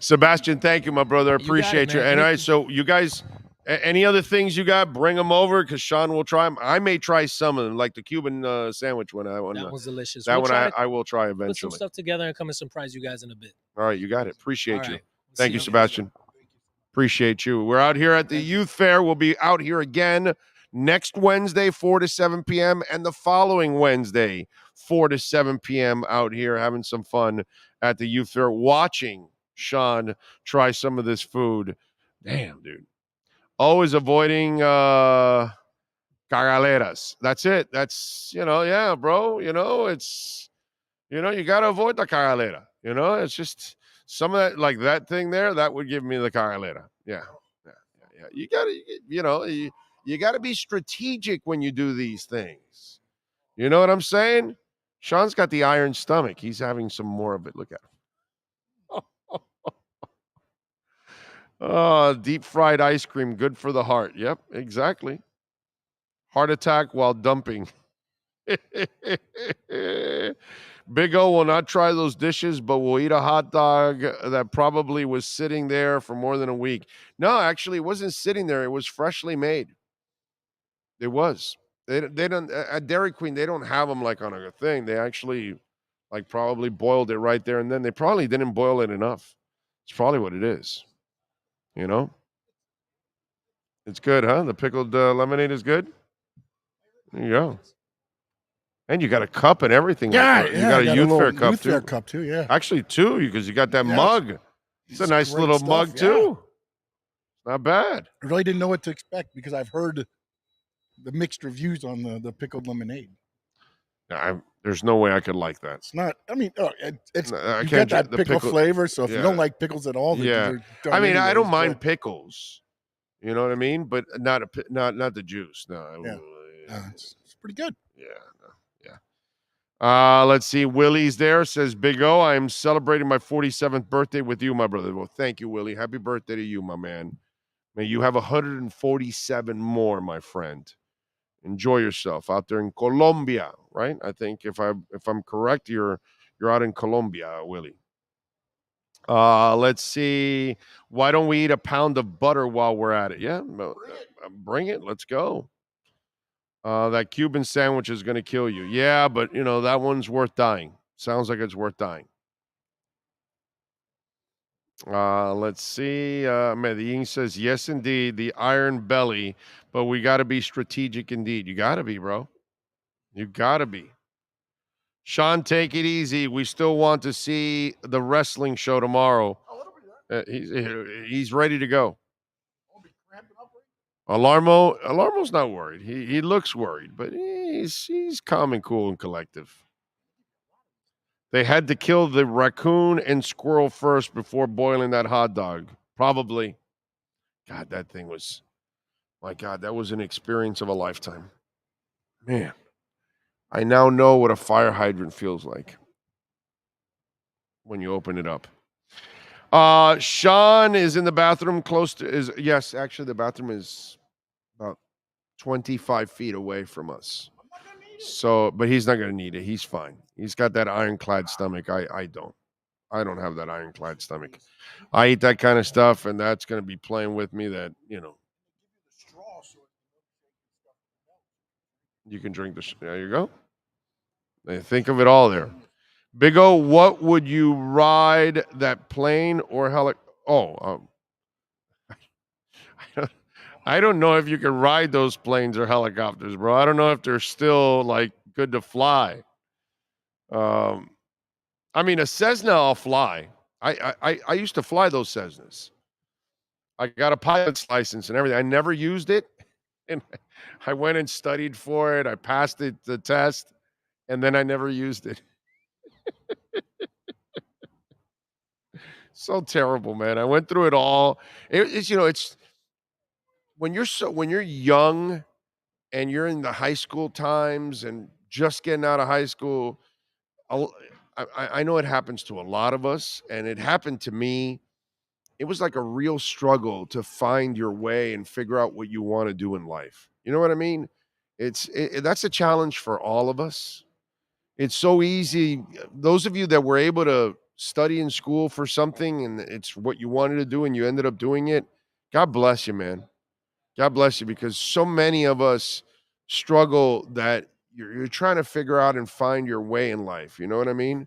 Sebastian, thank you, my brother. Appreciate you. And all right, so you guys, any other things you got, bring them over because Sean will try them. I may try some of them, like the Cuban sandwich one. That was delicious. That one I will try eventually. Put some stuff together and come and surprise you guys in a bit. All right, you got it. Appreciate you. Thank you, Sebastian. Appreciate you. We're out here at the Youth Fair. We'll be out here again next Wednesday, 4 to 7 p.m., and the following Wednesday, 4 to 7 p.m. out here having some fun at the Youth Fair, watching Sean try some of this food. Damn, dude. Always avoiding cagaleras. That's it. That's, yeah, bro. It's, you got to avoid the cagalera. It's just some of that, like that thing there, that would give me the cagalera. Yeah. You got to, you got to be strategic when you do these things. You know what I'm saying? Sean's got the iron stomach. He's having some more of it. Look at him. Oh, deep fried ice cream, good for the heart. Yep, exactly. Heart attack while dumping. Big O will not try those dishes, but will eat a hot dog that probably was sitting there for more than a week. No, actually, it wasn't sitting there. It was freshly made. It was. They don't at Dairy Queen. They don't have them like on a thing. They actually like probably boiled it right there and then. They probably didn't boil it enough. It's probably what it is. You know, it's good, huh? The pickled lemonade is good. There you go. And you got a cup and everything. Yeah, you got a Youth Fair cup Youth too. Fair cup too. Yeah, Actually, two, because you got that mug. It's a nice great little stuff, mug yeah. too. Not bad. I really didn't know what to expect because I've heard the mixed reviews on the pickled lemonade. There's no way I could like that. It's not. I mean, it's I you can't get that the pickle flavor. So if you yeah. don't like pickles at all, then Yeah. you're done I mean, I don't anyways, mind but- pickles. You know what I mean? But not the juice. No. It's pretty good. Yeah. Let's see. Willie's there, says Big O. I'm celebrating my 47th birthday with you, my brother. Well, thank you, Willie. Happy birthday to you, my man. May you have 147 more, my friend. Enjoy yourself out there in Colombia, right? I think if I'm correct, you're out in Colombia, Willie. Let's see. Why don't we eat a pound of butter while we're at it? Yeah, bring it. Let's go. That Cuban sandwich is going to kill you. Yeah, but, that one's worth dying. Sounds like it's worth dying. Let's see. Medellin says, yes, indeed, the iron belly, but we got to be strategic indeed. You got to be, bro. You got to be. Sean, take it easy. We still want to see the wrestling show tomorrow. He's ready to go. Alarmo's not worried. He looks worried, but he's calm and cool and collective. They had to kill the raccoon and squirrel first before boiling that hot dog. Probably. God, that thing was, my God, that was an experience of a lifetime. Man, I now know what a fire hydrant feels like when you open it up. Sean is in the bathroom yes, actually the bathroom is about 25 feet away from us. So, but he's not going to need it. He's fine. He's got that ironclad stomach. I don't. I don't have that ironclad stomach. I eat that kind of stuff, and that's going to be playing with me that, you can drink there you go. They think of it all there. Big O, what would you ride, that plane or helicopter? I don't know if you can ride those planes or helicopters, bro. I don't know if they're still good to fly. I mean, a Cessna I'll fly. I used to fly those Cessnas. I got a pilot's license and everything. I never used it, and I went and studied for it. I passed the test, and then I never used it. So terrible, man. I went through it all. It's when you're young and you're in the high school times and just getting out of high school. I know it happens to a lot of us, and it happened to me. It was like a real struggle to find your way and figure out what you want to do in life. You know what I mean? That's a challenge for all of us. It's so easy. Those of you that were able to study in school for something and it's what you wanted to do and you ended up doing it, God bless you, man. God bless you, because so many of us struggle that you're trying to figure out and find your way in life. You know what I mean?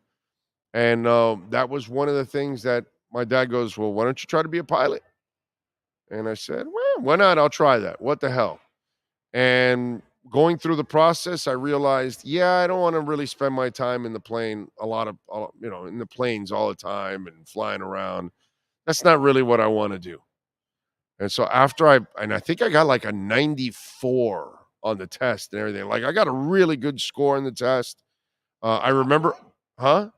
And that was one of the things that my dad goes, well, why don't you try to be a pilot? And I said, well, why not? I'll try that. What the hell? And going through the process, I realized, I don't want to really spend my time in the plane in the planes all the time and flying around. That's not really what I want to do. And so after I think I got like a 94 on the test and everything. Like I got a really good score in the test. I remember, I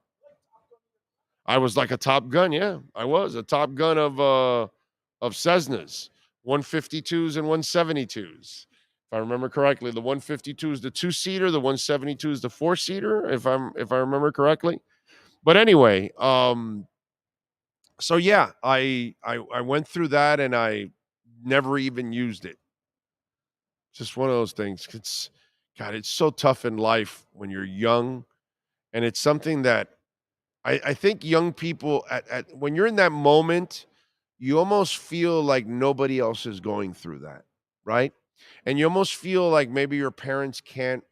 was like a Top Gun. Yeah, I was a Top Gun of Cessnas, 152s and 172s. If I remember correctly, the 152 is the 2-seater, the 172 is the 4-seater, if I remember correctly. But anyway, so yeah, I went through that and I never even used it. Just one of those things. It's so tough in life when you're young, and it's something that I think young people when you're in that moment, you almost feel like nobody else is going through that, right? And you almost feel like maybe your parents can't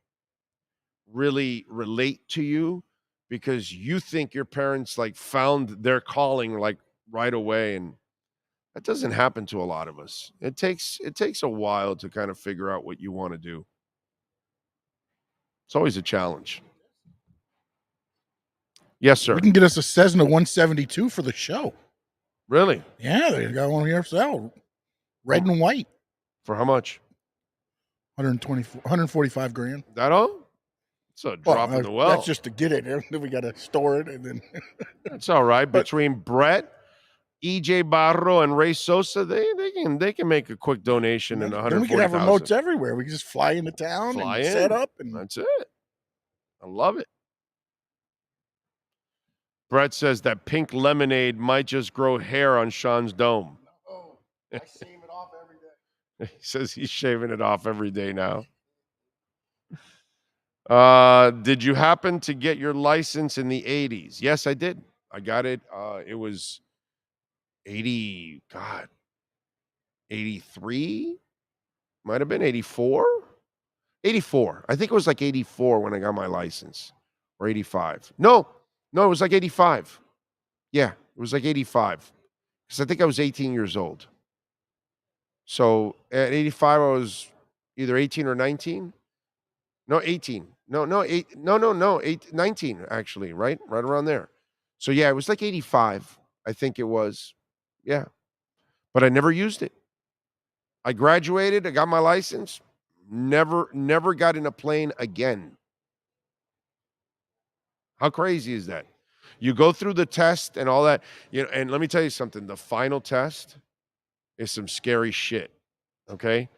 really relate to you because you think your parents like found their calling like right away, and that doesn't happen to a lot of us. It takes a while to kind of figure out what you want to do. It's always a challenge. Yes, sir. We can get us a Cessna 172 for the show. Really? Yeah, they got one here for sale. Red and white. For how much? 145 grand. That all? It's a drop in the well. That's just to get it. Then we got to store it, and then that's all right. Between Brett, EJ Barro, and Ray Sosa, they can make a quick donation in 140,000. We can have remotes everywhere. We can just fly into town and set up, and that's it. I love it. Brett says that pink lemonade might just grow hair on Sean's dome. Oh, I shave it off every day. He says he's shaving it off every day now. Did you happen to get your license in the 80s? Yes, I did. I got it. It was 83? Might have been 84? 84. I think it was like 84 when I got my license. Or 85. No, it was like 85. Yeah, it was like 85. Because I think I was 18 years old. So at 85, I was either 18 or 19. No, 18. No, 19 actually, right around there. So yeah, it was like 85, I think it was. Yeah, but I never used it. I graduated, I got my license, never got in a plane again. How crazy is that? You go through the test and all that, and let me tell you something, the final test is some scary shit. Okay?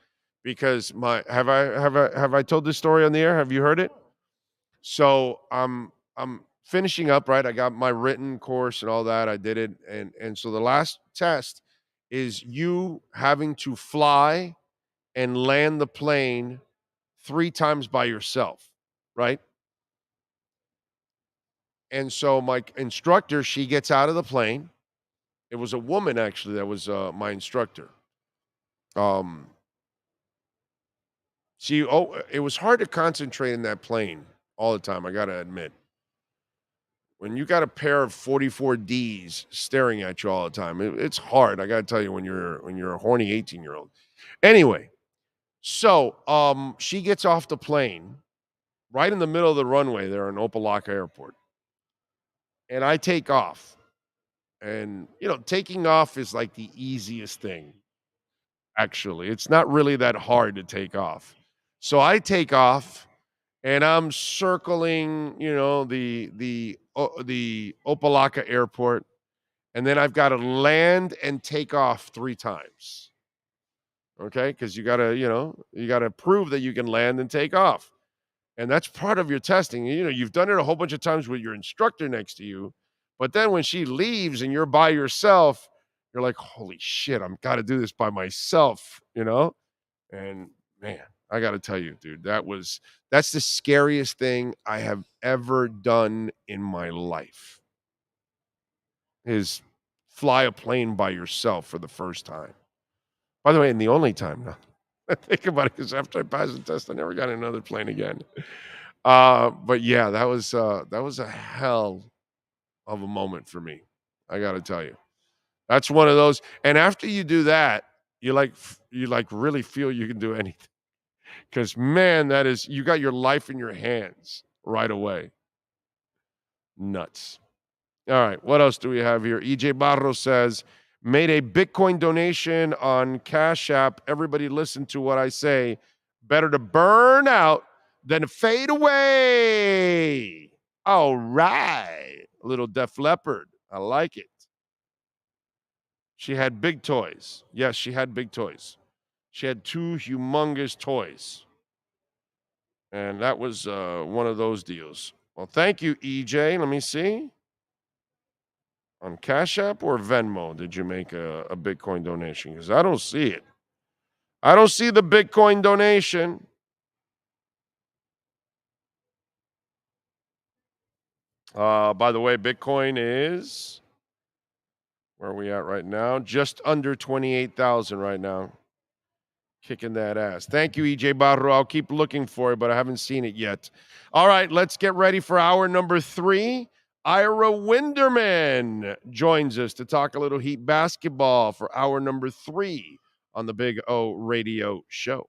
Because have I told this story on the air? Have you heard it? So I'm finishing up, right? I got my written course and all that. I did it, and so the last test is you having to fly and land the plane 3 times by yourself, right? And so my instructor, she gets out of the plane. It was a woman actually that was my instructor. It was hard to concentrate in that plane all the time, I got to admit. When you got a pair of 44Ds staring at you all the time, it's hard. I got to tell you, when you're a horny 18-year-old. Anyway, so she gets off the plane right in the middle of the runway there in Opa-locka Airport. And I take off. And, taking off is like the easiest thing, actually. It's not really that hard to take off. So I take off, and I'm circling, the Opa-locka Airport, and then I've got to land and take off 3 times. Okay? Because you gotta prove that you can land and take off. And that's part of your testing. You've done it a whole bunch of times with your instructor next to you, but then when she leaves and you're by yourself, you're like, holy shit, I've got to do this by myself, And man, I got to tell you, dude, that's the scariest thing I have ever done in my life, is fly a plane by yourself for the first time. By the way, and the only time now. I think about it, because after I passed the test, I never got in another plane again. But yeah, that was a hell of a moment for me. I got to tell you, that's one of those. And after you do that, you really feel you can do anything, because man, you got your life in your hands right away. Nuts. All right, what else do we have here? EJ Barro says, made a Bitcoin donation on Cash App. Everybody listen to what I say. Better to burn out than to fade away. All right. A little Def Leppard. I like it. She had big toys. Yes, she had big toys. She had 2 humongous toys. And that was one of those deals. Well, thank you, EJ. Let me see. On Cash App or Venmo did you make a Bitcoin donation? Because I don't see it. I don't see the Bitcoin donation. By the way, Bitcoin is, where are we at right now? Just under 28,000 right now. Kicking that ass. Thank you, EJ Barro. I'll keep looking for it, but I haven't seen it yet. All right, let's get ready for hour number 3. Ira Winderman joins us to talk a little Heat basketball for hour number 3 on the Big O Radio Show.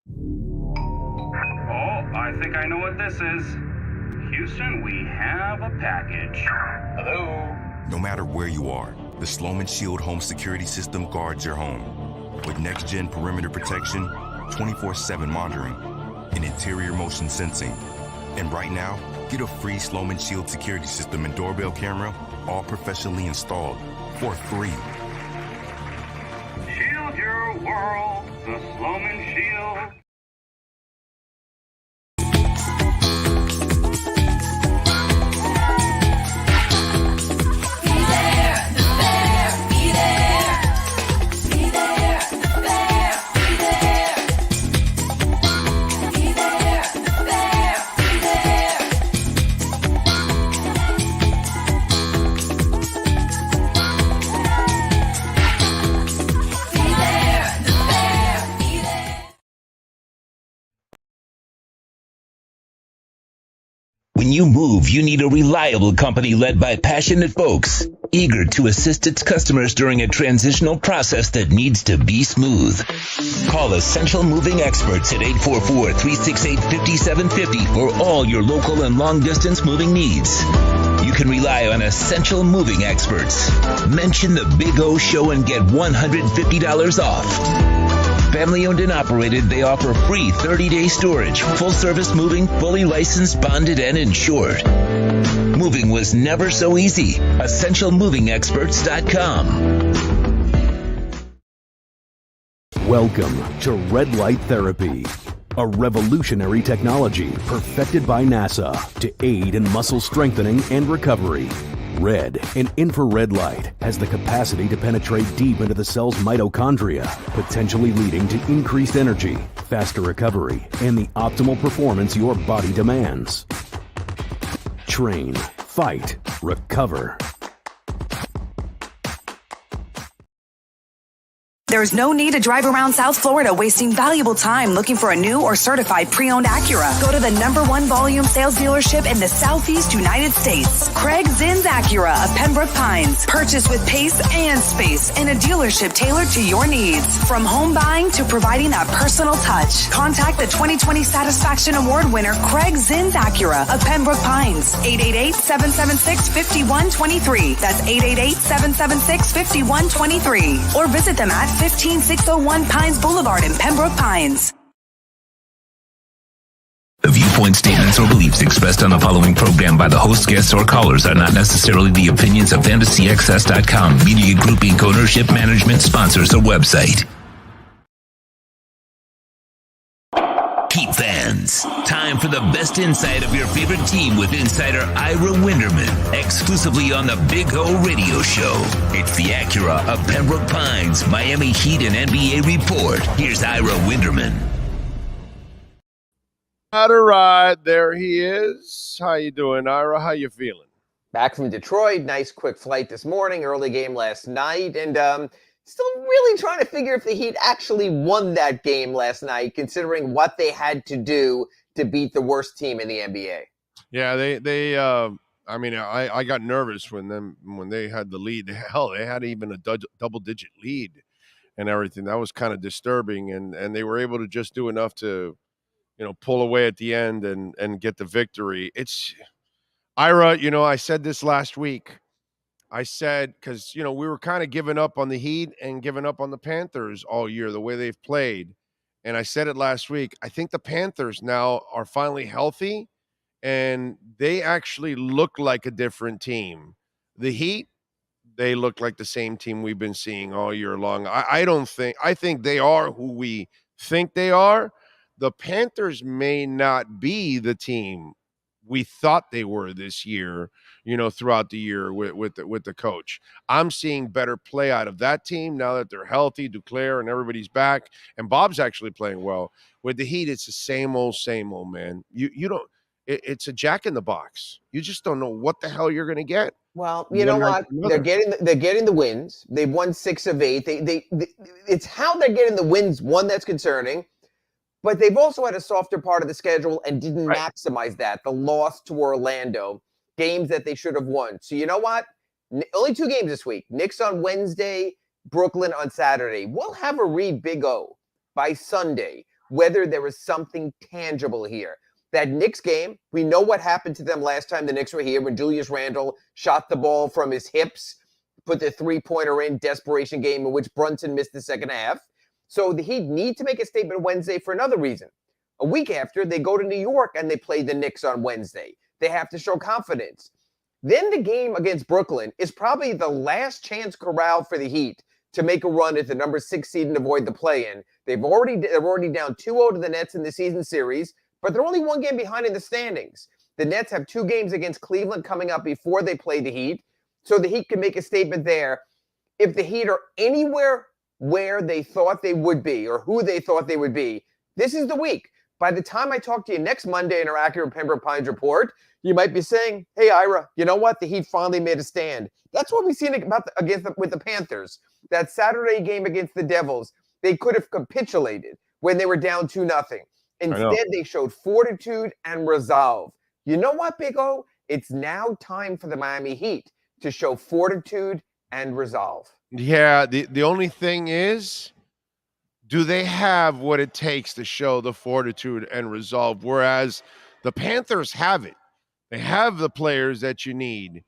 Oh, I think I know what this is. Houston, we have a package. Hello? No matter where you are, the Sloman Shield home security system guards your home. With next-gen perimeter protection, 24/7 monitoring, and interior motion sensing. And right now, get a free Sloman Shield security system and doorbell camera, all professionally installed, for free. Shield your world, the Sloman Shield. When you move, you need a reliable company led by passionate folks, eager to assist its customers during a transitional process that needs to be smooth. Call Essential Moving Experts at 844-368-5750 for all your local and long-distance moving needs. You can rely on Essential Moving Experts. Mention the Big O Show and get $150 off. Family owned and operated, they offer free 30-day storage, full-service moving, fully licensed, bonded, and insured. Moving was never so easy. EssentialMovingExperts.com. Welcome to Red Light Therapy, a revolutionary technology perfected by NASA to aid in muscle strengthening and recovery. Red and infrared light has the capacity to penetrate deep into the cell's mitochondria, potentially leading to increased energy, faster recovery, and the optimal performance your body demands. Train, fight, recover. There's no need to drive around South Florida wasting valuable time looking for a new or certified pre-owned Acura. Go to the #1 volume sales dealership in the Southeast United States. Craig Zinn's Acura of Pembroke Pines. Purchase with pace and space in a dealership tailored to your needs. From home buying to providing that personal touch. Contact the 2020 Satisfaction Award winner Craig Zinn's Acura of Pembroke Pines. 888-776-5123. That's 888-776-5123. Or visit them at 15601 Pines Boulevard in Pembroke Pines. The viewpoint, statements, or beliefs expressed on the following program by the host, guests, or callers are not necessarily the opinions of FantasyXS.com, Media Group Inc. ownership, management, sponsors, or website. Heat fans, time for the best insight of your favorite team with insider Ira Winderman, exclusively on the Big O Radio Show. It's the Acura of Pembroke Pines, Miami Heat and NBA report. Here's Ira Winderman. All right, there he is. How you doing, Ira? How you feeling? Back from Detroit. Nice quick flight this morning. Early game last night. And still really trying to figure if the Heat actually won that game last night, considering what they had to do to beat the worst team in the NBA. Yeah, they I got nervous when they had the lead. Hell, they had even a double-digit lead and everything. That was kind of disturbing, and they were able to just do enough to, pull away at the end and get the victory. It's Ira, I said this last week. I said, because, we were kind of giving up on the Heat and giving up on the Panthers all year, the way they've played. And I said it last week. I think the Panthers now are finally healthy, and they actually look like a different team. The Heat, they look like the same team we've been seeing all year long. I think they are who we think they are. The Panthers may not be the team we thought they were this year, throughout the year with the coach. I'm seeing better play out of that team now that they're healthy, Duclair and everybody's back, and Bob's actually playing well. With the Heat, it's the same old, man. You don't. It's a jack in the box. You just don't know what the hell you're going to get. Well, you know what? They're getting the wins. They've won 6 of 8. It's how they're getting the wins, one, that's concerning. But they've also had a softer part of the schedule and didn't maximize that. The loss to Orlando, games that they should have won. So you know what? Only 2 games this week. Knicks on Wednesday, Brooklyn on Saturday. We'll have a read, Big O, by Sunday, whether there is something tangible here. That Knicks game, we know what happened to them last time the Knicks were here when Julius Randle shot the ball from his hips, put the 3-pointer in, desperation game in which Brunson missed the second half. So the Heat need to make a statement Wednesday for another reason. A week after, they go to New York and they play the Knicks on Wednesday. They have to show confidence. Then the game against Brooklyn is probably the last chance corral for the Heat to make a run at the number 6 seed and avoid the play-in. They're already down 2-0 to the Nets in the season series, but they're only 1 game behind in the standings. The Nets have 2 games against Cleveland coming up before they play the Heat, so the Heat can make a statement there. If the Heat are anywhere where they thought they would be or who they thought they would be, this is the week. By the time I talk to you next Monday in our Acura Pembroke Pines report, you might be saying, hey, Ira, you know what? The Heat finally made a stand. That's what we've seen with the Panthers. That Saturday game against the Devils, they could have capitulated when they were down 2-0. Instead, they showed fortitude and resolve. You know what, Big O? It's now time for the Miami Heat to show fortitude and resolve. Yeah, the only thing is, do they have what it takes to show the fortitude and resolve? Whereas the Panthers have it. They have the players that you need.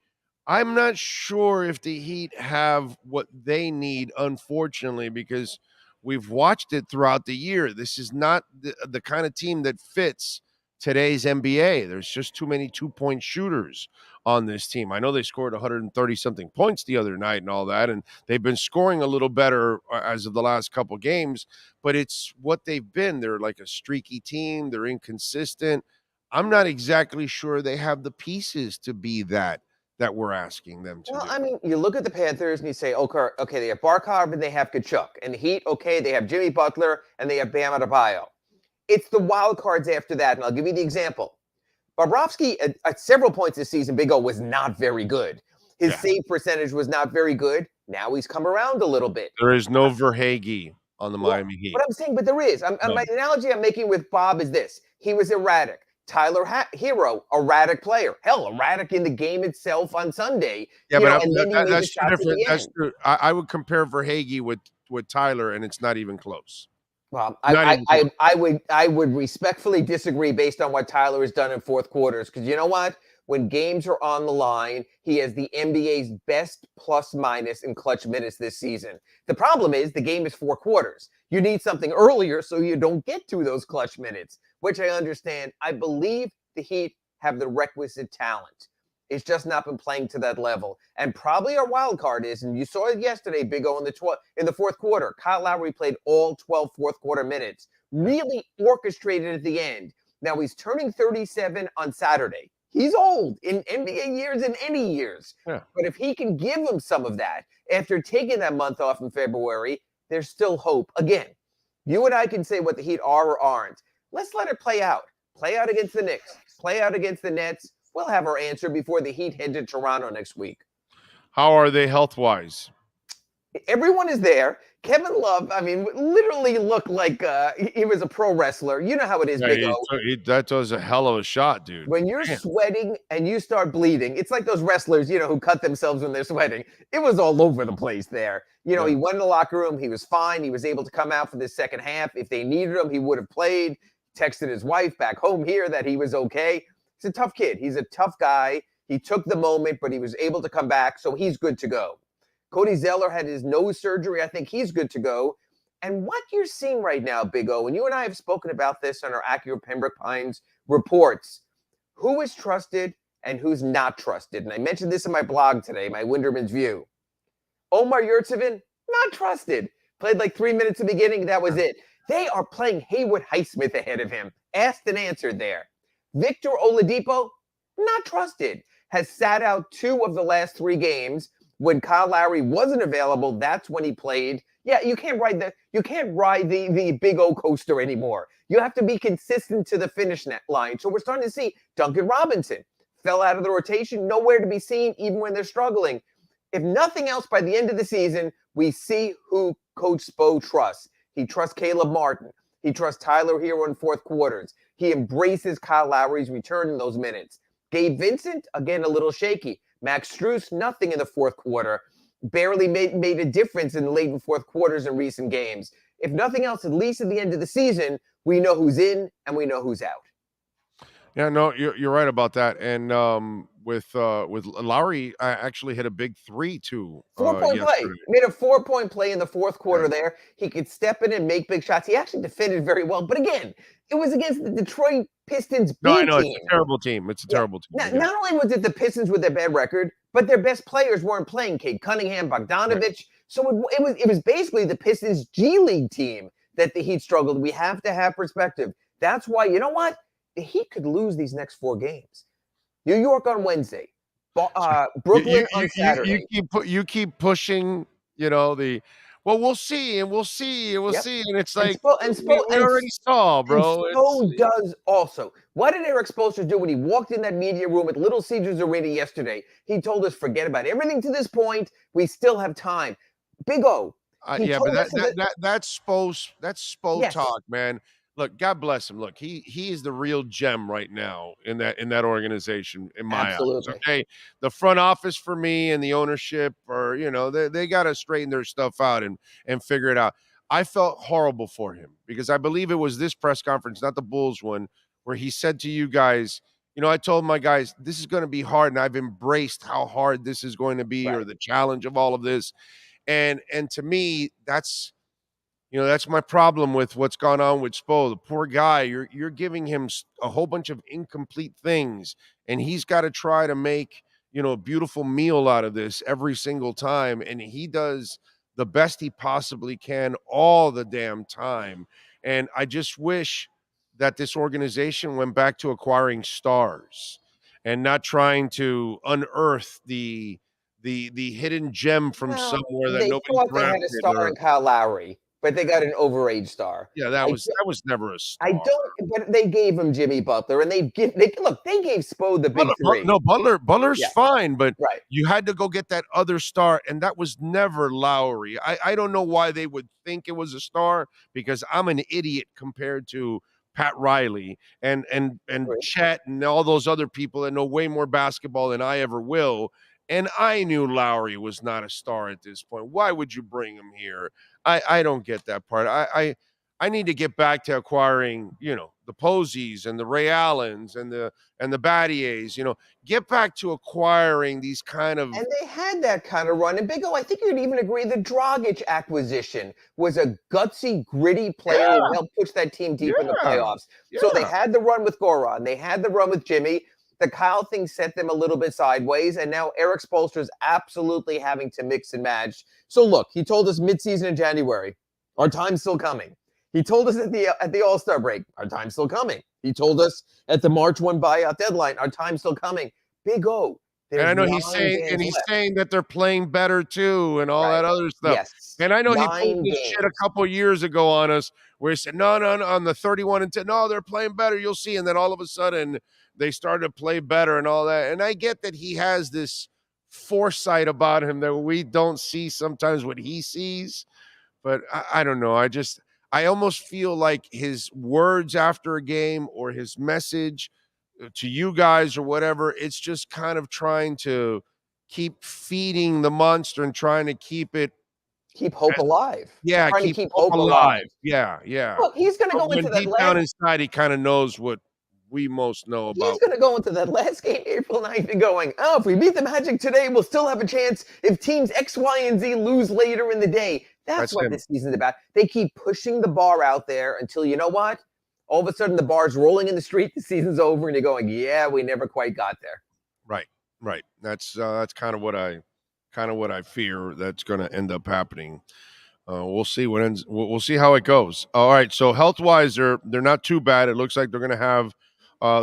I'm not sure if the Heat have what they need, unfortunately, because we've watched it throughout the year. This is not the kind of team that fits today's NBA. There's just too many 2-point shooters on this team. I know they scored 130-something points the other night and all that, and they've been scoring a little better as of the last couple games, but it's what they've been. They're like a streaky team. They're inconsistent. I'm not exactly sure they have the pieces to be that we're asking them to. Well, I mean, you look at the Panthers and you say, okay, they have Barkov and they have Kachuk. And the Heat, okay, they have Jimmy Butler and they have Bam Adebayo. It's the wild cards after that, and I'll give you the example. Bobrovsky, at several points this season, Big O, was not very good. His save percentage was not very good. Now he's come around a little bit. There is no Verhaeghe on the Miami Heat. But I'm saying, but there is. My analogy I'm making with Bob is this. He was erratic. Tyler Hero, erratic player. Hell, erratic in the game itself on Sunday. Yeah, but that's too different. That's true. I would compare Verhaeghe with Tyler, and it's not even close. Well, I would respectfully disagree based on what Tyler has done in fourth quarters. Because you know what? When games are on the line, he has the NBA's best plus-minus in clutch minutes this season. The problem is the game is 4 quarters. You need something earlier so you don't get to those clutch minutes, which I understand. I believe the Heat have the requisite talent. It's just not been playing to that level. And probably our wild card is, and you saw it yesterday, Big O, in the fourth quarter. Kyle Lowry played all 12 fourth quarter minutes, really orchestrated at the end. Now he's turning 37 on Saturday. He's old in NBA years and any years. Yeah. But if he can give him some of that after taking that month off in February, there's still hope. Again, you and I can say what the Heat are or aren't. Let's let it play out. Play out against the Knicks. Play out against the Nets. We'll have our answer before the Heat head to Toronto next week. How are they health-wise? Everyone is there. Kevin Love, I mean, literally looked like he was a pro wrestler. You know how it is, Big O. That was a hell of a shot, dude. When you're sweating and you start bleeding, it's like those wrestlers, who cut themselves when they're sweating. It was all over the place there. He went in the locker room. He was fine. He was able to come out for the second half. If they needed him, he would have played. Texted his wife back home here that he was okay. He's a tough kid. He's a tough guy. He took the moment, but he was able to come back, so he's good to go. Cody Zeller had his nose surgery. I think he's good to go. And what you're seeing right now, Big O, and you and I have spoken about this on our Acura Pembroke Pines reports, who is trusted and who's not trusted. And I mentioned this in my blog today, my Winderman's View. Omar Yurtseven, not trusted. Played like 3 minutes at the beginning. That was it. They are playing Haywood Highsmith ahead of him. Asked and answered there. Victor Oladipo, not trusted. Has sat out 2 of the last 3 games. When Kyle Lowry wasn't available, that's when he played. Yeah, you can't ride the Big O coaster anymore. You have to be consistent to the finish line. So we're starting to see Duncan Robinson fell out of the rotation, nowhere to be seen, even when they're struggling. If nothing else, by the end of the season, we see who Coach Spo trusts. He trusts Caleb Martin. He trusts Tyler Hero in fourth quarters. He embraces Kyle Lowry's return in those minutes. Gabe Vincent, again, a little shaky. Max Strus, nothing in the fourth quarter. Barely made a difference in the late and fourth quarters in recent games. If nothing else, at least at the end of the season, we know who's in and we know who's out. Yeah, no, you're right about that. And with Lowry, I actually hit a big 3 too. 4-point play. Made a 4-point play in the fourth quarter there. He could step in and make big shots. He actually defended very well. But again, it was against the Detroit Pistons B No, I know team. it's a terrible team. It's a terrible team. Not only was it the Pistons with their bad record, but their best players weren't playing. Cade Cunningham, Bogdanovich. Right. So it was basically the Pistons G League team that the Heat struggled. We have to have perspective. That's why, you know what? The Heat could lose these next 4 games. New York on Wednesday, Brooklyn on Saturday. You keep pushing. We'll see and we'll see and we'll see, and it's like we already saw, bro. And Spo does also. What did Eric Spoelstra do when he walked in that media room at Little Caesars Arena yesterday? He told us, forget about everything to this point. We still have time. Big O. But that's Spo yes. talk, man. Look, God bless him. Look, he is the real gem right now in that organization, in my eyes. Okay, the front office for me and the ownership are, they got to straighten their stuff out and figure it out. I felt horrible for him because I believe it was this press conference, not the Bulls one, where he said to you guys, I told my guys, this is going to be hard, and I've embraced how hard this is going to be, or the challenge of all of this, and to me, that's my problem with what's gone on with Spo. The poor guy, you're giving him a whole bunch of incomplete things, and he's got to try to make, a beautiful meal out of this every single time. And he does the best he possibly can all the damn time. And I just wish that this organization went back to acquiring stars and not trying to unearth the hidden gem from somewhere that nobody thought they had a star in Kyle Lowry. But they got an overage star. Yeah, that was never a star. But they gave him Jimmy Butler, and they gave Spo the big 3. No, Butler's fine, but you had to go get that other star, and that was never Lowry. I don't know why they would think it was a star, because I'm an idiot compared to Pat Riley and Chet and all those other people that know way more basketball than I ever will. And I knew Lowry was not a star at this point. Why would you bring him here? I don't get that part. I need to get back to acquiring, the Posies and the Ray Allens and the Battiers, get back to acquiring these kind of. And they had that kind of run. And Big O, I think you'd even agree the Dragic acquisition was a gutsy, gritty player who helped push that team deep in the playoffs. Yeah. So they had the run with Goran. They had the run with Jimmy. The Kyle thing set them a little bit sideways, and now Eric Spoelstra is absolutely having to mix and match. So look, he told us midseason in January, our time's still coming. He told us at the All-Star break, our time's still coming. He told us at the March 1 buyout deadline, our time's still coming. Big O. And I know he's saying that they're playing better too, and all that other stuff. Yes. And I know he pulled this shit a couple of years ago on us, where he said, no, on the 31-10, no, they're playing better, you'll see. And then all of a sudden, they started to play better and all that. And I get that he has this foresight about him that we don't see sometimes what he sees. But I don't know. I almost feel like his words after a game or his message to you guys or whatever, it's just kind of trying to keep feeding the monster and trying to keep hope alive. Yeah, keep hope alive. Yeah. Look, he's going to go into that deep down inside, he kind of knows what we most know about. He's going to go into that last game, April 9th, and going, if we beat the Magic today, we'll still have a chance if teams X, Y, and Z lose later in the day. That's what this season's about. They keep pushing the bar out there until, you know what? All of a sudden, the bar's rolling in the street, the season's over, and you're going, yeah, we never quite got there. Right. That's kind of what I fear that's going to end up happening. We'll see we'll see how it goes. All right. So health wise, they're not too bad. It looks like they're going to have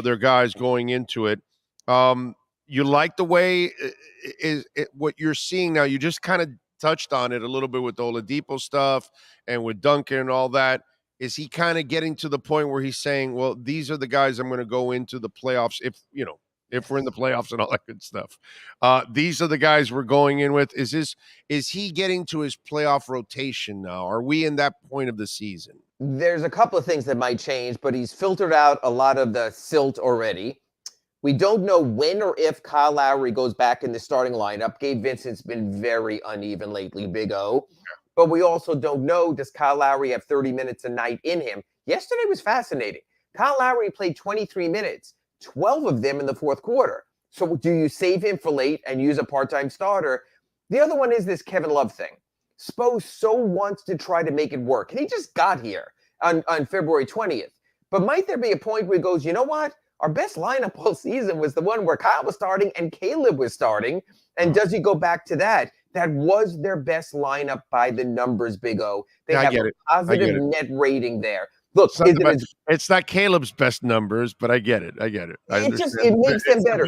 their guys going into it. You like the way what you're seeing now. You just kind of touched on it a little bit with the Oladipo stuff and with Duncan and all that. Is he kind of getting to the point where he's saying, well, these are the guys I'm going to go into the playoffs if we're in the playoffs and all that good stuff. These are the guys we're going in with. Is he getting to his playoff rotation now? Are we in that point of the season? There's a couple of things that might change, but he's filtered out a lot of the silt already. We don't know when or if Kyle Lowry goes back in the starting lineup. Gabe Vincent's been very uneven lately, Big O. But we also don't know, does Kyle Lowry have 30 minutes a night in him? Yesterday was fascinating. Kyle Lowry played 23 minutes, 12 of them in the fourth quarter. So do you save him for late and use a part-time starter? The other one is this Kevin Love thing. Spo so wants to try to make it work. And he just got here on February 20th. But might there be a point where he goes, you know what? Our best lineup all season was the one where Kyle was starting and Caleb was starting. And does he go back to that? That was their best lineup by the numbers, Big O. They have a positive net rating there. Look, it's not Caleb's best numbers, but I get it. It makes them better.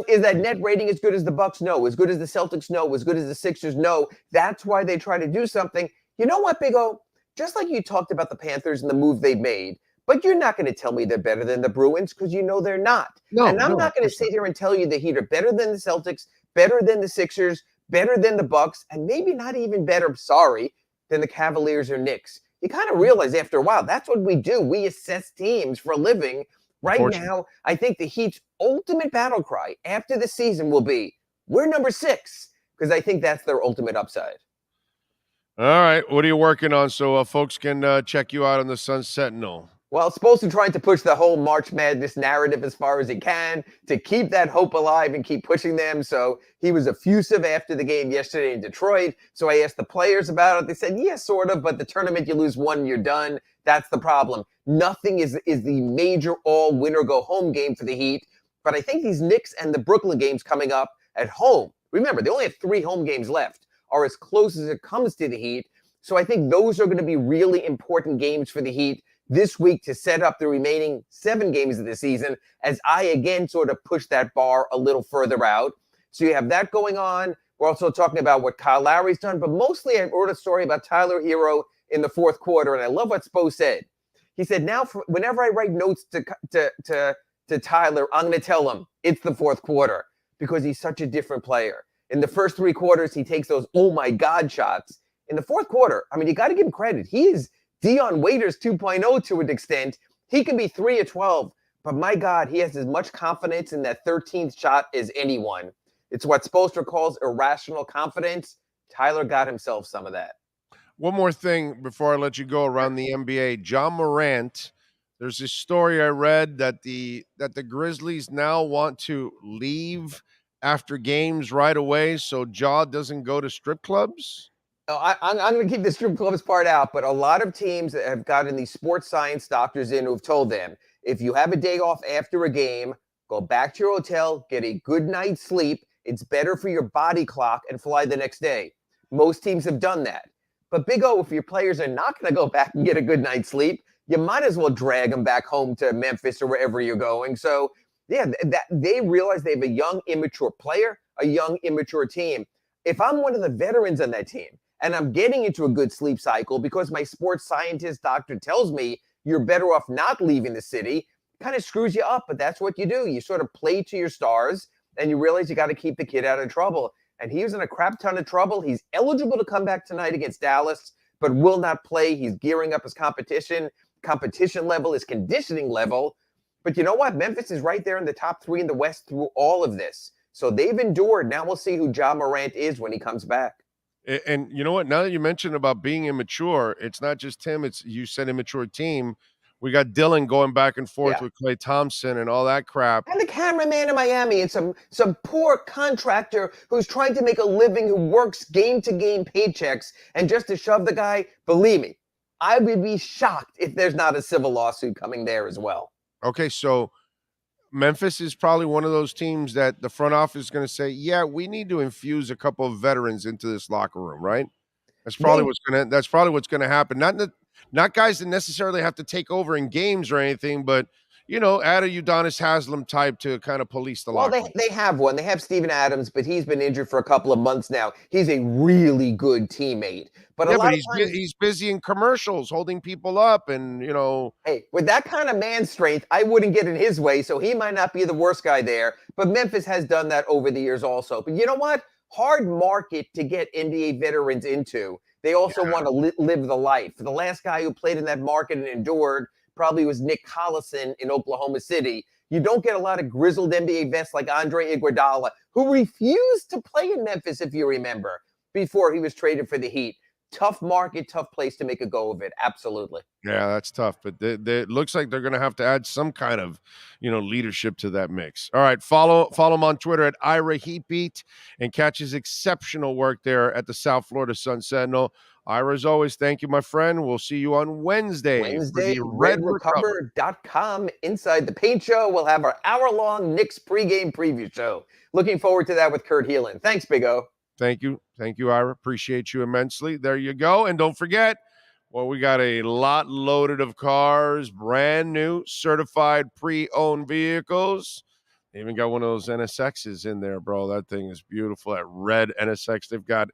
Is that net rating as good as the Bucks? No. As good as the Celtics? No. As good as the Sixers? No. That's why they try to do something. You know what, Big O? Just like you talked about the Panthers and the move they made, but you're not going to tell me they're better than the Bruins because you know they're not. I'm not going to sit here and tell you the Heat are better than the Celtics, better than the Sixers, better than the Bucks, and maybe not even better, than the Cavaliers or Knicks. You kind of realize after a while, that's what we do. We assess teams for a living. Right now, I think the Heat's ultimate battle cry after the season will be, we're number 6, because I think that's their ultimate upside. All right. What are you working on so folks can check you out on the Sun Sentinel? Well, supposed to trying to push the whole March Madness narrative as far as he can to keep that hope alive and keep pushing them. So he was effusive after the game yesterday in Detroit. So I asked the players about it. They said, yeah, sort of, but the tournament, you lose one, you're done. That's the problem. Nothing is the major all-win-or-go-home game for the Heat. But I think these Knicks and the Brooklyn games coming up at home, remember, they only have 3 home games left, are as close as it comes to the Heat. So I think those are going to be really important games for the Heat this week to set up the remaining 7 games of the season as I again sort of push that bar a little further out. So you have that going on. We're also talking about what Kyle Lowry's done, but mostly I wrote a story about Tyler Hero in the fourth quarter, and I love what Spo said. He said, now whenever I write notes to Tyler, I'm going to tell him it's the fourth quarter because he's such a different player. In the first 3 quarters, he takes those oh my God shots. In the fourth quarter, I mean, you got to give him credit. He is Dion Waiters 2.0 to an extent. He can be 3 of 12, but my God, he has as much confidence in that 13th shot as anyone. It's what Spoelstra calls irrational confidence. Tyler got himself some of that. One more thing before I let you go around the NBA. John Morant, there's this story I read that the Grizzlies now want to leave after games right away so Ja doesn't go to strip clubs. I'm going to keep the strip clubs part out, but a lot of teams that have gotten these sports science doctors in who've told them, if you have a day off after a game, go back to your hotel, get a good night's sleep. It's better for your body clock and fly the next day. Most teams have done that. But Big O, if your players are not going to go back and get a good night's sleep, you might as well drag them back home to Memphis or wherever you're going. So, yeah, they realize they have a young, immature player, a young, immature team. If I'm one of the veterans on that team, and I'm getting into a good sleep cycle because my sports scientist doctor tells me you're better off not leaving the city, kind of screws you up, but that's what you do. You sort of play to your stars, and you realize you got to keep the kid out of trouble. And he was in a crap ton of trouble. He's eligible to come back tonight against Dallas, but will not play. He's gearing up his competition level, his conditioning level. But you know what? Memphis is right there in the top 3 in the West through all of this. So they've endured. Now we'll see who Ja Morant is when he comes back. And you know what? Now that you mentioned about being immature, it's not just him. It's, you said, immature team. We got Dylan going back and forth with Klay Thompson and all that crap. And the cameraman in Miami and some poor contractor who's trying to make a living, who works game-to-game paychecks. And just to shove the guy, believe me, I would be shocked if there's not a civil lawsuit coming there as well. Okay, so Memphis is probably one of those teams that the front office is going to say, yeah, we need to infuse a couple of veterans into this locker room, right? That's probably what's going to happen. Not guys that necessarily have to take over in games or anything, but add a Udonis Haslem type to kind of police the Well, locker room. they have one. They have Steven Adams, but he's been injured for a couple of months now. He's a really good teammate. But a lot of times, he's busy in commercials, holding people up, and hey, with that kind of man strength, I wouldn't get in his way, so he might not be the worst guy there. But Memphis has done that over the years also. But you know what? Hard market to get NBA veterans into. They also want to live the life. The last guy who played in that market and endured probably was Nick Collison in Oklahoma City. You don't get a lot of grizzled NBA vets like Andre Iguodala, who refused to play in Memphis, if you remember, before he was traded for the Heat. Tough market, tough place to make a go of it. Absolutely. Yeah, that's tough. But it looks like they're going to have to add some kind of, leadership to that mix. All right, follow him on Twitter at Ira Heatbeat and catch his exceptional work there at the South Florida Sun Sentinel. Ira, as always, thank you, my friend. We'll see you on Wednesday for the RedRecover.com Inside the Paint Show. We'll have our hour-long Knicks pregame preview show. Looking forward to that with Kurt Heelan. Thanks, Big O. Thank you, Ira. Appreciate you immensely. There you go. And don't forget, we got a lot loaded of cars, brand new, certified pre-owned vehicles. They even got one of those NSXs in there, bro. That thing is beautiful. That red NSX they've got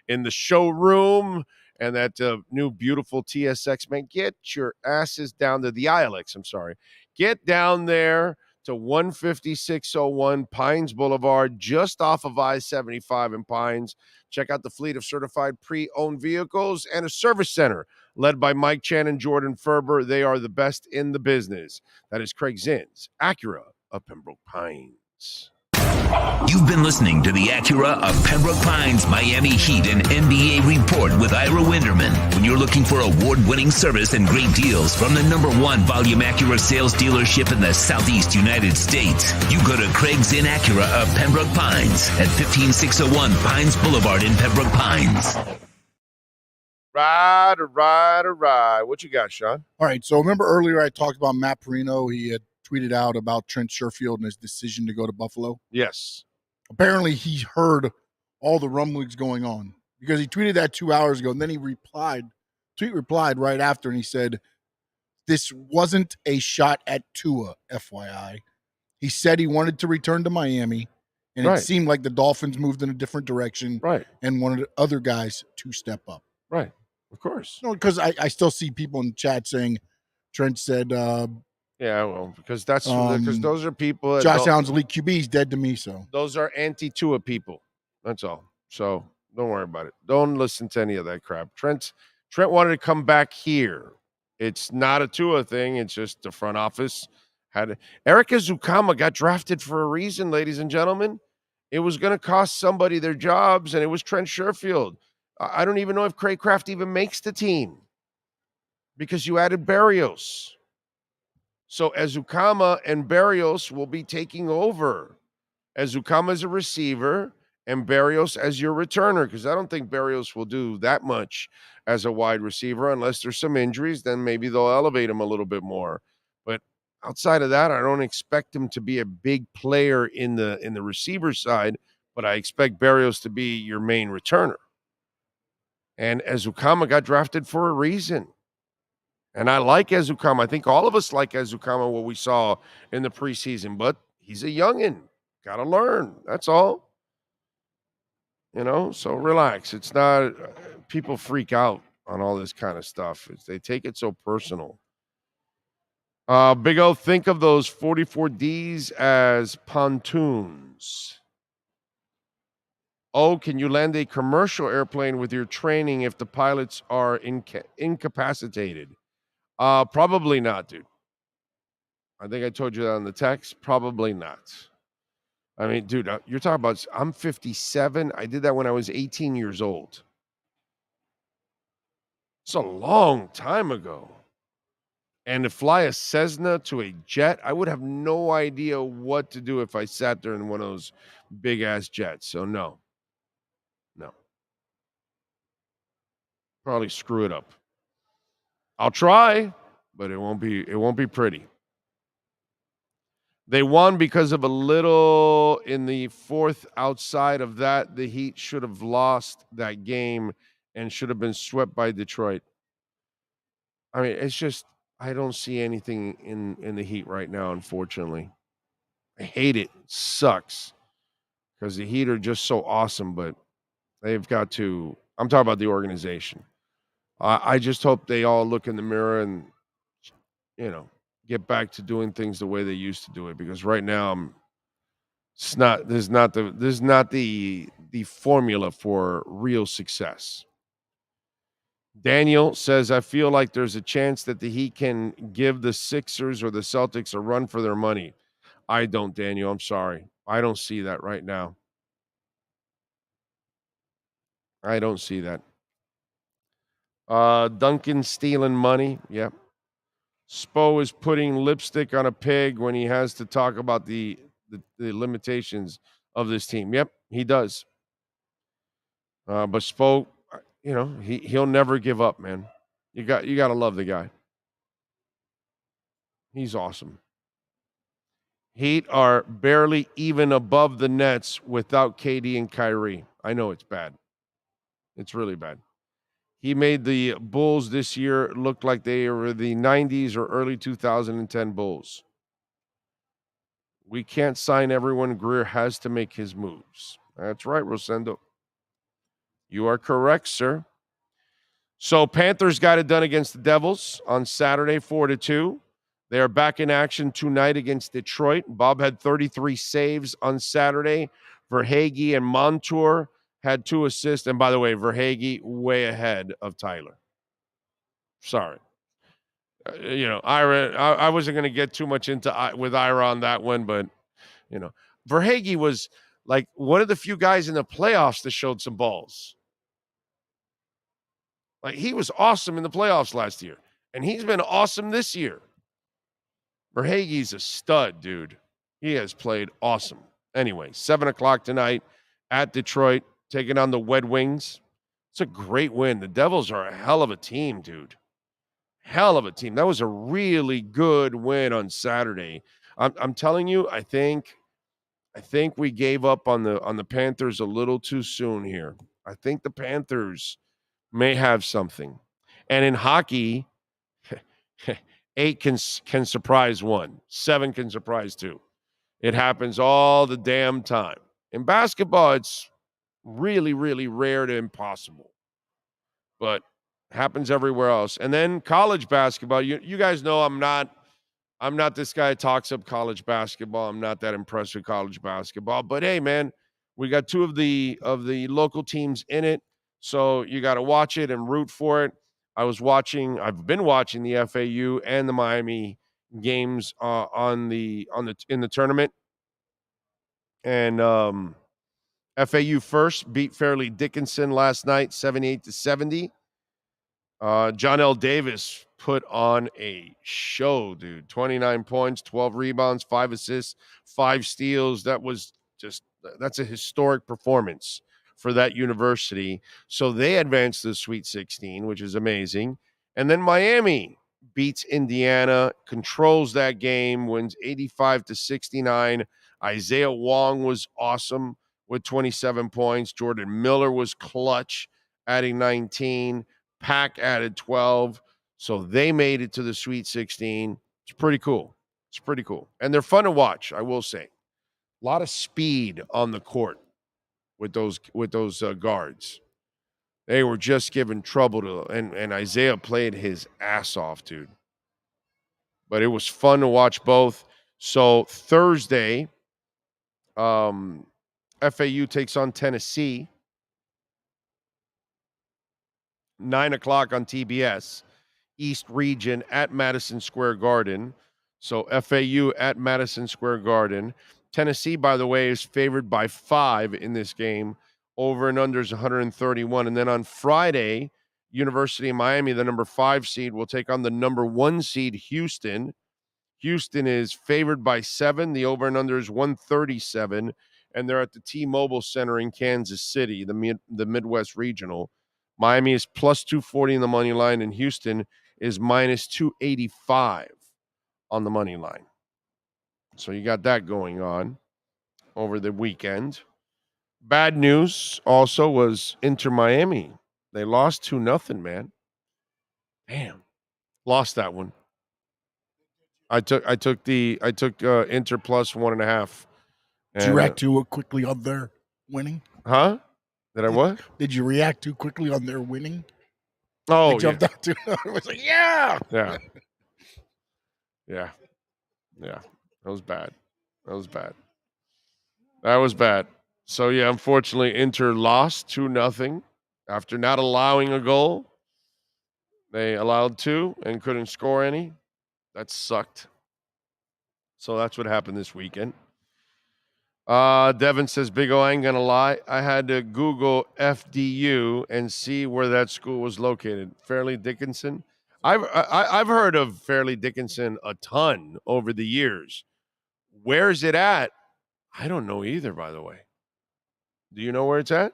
in the showroom. And that new beautiful TSX, man, get your asses down to the ILX. I'm sorry. Get down there to 15601 Pines Boulevard, just off of I-75 in Pines. Check out the fleet of certified pre-owned vehicles and a service center led by Mike Chan and Jordan Ferber. They are the best in the business. That is Craig Zinn's Acura of Pembroke Pines. You've been listening to the Acura of Pembroke Pines Miami Heat and NBA Report with Ira Winderman. When you're looking for award-winning service and great deals from the #1 volume Acura sales dealership in the Southeast United States, you go to Craig Zinn Acura of Pembroke Pines at 15601 Pines Boulevard in Pembroke Pines. Right. What you got, Sean? All right, so remember earlier I talked about Matt Perino. He had tweeted out about Trent Sherfield and his decision to go to Buffalo. Yes. Apparently he heard all the rumblings going on because he tweeted that 2 hours ago, and then he replied right after, and he said, this wasn't a shot at Tua, FYI. He said he wanted to return to Miami, and It seemed like the Dolphins moved in a different direction and wanted other guys to step up. Right, of course. No, because I still see people in the chat saying Trent said yeah, well, because those are people. Josh Allen's elite QB is dead to me. So those are anti-Tua people. That's all. So don't worry about it. Don't listen to any of that crap. Trent wanted to come back here. It's not a Tua thing. It's just the front office had Erica Zukama got drafted for a reason, ladies and gentlemen. It was going to cost somebody their jobs, and it was Trent Sherfield. I don't even know if Craig Kraft even makes the team because you added Berrios. So Ezukama and Berrios will be taking over. Ezukama as a receiver and Berrios as your returner, because I don't think Berrios will do that much as a wide receiver unless there's some injuries. Then maybe they'll elevate him a little bit more. But outside of that, I don't expect him to be a big player in the receiver side, but I expect Berrios to be your main returner. And Ezukama got drafted for a reason. And I like Ezukama. I think all of us like Ezukama, what we saw in the preseason. But he's a youngin'. Got to learn. That's all. So relax. It's not – people freak out on all this kind of stuff. They take it so personal. Big O, think of those 44Ds as pontoons. Oh, can you land a commercial airplane with your training if the pilots are incapacitated? Probably not, dude. I think I told you that on the text. Probably not. I mean, dude, you're talking about, I'm 57. I did that when I was 18 years old. It's a long time ago. And to fly a Cessna to a jet, I would have no idea what to do if I sat there in one of those big-ass jets. So, no. Probably screw it up. I'll try, but it won't be pretty. They won because of a little in the fourth. Outside of that, the Heat should have lost that game and should have been swept by Detroit. I mean, it's just I don't see anything in the Heat right now, unfortunately. I hate it. It sucks because the Heat are just so awesome, but they've got to. I'm talking about the organization. I just hope they all look in the mirror and, get back to doing things the way they used to do it. Because right now, it's not. There's not the formula for real success. Daniel says, I feel like there's a chance that the Heat can give the Sixers or the Celtics a run for their money. I don't, Daniel. I'm sorry. I don't see that right now. I don't see that. Duncan stealing money. Yep. Spo is putting lipstick on a pig when he has to talk about the limitations of this team. Yep, he does. But Spo, he'll never give up, man. You got to love the guy. He's awesome. Heat are barely even above the Nets without KD and Kyrie. I know it's bad. It's really bad. He made the Bulls this year look like they were the 90s or early 2010 Bulls. We can't sign everyone. Greer has to make his moves. That's right, Rosendo. You are correct, sir. So Panthers got it done against the Devils on Saturday, 4-2. They are back in action tonight against Detroit. Bob had 33 saves on Saturday. Verhaeghe and Montour had 2 assists. And by the way, Verhaeghe way ahead of Tyler. Sorry. Ira, I wasn't going to get too much with Ira on that one, but, Verhaeghe was like one of the few guys in the playoffs that showed some balls. Like, he was awesome in the playoffs last year, and he's been awesome this year. Verhaeghe's a stud, dude. He has played awesome. Anyway, 7 o'clock tonight at Detroit, taking on the Red Wings. It's a great win. The Devils are a hell of a team, dude. Hell of a team. That was a really good win on Saturday. I'm telling you, I think we gave up on the Panthers a little too soon here. I think the Panthers may have something. And in hockey, 8 can surprise 1. 7 can surprise 2. It happens all the damn time. In basketball, it's really, really rare to impossible. But happens everywhere else. And then college basketball, you guys know I'm not this guy who talks up college basketball. I'm not that impressed with college basketball. But hey, man, we got 2 of the local teams in it. So you got to watch it and root for it. I've been watching the FAU and the Miami games in the tournament. And FAU first beat Fairleigh Dickinson last night, 78-70. John L. Davis put on a show, dude. 29 points, 12 rebounds, 5 assists, 5 steals. That's a historic performance for that university. So they advanced to the Sweet 16, which is amazing. And then Miami beats Indiana, controls that game, wins 85-69. Isaiah Wong was awesome with 27 points. Jordan Miller was clutch, adding 19. Pack added 12. So they made it to the Sweet 16. It's pretty cool. And they're fun to watch, I will say. A lot of speed on the court with those guards. They were just giving trouble to, and Isaiah played his ass off, dude. But it was fun to watch both. So Thursday, FAU takes on Tennessee. 9 o'clock on TBS, East Region at Madison Square Garden. So FAU at Madison Square Garden. Tennessee, by the way, is favored by 5 in this game. Over and under is 131. And then on Friday, University of Miami, the number 5 seed, will take on the number 1 seed, Houston. Houston is favored by 7. The over and under is 137. And they're at the T-Mobile Center in Kansas City, the Midwest Regional. Miami is plus 240 in the money line, and Houston is minus 285 on the money line. So you got that going on over the weekend. Bad news also was Inter Miami. They lost 2-0, man. Damn. Lost that one. I took Inter plus 1.5. Did you react too quickly on their winning? Huh? Did I what? Did you react too quickly on their winning? Oh, I jumped out too. I was like, yeah. Yeah. That was bad. That was bad. So yeah, unfortunately, Inter lost 2-0 after not allowing a goal. They allowed 2 and couldn't score any. That sucked. So that's what happened this weekend. Devin says, Big O, I ain't gonna lie. I had to Google FDU and see where that school was located. Fairleigh Dickinson. I've heard of Fairleigh Dickinson a ton over the years. Where's it at? I don't know either, by the way. Do you know where it's at?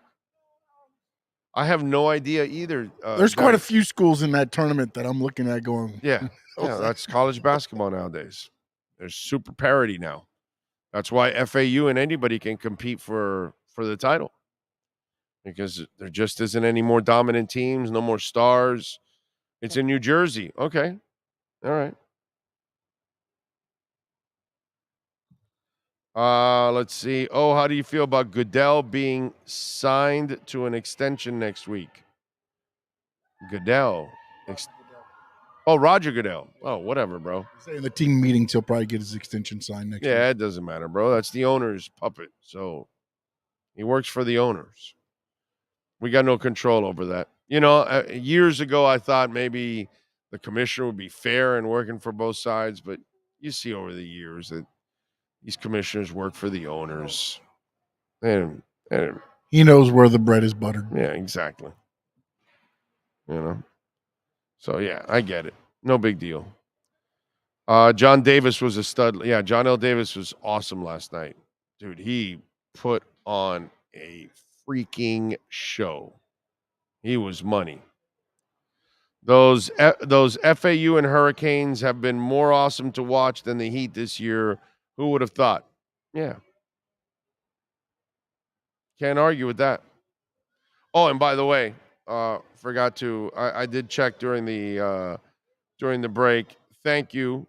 I have no idea either. There's quite a few schools in that tournament that I'm looking at going. Yeah, that's college basketball nowadays. There's super parity now. That's why FAU and anybody can compete for the title, because there just isn't any more dominant teams, no more stars. It's in New Jersey. Okay. All right. Let's see. Oh, how do you feel about Goodell being signed to an extension next week? Goodell. Roger Goodell. Oh, whatever, bro. In the team meetings, he'll probably get his extension signed next week. Yeah, it doesn't matter, bro. That's the owner's puppet. So he works for the owners. We got no control over that. You know, years ago, I thought maybe the commissioner would be fair and working for both sides, but you see over the years that these commissioners work for the owners. And he knows where the bread is buttered. Yeah, exactly. You know? So, yeah, I get it. No big deal. John Davis was a stud. Yeah, John L. Davis was awesome last night. Dude, he put on a freaking show. He was money. Those FAU and Hurricanes have been more awesome to watch than the Heat this year. Who would have thought? Yeah. Can't argue with that. Oh, and by the way, forgot to. I did check during the break. Thank you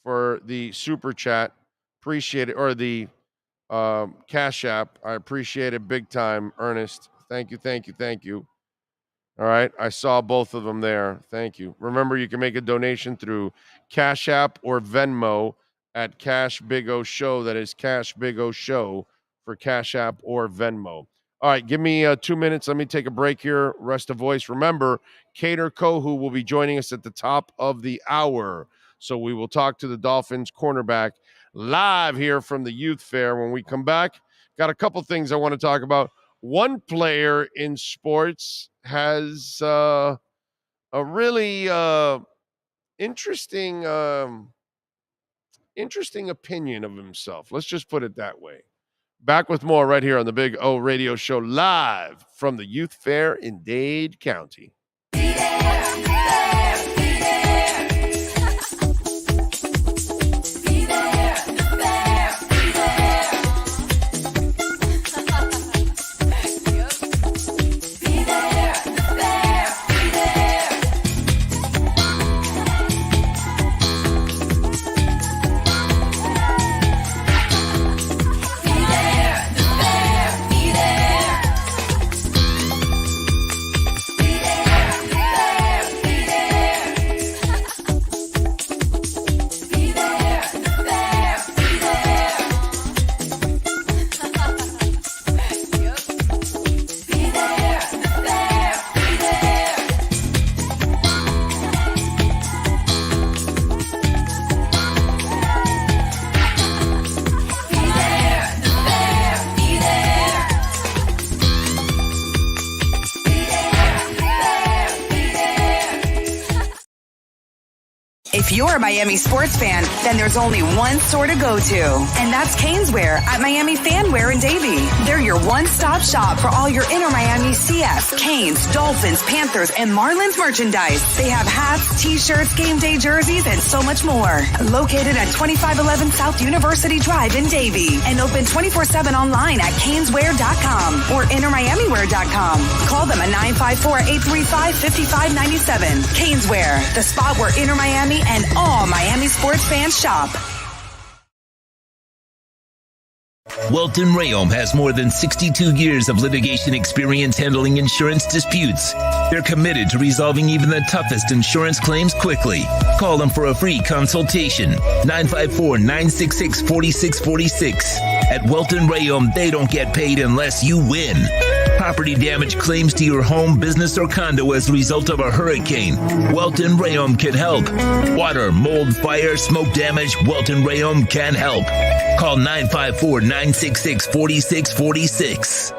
for the super chat. Appreciate it, or the Cash App. I appreciate it big time, Ernest. Thank you. All right, I saw both of them there. Thank you. Remember, you can make a donation through Cash App or Venmo at Cash Big O Show. That is Cash Big O Show for Cash App or Venmo. All right, give me 2 minutes. Let me take a break here, rest a voice. Remember, Kader Kohu will be joining us at the top of the hour. So we will talk to the Dolphins cornerback live here from the Youth Fair. When we come back, got a couple things I want to talk about. One player in sports has a really interesting opinion of himself. Let's just put it that way. Back with more right here on the Big O Radio Show, live from the Youth Fair in Dade County. If you're a Miami sports fan, then there's only one store to go to, and that's Caneswear at Miami Fanwear in Davie. They're your one-stop shop for all your inner Miami CFs, Canes, Dolphins, Panthers, and Marlins merchandise. They have hats, t-shirts, game day jerseys, and so much more. Located at 2511 South University Drive in Davie, and open 24/7 online at caneswear.com or innermiamiwear.com. Call them at 954-835-5597. Caneswear, the spot where inner Miami and all all Miami sports fans shop. Wilton Rayon has more than 62 years of litigation experience handling insurance disputes. They're committed to resolving even the toughest insurance claims quickly. Call them for a free consultation. 954-966-4646. At Wilton Rayon, they don't get paid unless you win. Property damage claims to your home, business, or condo as a result of a hurricane. Wilton Rayon can help. Water, mold, fire, smoke damage, Wilton Rayon can help. Call 954-966-4646.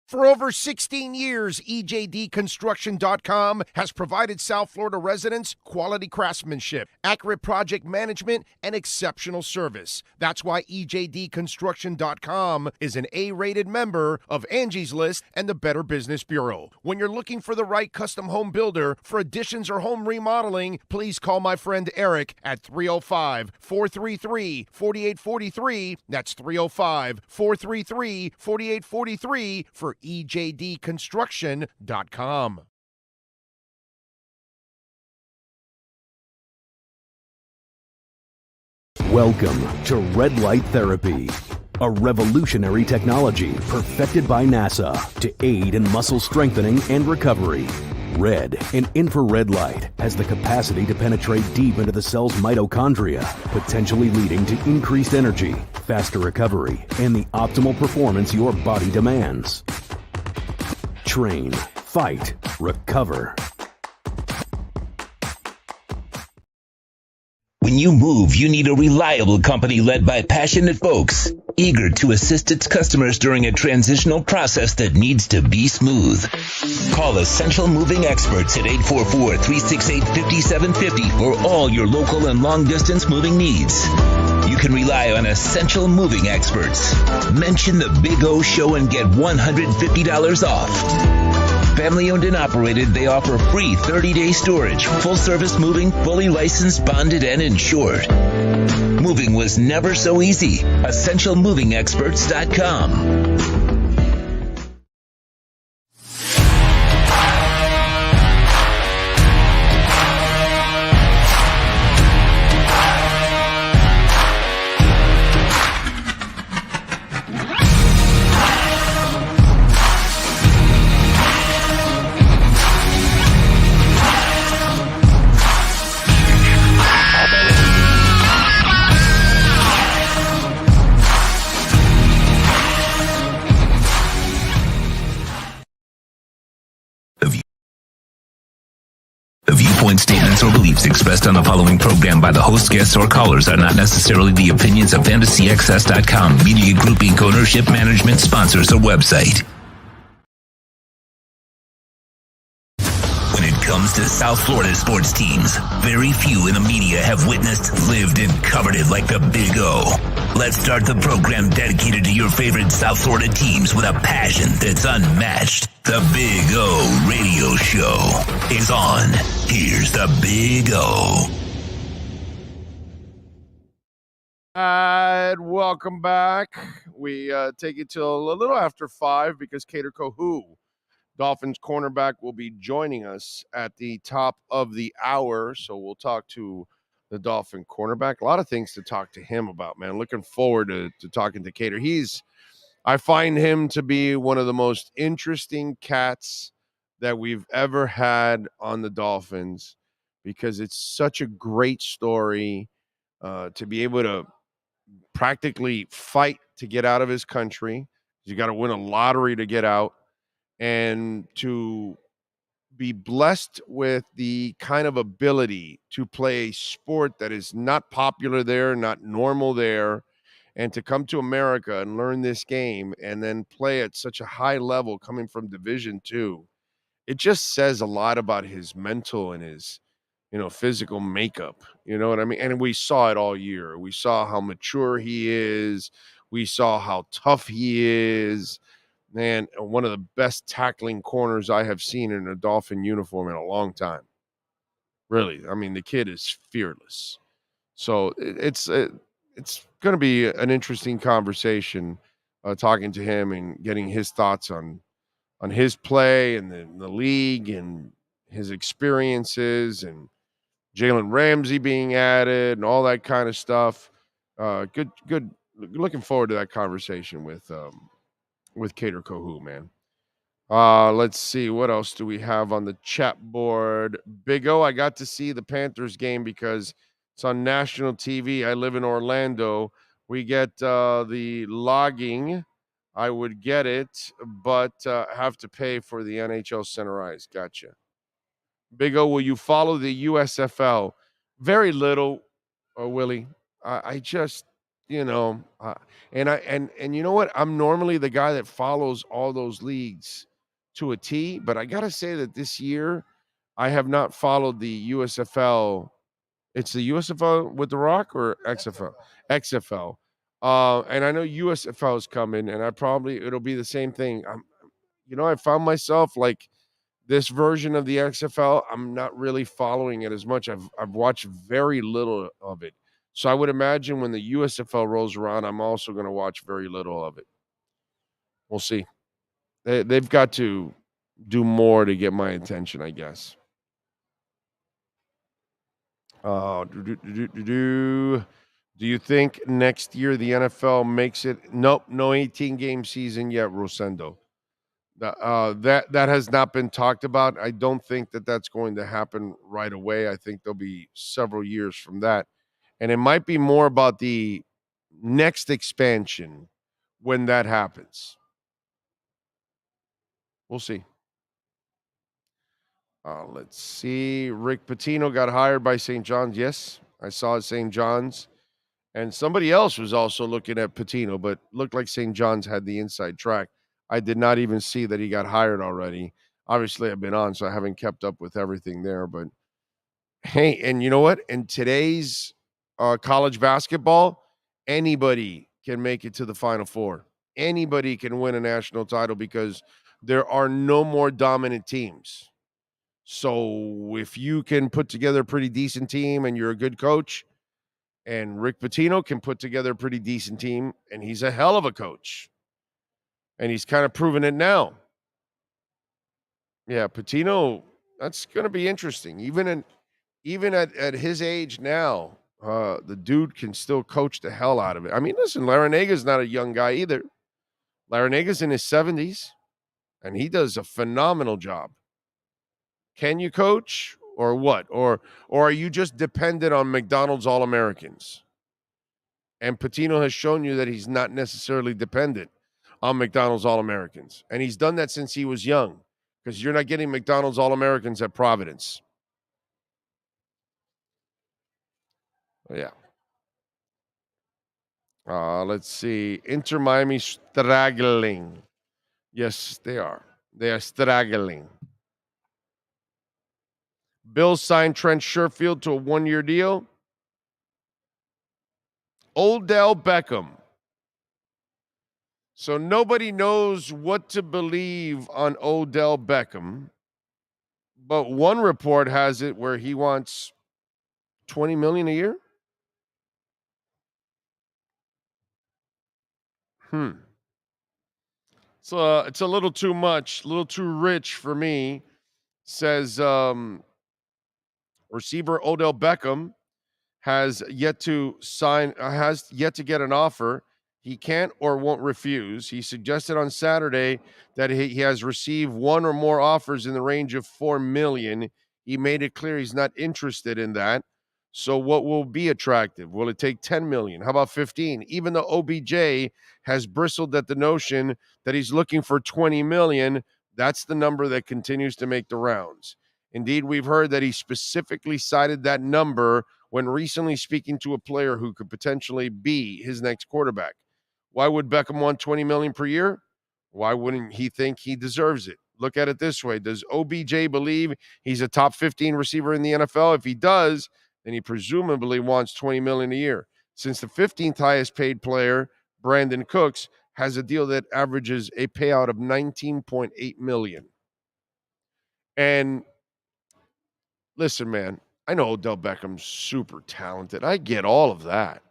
For over 16 years, EJD Construction.com has provided South Florida residents quality craftsmanship, accurate project management, and exceptional service. That's why EJD Construction.com is an A-rated member of Angie's List and the Better Business Bureau. When you're looking for the right custom home builder for additions or home remodeling, please call my friend Eric at 305-433-4843. That's 305-433-4843 for EJDConstruction.com. Welcome to Red Light Therapy, a revolutionary technology perfected by NASA to aid in muscle strengthening and recovery. Red and infrared light has the capacity to penetrate deep into the cell's mitochondria, potentially leading to increased energy, faster recovery, and the optimal performance your body demands. Train, fight, recover. When you move, you need a reliable company led by passionate folks, eager to assist its customers during a transitional process that needs to be smooth. Call Essential Moving Experts at 844-368-5750 for all your local and long-distance moving needs. You can rely on Essential Moving Experts. Mention the Big O Show and get $150 off. Family owned and operated, they offer free 30-day storage, full-service moving, fully licensed, bonded, and insured. Moving was never so easy. EssentialMovingExperts.com. Statements or beliefs expressed on the following program by the host, guests, or callers are not necessarily the opinions of FantasyXS.com, Media Group Inc. ownership, management, sponsors, or website. When it comes to South Florida sports teams, very few in the media have witnessed, lived, and covered it like the Big O. Let's start the program dedicated to your favorite South Florida teams with a passion that's unmatched. The Big O Radio Show is on. Here's the Big O. And welcome back. We take it till a little after 5 because Kader Kohu, Dolphins cornerback, will be joining us at the top of the hour. So we'll talk to the Dolphin cornerback. A lot of things to talk to him about, man. Looking forward to talking to Kader. I find him to be one of the most interesting cats that we've ever had on the Dolphins because it's such a great story to be able to practically fight to get out of his country. You got to win a lottery to get out, and to be blessed with the kind of ability to play a sport that is not popular there, not normal there, and to come to America and learn this game and then play at such a high level coming from Division II. It just says a lot about his mental and his, physical makeup. You know what I mean? And we saw it all year. We saw how mature he is. We saw how tough he is. Man, one of the best tackling corners I have seen in a Dolphin uniform in a long time. Really, I mean, the kid is fearless. So it's going to be an interesting conversation, talking to him and getting his thoughts on his play and the league and his experiences and Jalen Ramsey being added and all that kind of stuff. Good. Looking forward to that conversation with Kader Kohu, man. Let's see. What else do we have on the chat board? Big O, I got to see the Panthers game because it's on national TV. I live in Orlando. We get the logging. I would get it, but have to pay for the NHL Center Ice. Gotcha. Big O, will you follow the USFL? Very little, Willie. I just, and you know what? I'm normally the guy that follows all those leagues to a T, but I gotta say that this year I have not followed the USFL. It's the USFL with The Rock or XFL? XFL. And I know USFL is coming, and it'll be the same thing. I found myself like this version of the XFL. I'm not really following it as much. I've watched very little of it. So I would imagine when the USFL rolls around, I'm also going to watch very little of it. We'll see. They've got to do more to get my attention, I guess. Do you think next year the NFL makes it? Nope, no 18-game season yet, Rosendo. That has not been talked about. I don't think that that's going to happen right away. I think there'll be several years from that. And it might be more about the next expansion when that happens. We'll see. Let's see. Rick Pitino got hired by St. John's. Yes, I saw it, St. John's. And somebody else was also looking at Pitino, but looked like St. John's had the inside track. I did not even see that he got hired already. Obviously, I've been on, so I haven't kept up with everything there. But, hey, and you know what? In today's college basketball, anybody can make it to the Final Four. Anybody can win a national title because there are no more dominant teams. So if you can put together a pretty decent team and you're a good coach, and Rick Pitino can put together a pretty decent team, and he's a hell of a coach. And he's kind of proven it now. Yeah, Pitino, that's going to be interesting. Even at his age now, the dude can still coach the hell out of it. I mean, listen, Larenega's not a young guy either. Larenega's in his 70s, and he does a phenomenal job. Can you coach or what? Or are you just dependent on McDonald's All-Americans? And Pitino has shown you that he's not necessarily dependent on McDonald's All-Americans. And he's done that since he was young, because you're not getting McDonald's All-Americans at Providence. Yeah. Let's see. Inter Miami struggling. Yes, they are. They are struggling. Bills signed Trent Sherfield to a 1-year deal. Odell Beckham. So nobody knows what to believe on Odell Beckham. But one report has it where he wants $20 million a year. So it's a little too much, a little too rich for me, says receiver Odell Beckham has yet to get an offer. He can't or won't refuse. He suggested on Saturday that he has received one or more offers in the range of $4 million. He made it clear he's not interested in that. So what will be attractive? Will it take $10 million? How about 15? Even though OBJ has bristled at the notion that he's looking for $20 million, that's the number that continues to make the rounds. Indeed, we've heard that he specifically cited that number when recently speaking to a player who could potentially be his next quarterback. Why would Beckham want $20 million per year? Why wouldn't he think he deserves it? Look at it this way. Does OBJ believe he's a top 15 receiver in the NFL? If he does, then he presumably wants $20 million a year. Since the 15th highest paid player, Brandon Cooks, has a deal that averages a payout of $19.8 million. And listen, man, I know Odell Beckham's super talented. I get all of that.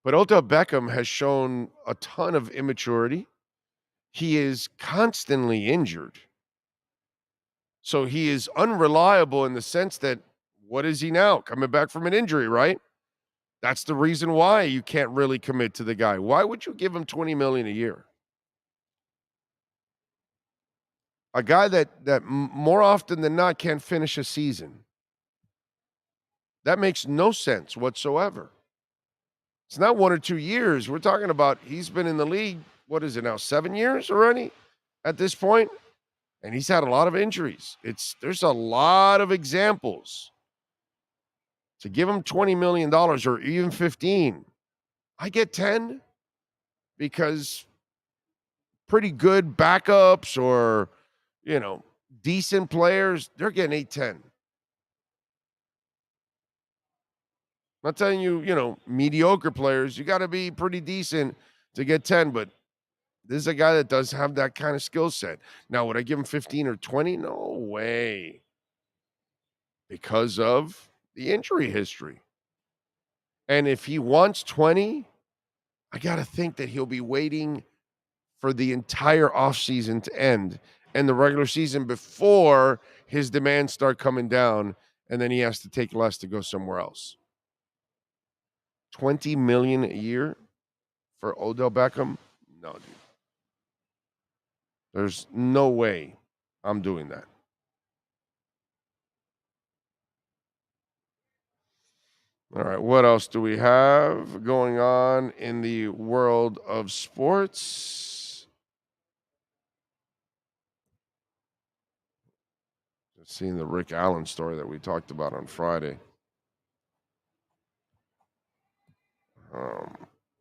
But Odell Beckham has shown a ton of immaturity. He is constantly injured. So he is unreliable in the sense that, what is he now? Coming back from an injury, right? That's the reason why you can't really commit to the guy. Why would you give him $20 million a year? A guy that more often than not can't finish a season. That makes no sense whatsoever. It's not 1 or 2 years. We're talking about he's been in the league, what is it now, 7 years already at this point? And he's had a lot of injuries. There's a lot of examples. To give him $20 million or even 15, I get 10 because pretty good backups or, decent players, they're getting 8, 10. I'm not telling you, mediocre players, you got to be pretty decent to get 10, but this is a guy that does have that kind of skill set. Now, would I give him 15 or 20? No way. Because of the injury history. And if he wants 20, I got to think that he'll be waiting for the entire offseason to end and the regular season before his demands start coming down, and then he has to take less to go somewhere else. $20 million a year for Odell Beckham? No, dude. There's no way I'm doing that. All right, what else do we have going on in the world of sports? Just seeing the Rick Allen story that we talked about on Friday.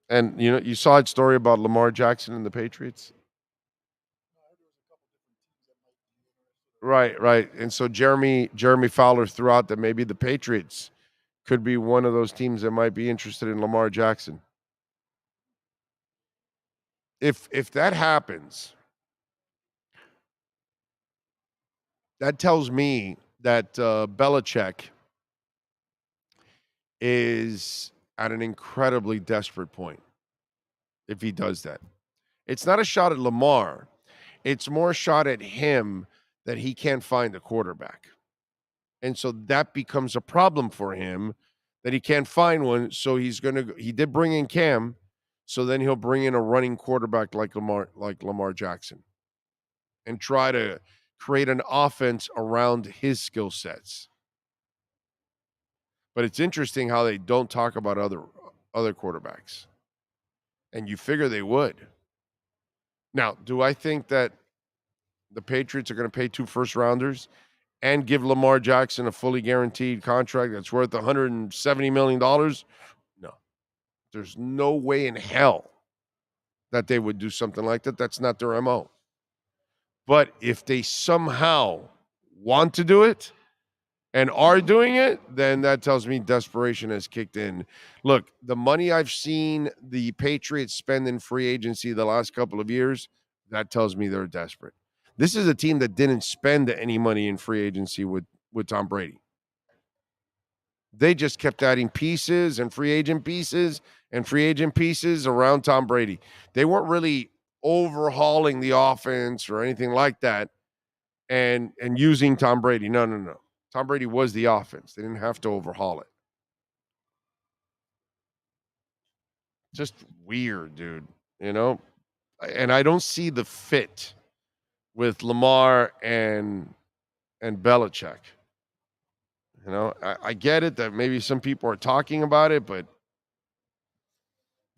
And you saw a story about Lamar Jackson and the Patriots? Right. And so Jeremy Fowler threw out that maybe the Patriots could be one of those teams that might be interested in Lamar Jackson. If that happens, that tells me that Belichick is at an incredibly desperate point if he does that. It's not a shot at Lamar. It's more a shot at him that he can't find a quarterback. And so that becomes a problem for him that he can't find one. So he did bring in Cam. So then he'll bring in a running quarterback like Lamar Jackson and try to create an offense around his skill sets. But it's interesting how they don't talk about other quarterbacks. And you figure they would. Now, do I think that the Patriots are going to pay 2 first-rounders and give Lamar Jackson a fully guaranteed contract that's worth $170 million? No. There's no way in hell that they would do something like that. That's not their MO. But if they somehow want to do it and are doing it, then that tells me desperation has kicked in. Look, the money I've seen the Patriots spend in free agency the last couple of years, that tells me they're desperate. This is a team that didn't spend any money in free agency with Tom Brady. They just kept adding pieces and free agent pieces around Tom Brady. They weren't really overhauling the offense or anything like that and using Tom Brady. No. Tom Brady was the offense. They didn't have to overhaul it. Just weird, dude. And I don't see the fit with Lamar and Belichick. I get it that maybe some people are talking about it, but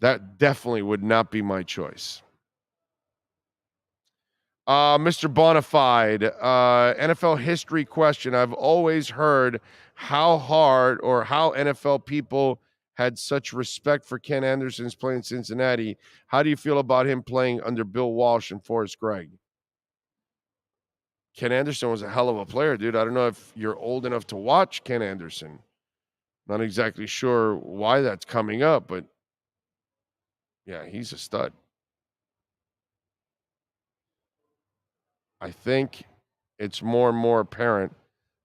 that definitely would not be my choice. Mr. Bonafide, NFL history question. I've always heard how hard or how NFL people had such respect for Ken Anderson's play in Cincinnati. How do you feel about him playing under Bill Walsh and Forrest Gregg? Ken Anderson was a hell of a player, dude. I don't know if you're old enough to watch Ken Anderson. Not exactly sure why that's coming up, but yeah, he's a stud. I think it's more and more apparent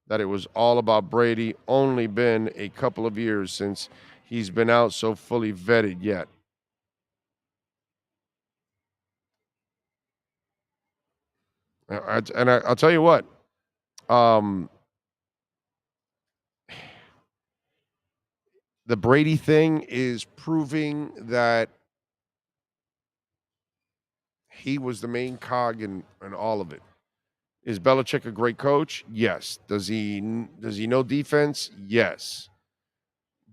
that it was all about Brady. Only been a couple of years since he's been out so fully vetted yet. I'll tell you what. The Brady thing is proving that he was the main cog in all of it. Is Belichick a great coach? Yes. Does he know defense? Yes.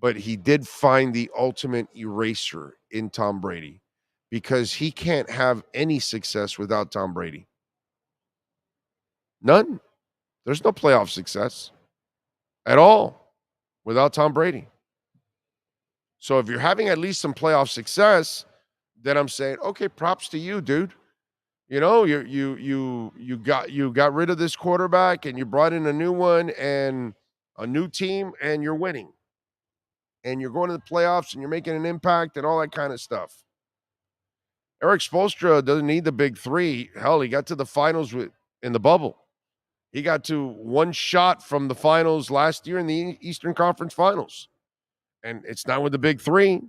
But he did find the ultimate eraser in Tom Brady because he can't have any success without Tom Brady. None. There's no playoff success at all without Tom Brady. So if you're having at least some playoff success, then I'm saying, okay, props to you, dude. You know, you got rid of this quarterback and you brought in a new one and a new team and you're winning. And you're going to the playoffs and you're making an impact and all that kind of stuff. Eric Spoelstra doesn't need the big three. Hell, he got to the finals in the bubble. He got to one shot from the finals last year in the Eastern Conference Finals. And it's not with the big three.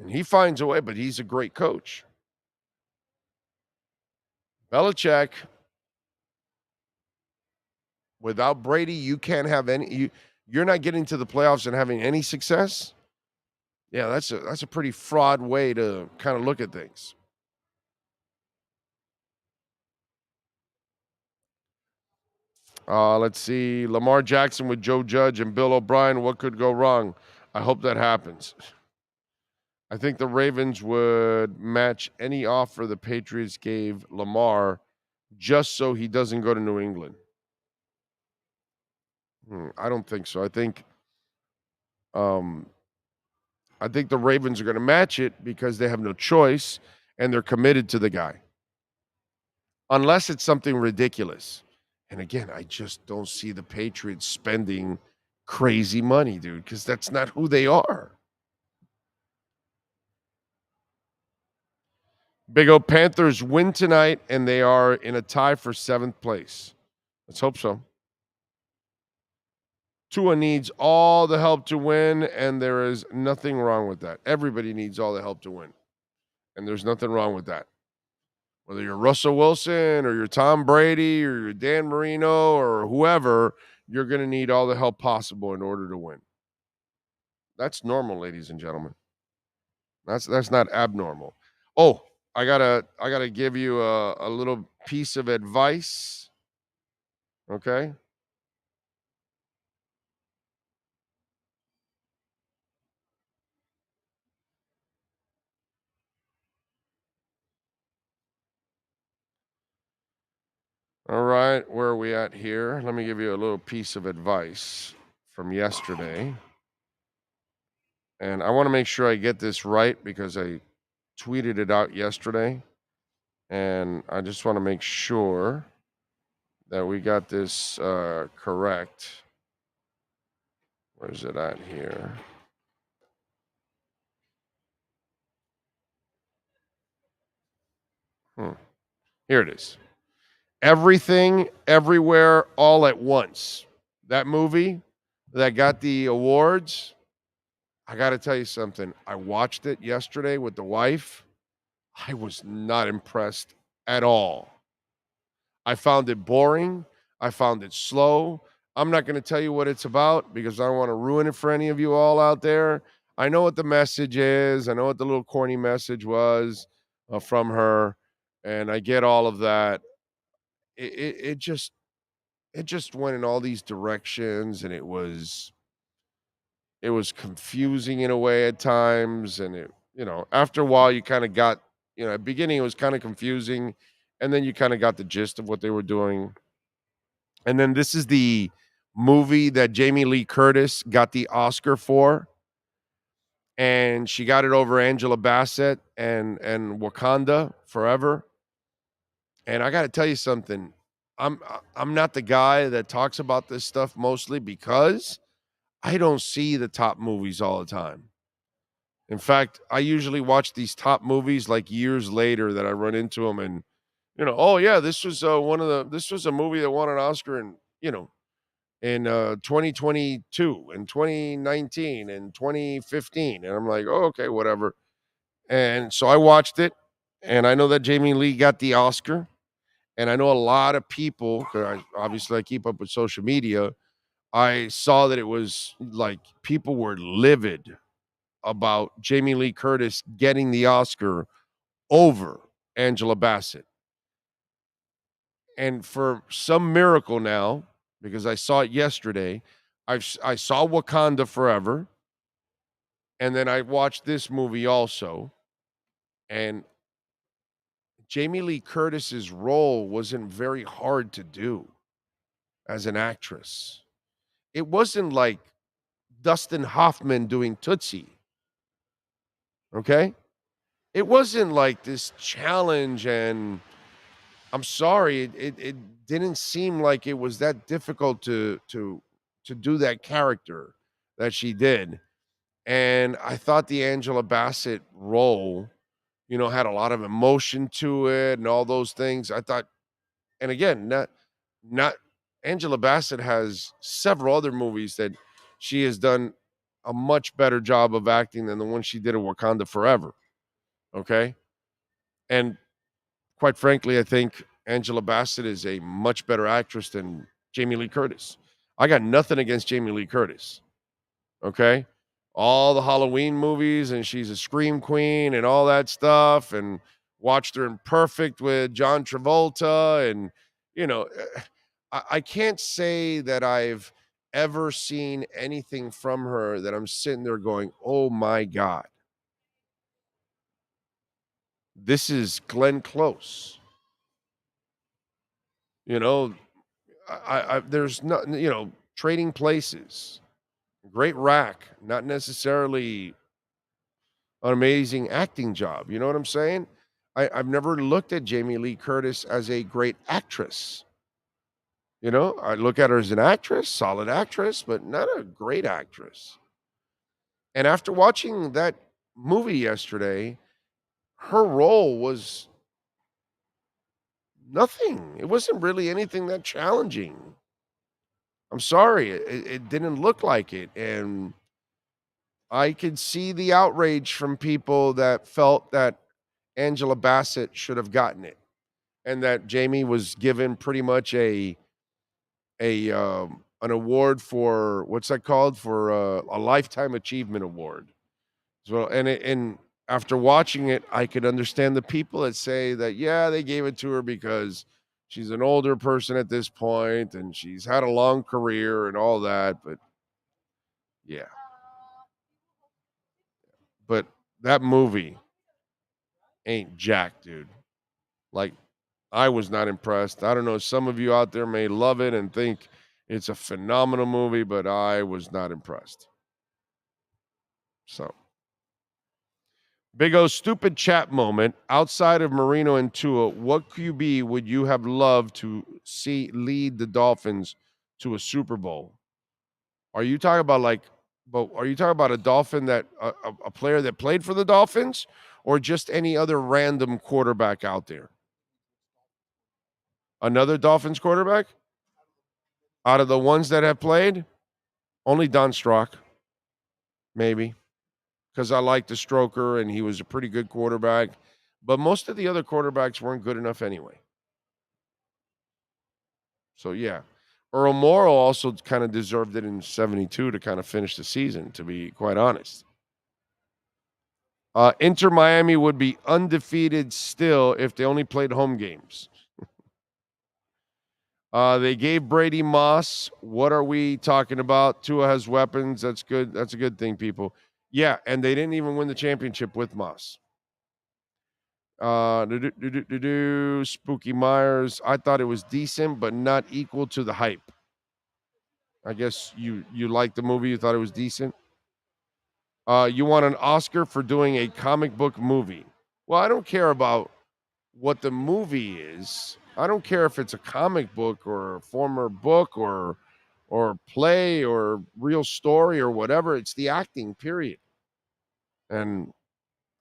And he finds a way, but he's a great coach. Belichick, without Brady, you can't have any. You're not getting to the playoffs and having any success. Yeah, that's a pretty fraud way to kind of look at things. Let's see. Lamar Jackson with Joe Judge and Bill O'Brien. What could go wrong? I hope that happens. I think the Ravens would match any offer the Patriots gave Lamar just so he doesn't go to New England. I don't think so. I think the Ravens are going to match it because they have no choice and they're committed to the guy. Unless it's something ridiculous. And again, I just don't see the Patriots spending crazy money, dude, because that's not who they are. Big O Panthers win tonight, and they are in a tie for 7th place. Let's hope so. Tua needs all the help to win, and there is nothing wrong with that. Everybody needs all the help to win, and there's nothing wrong with that. Whether you're Russell Wilson or you're Tom Brady or you're Dan Marino or whoever, you're going to need all the help possible in order to win. That's normal, ladies and gentlemen. That's not abnormal. Oh, I gotta give you a little piece of advice. Okay. All right, where are we at here? Let me give you a little piece of advice from yesterday. And I want to make sure I get this right because I tweeted it out yesterday. And I just want to make sure that we got this correct. Where's it at here? Here it is. Everything, Everywhere, All at Once. That movie that got the awards. I got to tell you something. I watched it yesterday with the wife. I was not impressed at all. I found it boring. I found it slow. I'm not going to tell you what it's about because I don't want to ruin it for any of you all out there. I know what the message is. I know what the little corny message was from her, and I get all of that. It just went in all these directions, and it was confusing in a way at times, and after a while you kind of got, at the beginning it was kind of confusing, and then you kind of got the gist of what they were doing. And then this is the movie that Jamie Lee Curtis got the Oscar for, and she got it over Angela Bassett and Wakanda Forever. And I got to tell you something. I'm not the guy that talks about this stuff mostly because I don't see the top movies all the time. In fact, I usually watch these top movies like years later that I run into them, and Oh yeah, this was this was a movie that won an Oscar in 2022 and 2019 and 2015. And I'm like, oh, okay, whatever. And so I watched it, and I know that Jamie Lee got the Oscar. And I know a lot of people, 'cause obviously I keep up with social media. I saw that it was like people were livid about Jamie Lee Curtis getting the Oscar over Angela Bassett. And for some miracle now, because I saw it yesterday, I saw Wakanda Forever, and then I watched this movie also. And Jamie Lee Curtis's role wasn't very hard to do as an actress. It wasn't like Dustin Hoffman doing Tootsie. Okay? It wasn't like this challenge, and I'm sorry, it didn't seem like it was that difficult to do that character that she did. And I thought the Angela Bassett role, had a lot of emotion to it and all those things. I thought, and again, not Angela Bassett has several other movies that she has done a much better job of acting than the one she did in Wakanda Forever. Okay? And quite frankly, I think Angela Bassett is a much better actress than Jamie Lee Curtis. I got nothing against Jamie Lee Curtis. Okay? All the Halloween movies, and she's a scream queen and all that stuff, and watched her in Perfect with John Travolta. And, I can't say that I've ever seen anything from her that I'm sitting there going, oh my God, this is Glenn Close. There's not, Trading Places, great rack, not necessarily an amazing acting job. You know what I'm saying? I've never looked at Jamie Lee Curtis as a great actress. I look at her as an actress, solid actress, but not a great actress. And after watching that movie yesterday, her role was nothing. It wasn't really anything that challenging. I'm sorry, it didn't look like it. And I could see the outrage from people that felt that Angela Bassett should have gotten it, and that Jamie was given pretty much an award for, what's that called, for a lifetime achievement award. So, and after watching it, I could understand the people that say that, yeah, they gave it to her because she's an older person at this point and she's had a long career and all that. But yeah, but that movie ain't jack, dude. Like, I was not impressed. I don't know, some of you out there may love it and think it's a phenomenal movie, but I was not impressed. So, Big O stupid chat moment. Outside of Marino and Tua, what QB would you have loved to see lead the Dolphins to a Super Bowl? Are you talking about a Dolphin that a player that played for the Dolphins, or just any other random quarterback out there? Another Dolphins quarterback? Out of the ones that have played, only Don Strock, maybe, because I liked the stroker and he was a pretty good quarterback. But most of the other quarterbacks weren't good enough anyway. So, yeah. Earl Morrall also kind of deserved it in 72 to kind of finish the season, to be quite honest. Inter Miami would be undefeated still if they only played home games. They gave Brady Moss. What are we talking about? Tua has weapons. That's good. That's a good thing, people. Yeah, and they didn't even win the championship with Moss. Spooky Myers. I thought it was decent, but not equal to the hype. I guess you liked the movie. You thought it was decent. You want an Oscar for doing a comic book movie. Well, I don't care about what the movie is. I don't care if it's a comic book or a former book or play or real story or whatever. It's the acting, period. And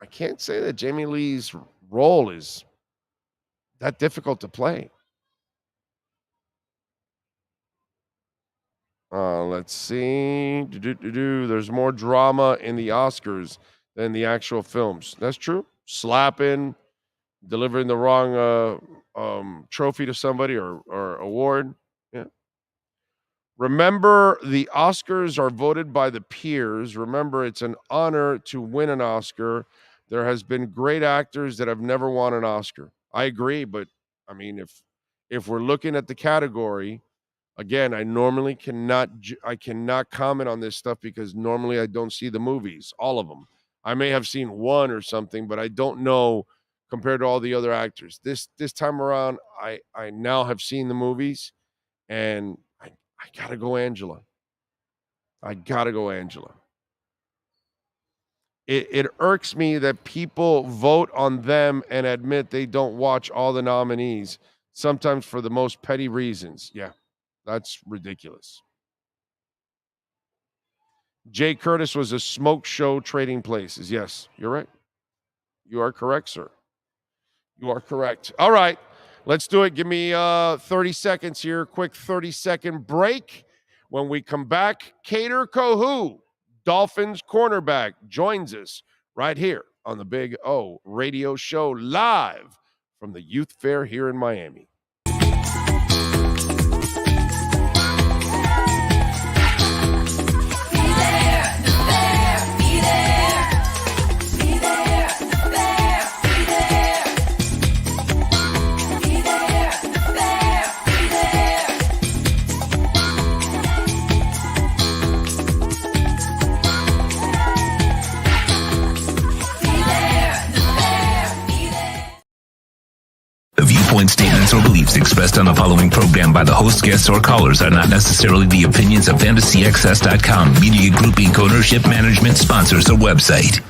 I can't say that Jamie Lee's role is that difficult to play. Let's see. There's more drama in the Oscars than the actual films. That's true. Slapping, delivering the wrong trophy to somebody or award. Yeah. Remember, the Oscars are voted by the peers. Remember, it's an honor to win an Oscar. There has been great actors that have never won an Oscar. I agree, but I mean, if we're looking at the category, again, I normally cannot comment on this stuff because normally I don't see the movies, all of them. I may have seen one or something, but I don't know compared to all the other actors. This time around, I now have seen the movies, and I gotta go Angela. It irks me that people vote on them and admit they don't watch all the nominees, sometimes for the most petty reasons. Yeah, that's ridiculous. Jay Curtis was a smoke show trading places. Yes, you're right. You are correct, sir. You are correct. All right, let's do it. Give me 30 seconds here. Quick 30-second break. When we come back, Kader Kohu, Dolphins cornerback, joins us right here on the Big O Radio Show, live from the Youth Fair here in Miami. Statements or beliefs expressed on the following program by the host, guests, or callers are not necessarily the opinions of FantasyXS.com, Media Group Inc. ownership, management, sponsors, or website.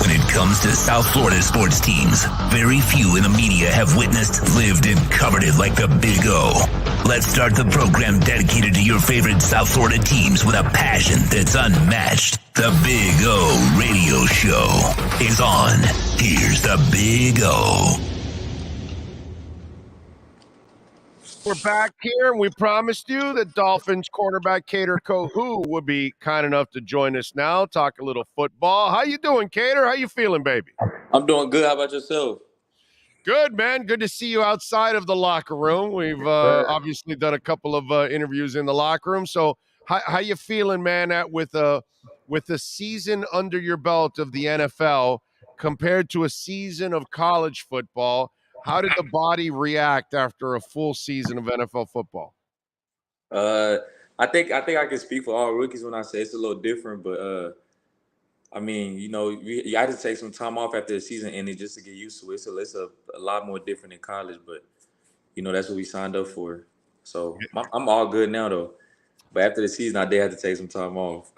When it comes to South Florida sports teams, very few in the media have witnessed, lived, and covered it like the Big O. Let's start the program dedicated to your favorite South Florida teams with a passion that's unmatched. The Big O Radio Show is on. Here's the Big O. We're back here, and we promised you that Dolphins cornerback Kader Kohu would be kind enough to join us now, talk a little football. How you doing, Kader? How you feeling, baby? I'm doing good. How about yourself? Good, man. Good to see you outside of the locker room. We've obviously done a couple of interviews in the locker room. So how you feeling, man, with the season under your belt of the NFL compared to a season of college football? How did the body react after a full season of NFL football? I think I can speak for all rookies when I say it's a little different, but I mean, you know, you had to take some time off after the season ended just to get used to it. So it's a lot more different in college, but you know, that's what we signed up for. So I'm all good now though. But after the season, I did have to take some time off.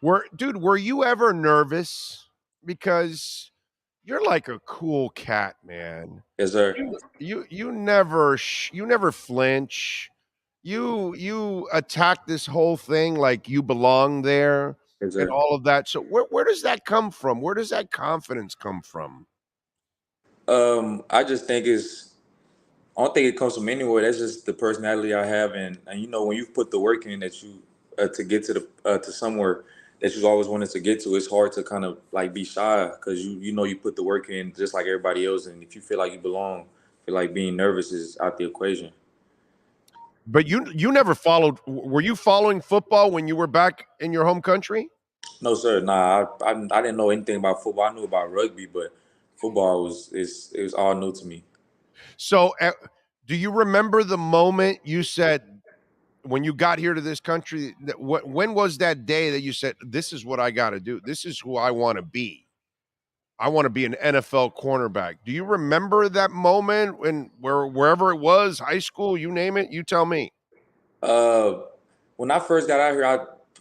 Were you ever nervous? Because you're like a cool cat, man. Yes, sir. You never flinch. You attack this whole thing like you belong there. And all of that. So where does that come from? Where does that confidence come from? I just think I don't think it comes from anywhere. That's just the personality I have, and you know, when you've put the work in that you to get to the to somewhere that you've always wanted to get to, it's hard to kind of like be shy because you know you put the work in just like everybody else, and if you feel like you belong, feel like being nervous is out the equation. But you never followed. Were you following football when you were back in your home country? No, sir. Nah, I didn't know anything about football. I knew about rugby, but football was all new to me. So, do you remember the moment you said when you got here to this country? When was that day that you said, "This is what I got to do. This is who I want to be. I want to be an NFL cornerback." Do you remember that moment wherever it was, high school, you name it? You tell me. When I first got out here,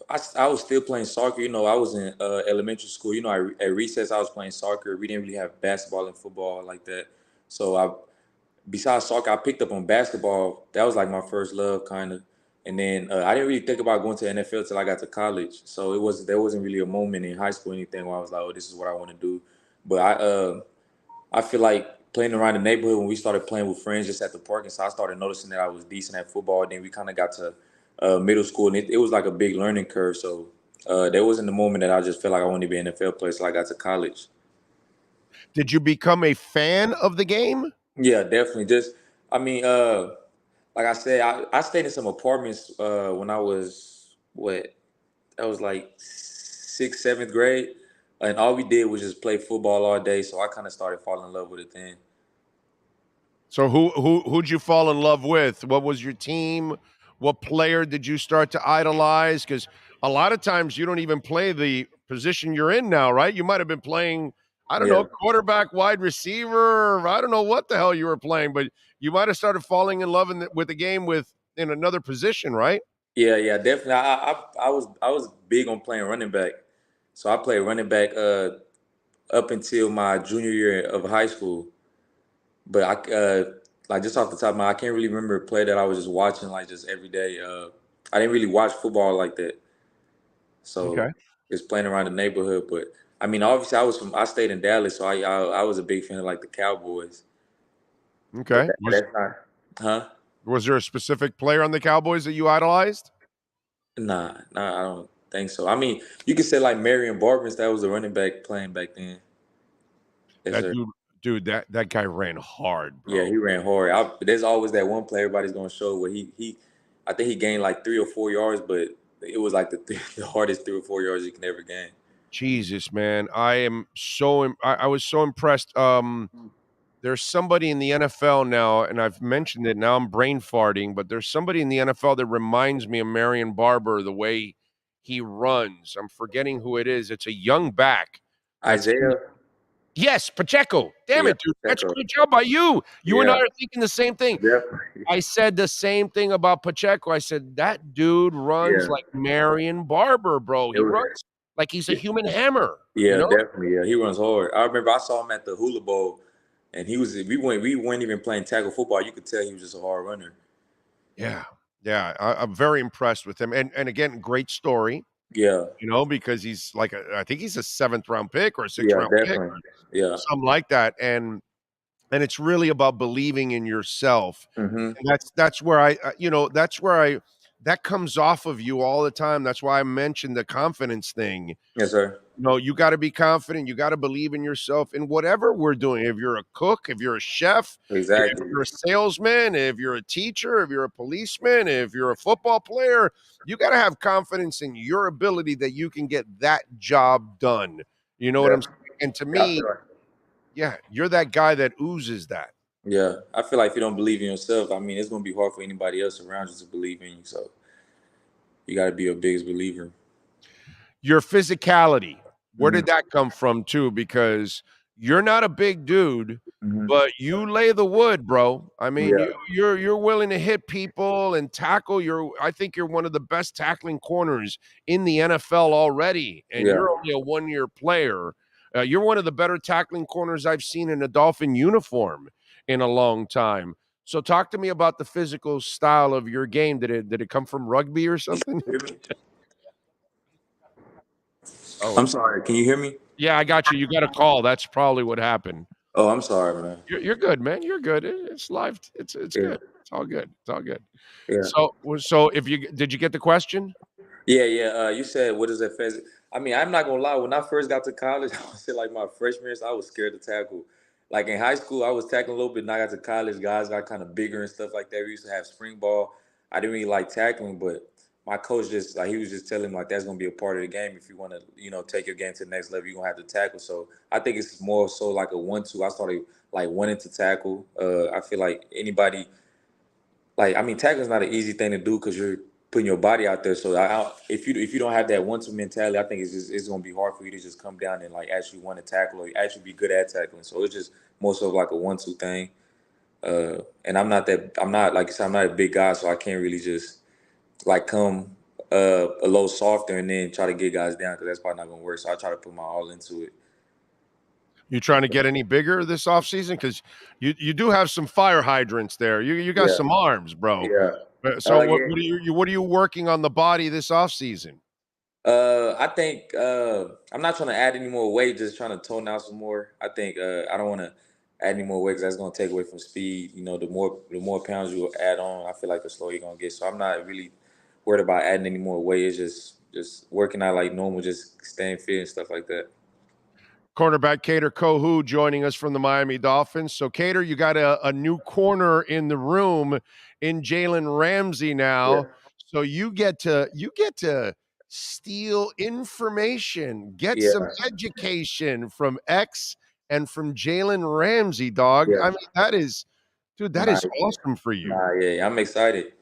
I was still playing soccer. You know, I was in elementary school. You know, at recess, I was playing soccer. We didn't really have basketball and football like that. So besides soccer, I picked up on basketball. That was like my first love, kind of. And then I didn't really think about going to the NFL till I got to college. So there wasn't really a moment in high school or anything where I was like, oh, this is what I want to do. But I feel like playing around the neighborhood when we started playing with friends just at the park, and so I started noticing that I was decent at football. Then we kind of got to middle school, and it was like a big learning curve. So there wasn't the moment that I just felt like I wanted to be an NFL player. So I got to college. Did you become a fan of the game? Yeah, definitely. Just I mean, like I said, I stayed in some apartments when I was that was like 6th, 7th grade, and all we did was just play football all day. So I kind of started falling in love with it then. So who'd you fall in love with? What was your team? What player did you start to idolize? Because a lot of times you don't even play the position you're in now, right? You might have been playing, I don't know, quarterback, wide receiver. I don't know what the hell you were playing, but you might have started falling in love with the game in another position, right? Yeah, definitely. I was big on playing running back, so I played running back up until my junior year of high school. But like just off the top of my head, I can't really remember a play that I was just watching like just every day. I didn't really watch football like that, so Okay. just playing around the neighborhood. But I mean, obviously, I stayed in Dallas, so I was a big fan of like the Cowboys. Okay. But that's not, huh? Was there a specific player on the Cowboys that you idolized? Nah, I don't think so. I mean, you could say like Marion Barber, that was the running back playing back then. Yes, That sir. dude, that guy ran hard, bro. Yeah, he ran hard. There's always that one play everybody's gonna show where I think he gained like 3 or 4 yards, but it was like the hardest 3 or 4 yards you can ever gain. Jesus, man, I was so impressed. There's somebody in the NFL now, and I've mentioned it. Now I'm brain farting, but there's somebody in the NFL that reminds me of Marion Barber, the way he runs. I'm forgetting who it is. It's a young back. Isaiah. Yes, Pacheco. Damn Yeah, it, dude. That's a Pacheco. great job by you. You and I Yeah. are thinking the same thing. Yep. I said the same thing about Pacheco. I said, that dude runs Yeah. like Marion Barber, bro. He It was- runs like he's a human hammer. Yeah, you know? definitely. Yeah, he runs hard. I remember I saw him at the Hula Bowl, and we weren't even playing tackle football. You could tell he was just a hard runner. Yeah. Yeah. I'm very impressed with him. And again, great story. Yeah. Because he's like, I think he's a 7th round pick or a 6th Yeah, round pick, definitely. Yeah. something like that. And it's really about believing in yourself. Mm-hmm. And that's where that comes off of you all the time. That's why I mentioned the confidence thing. Yes, sir. You got to be confident. You got to believe in yourself in whatever we're doing. If you're a cook, if you're a chef, Exactly. if you're a salesman, if you're a teacher, if you're a policeman, if you're a football player, you got to have confidence in your ability that you can get that job done. You know what I'm saying? And to me, yeah, you're that guy that oozes that. Yeah, I feel like if you don't believe in yourself, I mean, it's going to be hard for anybody else around you to believe in you. So you got to be your biggest believer. Your physicality, where did that come from too? Because you're not a big dude, but you lay the wood, bro. I mean, you're willing to hit people and tackle. I think you're one of the best tackling corners in the NFL already, and you're only a 1-year player. You're one of the better tackling corners I've seen in a Dolphin uniform in a long time. So talk to me about the physical style of your game. Did it come from rugby or something? I'm sorry. Can you hear me? Yeah, I got you. You got a call. That's probably what happened. Oh, I'm sorry, man. You're good, man. You're good. It's live. It's good. It's all good. It's all good. Yeah. So did you get the question? Yeah. You said, what is that physical? I mean, I'm not gonna lie. When I first got to college, I would say like my freshman year, I was scared to tackle. Like in high school, I was tackling a little bit. Now I got to college, guys got kind of bigger and stuff like that. We used to have spring ball. I didn't really like tackling, but my coach just like he was just telling me like that's gonna be a part of the game. If you want to, take your game to the next level, you're gonna have to tackle. So I think it's more so like a 1-2. I started like wanting to tackle. I feel like anybody, tackling is not an easy thing to do because you're putting your body out there. So if you don't have that 1-2 mentality, I think it's gonna be hard for you to just come down and like actually want to tackle or actually be good at tackling. So it's just more so like a 1-2 thing. And I'm not like I said, I'm not a big guy, so I can't really just like come a little softer and then try to get guys down because that's probably not gonna work. So I try to put my all into it. You trying to get any bigger this offseason? Because you do have some fire hydrants there. You got some arms, bro. Yeah. So what are you working on the body this offseason? I think I'm not trying to add any more weight, just trying to tone down some more. I think I don't want to add any more weight because that's going to take away from speed. You know, the more pounds you add on, I feel like the slower you're going to get. So I'm not really worried about adding any more weight. It's just working out like normal, just staying fit and stuff like that. Cornerback Kader Kohu joining us from the Miami Dolphins. So, Kader, you got a new corner in the room in Jalen Ramsey now. Yeah. So you get to steal information, get Yeah. some education from X and from Jalen Ramsey, dog. Yeah. I mean, that is awesome for you. Yeah, I'm excited.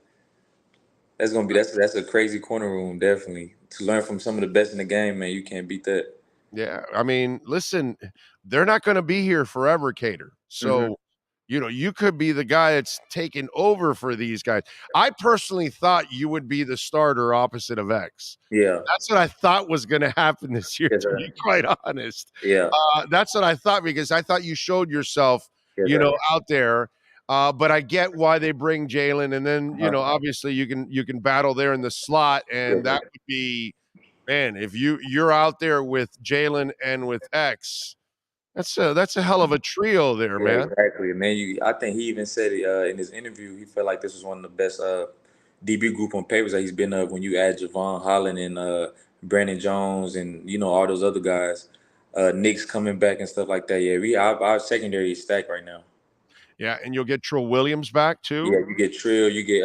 That's a crazy corner room, definitely. To learn from some of the best in the game, man, you can't beat that. Yeah, I mean, listen, they're not going to be here forever, Kader. So, you could be the guy that's taking over for these guys. I personally thought you would be the starter opposite of X. Yeah. That's what I thought was going to happen this year, Yes, to sir. be quite honest. Yeah. That's what I thought, because I thought you showed yourself, Yes, sir. out there. But I get why they bring Jalen, and then obviously you can battle there in the slot, and Yes, that sir. would be. Man, if you're out there with Jalen and with X, that's a hell of a trio there, Yeah, man. exactly, man. I think he even said it in his interview. He felt like this was one of the best DB group on papers that he's been of. When you add Javon Holland and Brandon Jones and all those other guys, Nick's coming back and stuff like that. Yeah, our secondary is stacked right now. Yeah, and you'll get Trill Williams back too. Yeah, you get Trill, you get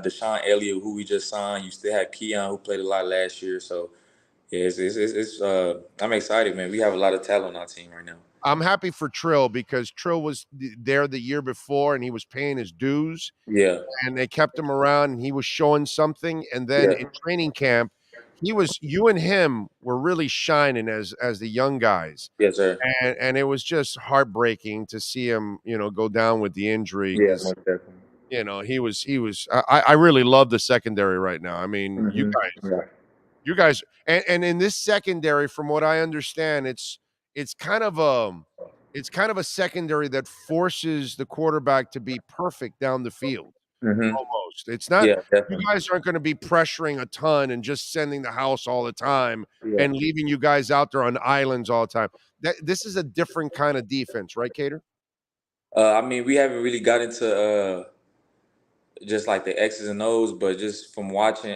Deshaun Elliott, who we just signed. You still have Keon, who played a lot last year. So yeah, it's I'm excited, man. We have a lot of talent on our team right now. I'm happy for Trill, because Trill was there the year before and he was paying his dues. Yeah. And they kept him around and he was showing something. And then in training camp, you and him were really shining as the young guys. Yes, sir. And it was just heartbreaking to see him, go down with the injury. Yeah, most definitely. He was. I really love the secondary right now. I mean, you guys, and in this secondary, from what I understand, it's kind of a secondary that forces the quarterback to be perfect down the field. Almost. It's not. Yeah, you guys aren't going to be pressuring a ton and just sending the house all the time and leaving you guys out there on islands all the time. This is a different kind of defense, right, Kader? I mean, we haven't really got into just like the X's and O's, but just from watching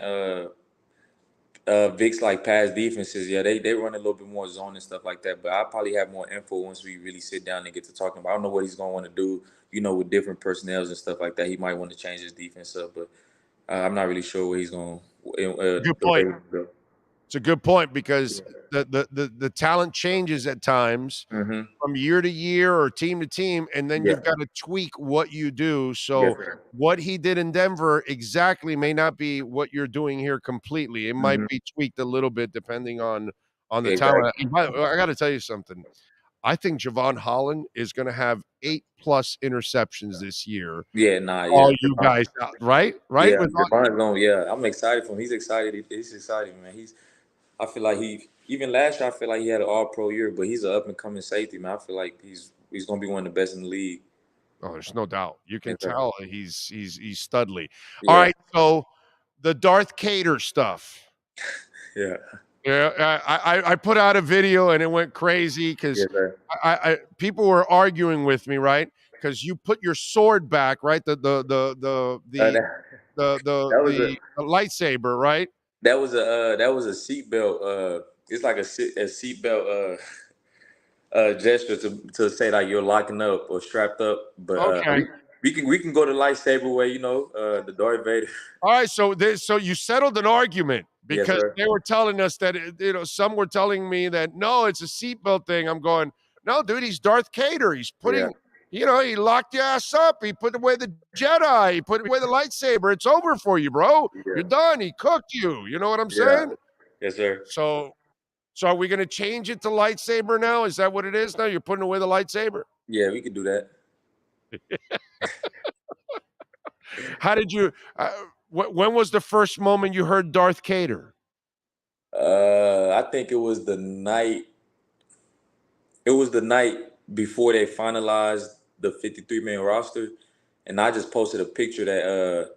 Vic's like past defenses, they run a little bit more zone and stuff like that. But I'll probably have more info once we really sit down and get to talking about. I don't know what he's gonna want to do, with different personnels and stuff like that. He might want to change his defense up, but I'm not really sure where he's going. Good point. It's a good point, because the talent changes at times from year to year or team to team, and then you've got to tweak what you do. So what he did in Denver exactly may not be what you're doing here completely. It might be tweaked a little bit depending on the talent. And by the way, I got to tell you something. I think Javon Holland is going to have 8+ interceptions this year. All you guys out, right? Yeah, Javon's going. I'm excited for him. He's excited. He's excited, man. I feel like even last year, I feel like he had an all-pro year, but he's an up-and-coming safety, man. I feel like he's going to be one of the best in the league. Oh, there's no doubt. You can tell he's studly. All right, so the Darth Kader stuff. Yeah. Yeah, I put out a video and it went crazy because people were arguing with me, right? Because you put your sword back, right? The lightsaber, right? That was a seatbelt. It's like a seatbelt gesture to say like you're locking up or strapped up. But we can go the lightsaber way, the Darth Vader. All right, so you settled an argument because they were telling us that some were telling me that no, it's a seatbelt thing. I'm going, no, dude, he's Darth Kader. He's putting. He locked your ass up. He put away the Jedi. He put away the lightsaber. It's over for you, bro. You're done. He cooked you. You know what I'm saying? Yes, sir. So are we going to change it to lightsaber now? Is that what it is now? You're putting away the lightsaber? Yeah, we could do that. How did you when was the first moment you heard Darth Kader? I think it was the night. It was the night before they finalized the 53-man roster, and I just posted a picture that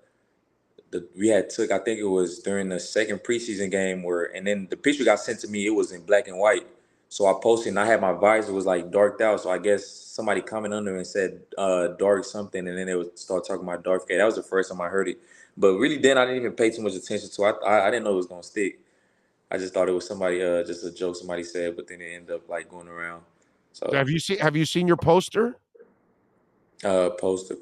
we had took, I think it was during the second preseason game and then the picture got sent to me, it was in black and white. So I posted and I had my visor was like darked out. So I guess somebody commented under and said dark something, and then they would start talking about Darth Vader. That was the first time I heard it. But really then I didn't even pay too much attention to it. I didn't know it was gonna stick. I just thought it was somebody just a joke somebody said, but then it ended up like going around. So Have you seen your poster? Poster.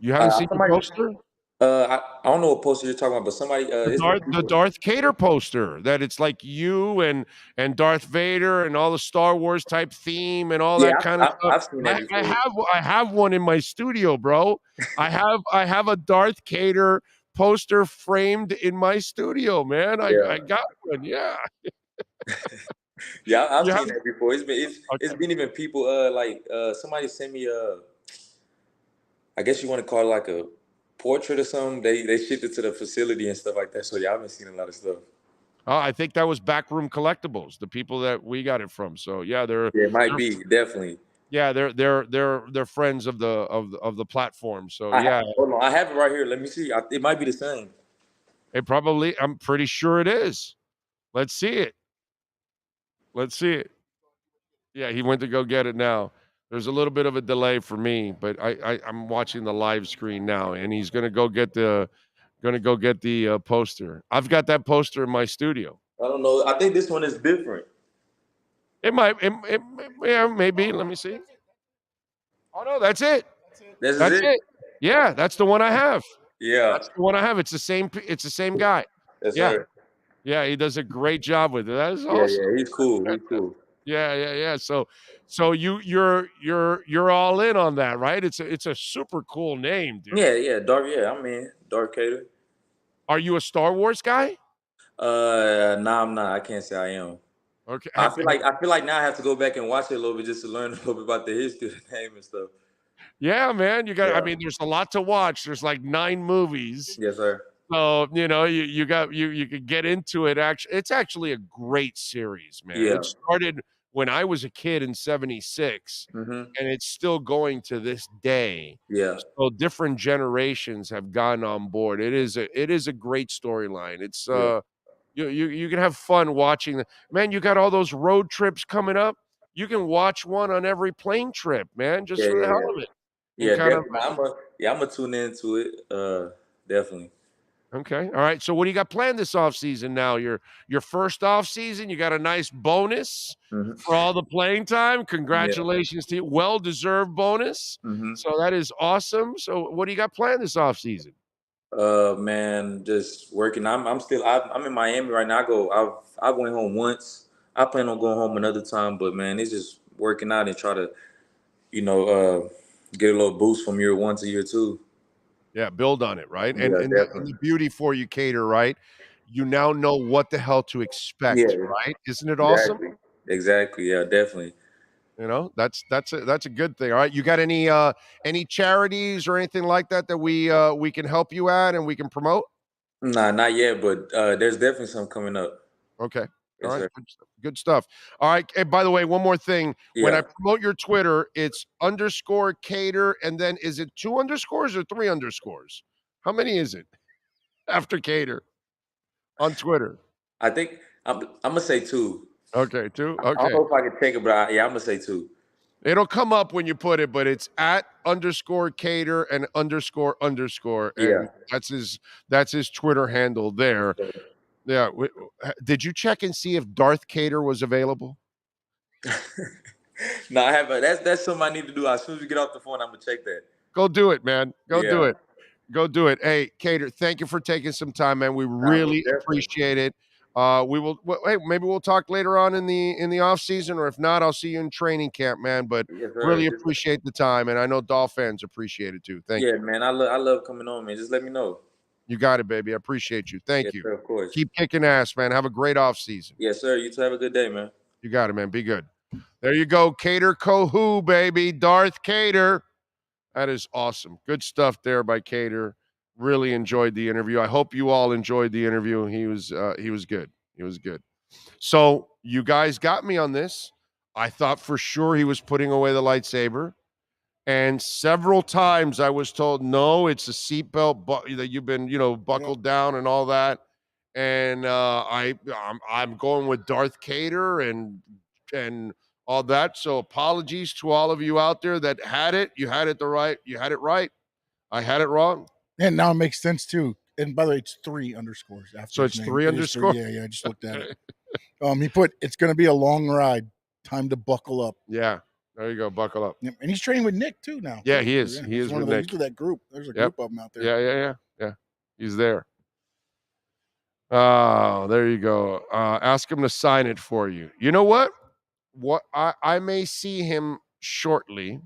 You haven't seen your somebody- poster? I don't know what poster you're talking about, but somebody The Darth Vader poster, that it's like you and Darth Vader and all the Star Wars type theme and all that kind of stuff. I've seen that before. I have one in my studio, bro. I have a Darth Vader poster framed in my studio, man. I got one. Yeah. Yeah, I've You seen haven't- that before. It's been even people somebody sent me I guess you want to call it like a portrait or something. They shipped it to the facility and stuff like that. So yeah, I've been seeing a lot of stuff. Oh, I think that was Backroom Collectibles, the people that we got it from. So yeah, it might be definitely. Yeah, they're friends of the platform. So Hold on, I have it right here. Let me see. It might be the same. I'm pretty sure it is. Let's see it. Yeah, he went to go get it now. There's a little bit of a delay for me, but I'm watching the live screen now, and he's gonna go get the poster. I've got that poster in my studio. I don't know. I think this one is different. It might. Yeah, maybe. Let me see. Oh no, that's it. That's it. Yeah, that's the one I have. Yeah, that's the one I have. It's the same guy. That's yeah, right. Yeah, he does a great job with it. That is awesome. Yeah, he's cool. Yeah. So you're all in on that, right? It's a super cool name, dude. Yeah, Darth. Yeah, I'm in Darth Vader. Are you a Star Wars guy? Nah, I'm not. I can't say I am. Okay. I feel like now I have to go back and watch it a little bit just to learn a little bit about the history of the name and stuff. Yeah, man. You got. Yeah. I mean, there's a lot to watch. There's like 9 movies. Yes, sir. So you could get into it. Actually, it's actually a great series, man. Yeah. It started when I was a kid in '76, and it's still going to this day. Yeah. So different generations have gone on board. It is a great storyline. It's you can have fun watching. Man, you got all those road trips coming up. You can watch one on every plane trip, man, just for the hell of it. Yeah, definitely. I'm gonna tune into it. Definitely. Okay. All right. So what do you got planned this off season now? Your first off season, you got a nice bonus for all the playing time. Congratulations to you. Well-deserved bonus. So that is awesome. So what do you got planned this off season? Man, just working. I'm in Miami right now. I went home once. I plan on going home another time, but man, it's just working out and try to, get a little boost from year 1 to year 2. Yeah, build on it, right? Yeah, And the beauty for you, Kader, right? You now know what the hell to expect, right? Isn't it awesome? Exactly. Yeah, definitely. That's a good thing. All right, you got any charities or anything like that we can help you at and we can promote? Nah, not yet, but there's definitely some coming up. Okay. Yes, all right. sir. Good stuff. All right. And by the way, one more thing. When Yeah. I promote your Twitter, it's _Kader, and then is it 2 underscores or 3 underscores? How many is it after Kader on Twitter? I think I'm gonna say 2. Okay, 2. I don't Okay. know if I can take it, but I'm gonna say 2. It'll come up when you put it, but it's at _Kader and __. And that's his Twitter handle there. Yeah. Did you check and see if Darth Vader was available? No, I haven't. That's something I need to do. As soon as we get off the phone, I'm gonna check that. Go do it, man. Go do Yeah. it. Go do it. Hey, Kader, thank you for taking some time, man. We really appreciate it. Hey, maybe we'll talk later on in the off season, or if not, I'll see you in training camp, man. But Yes, sir. really appreciate the time, and I know Dolphin fans appreciate it too. Thank you. Yeah, man. I love coming on, man. Just let me know. You got it, baby. I appreciate you. Thank Yes, you. sir, of course. Keep kicking ass, man. Have a great off season. Yes, sir. You too. Have a good day, man. You got it, man. Be good. There you go. Kader Kohu, baby. Darth Vader. That is awesome. Good stuff there by Kader. Really enjoyed the interview. I hope you all enjoyed the interview. He was good. He was good. So you guys got me on this. I thought for sure he was putting away the lightsaber. And several times I was told, no, it's a seatbelt that you've been, buckled down and all that. And I'm going with Darth Kader and all that. So apologies to all of you out there that had it. You had it right. I had it wrong. And now it makes sense too. And by the way, it's 3 underscores after. So it's 3 underscores. Yeah, I just looked at it. He put, it's going to be a long ride. Time to buckle up. Yeah, there you go. Buckle up. Yep. And he's training with Nick too now. Yeah, he is. He is one with of Nick. He's with that group. There's a group of them out there. Yeah. He's there. Oh, there you go. Ask him to sign it for you. You know what? What I may see him shortly.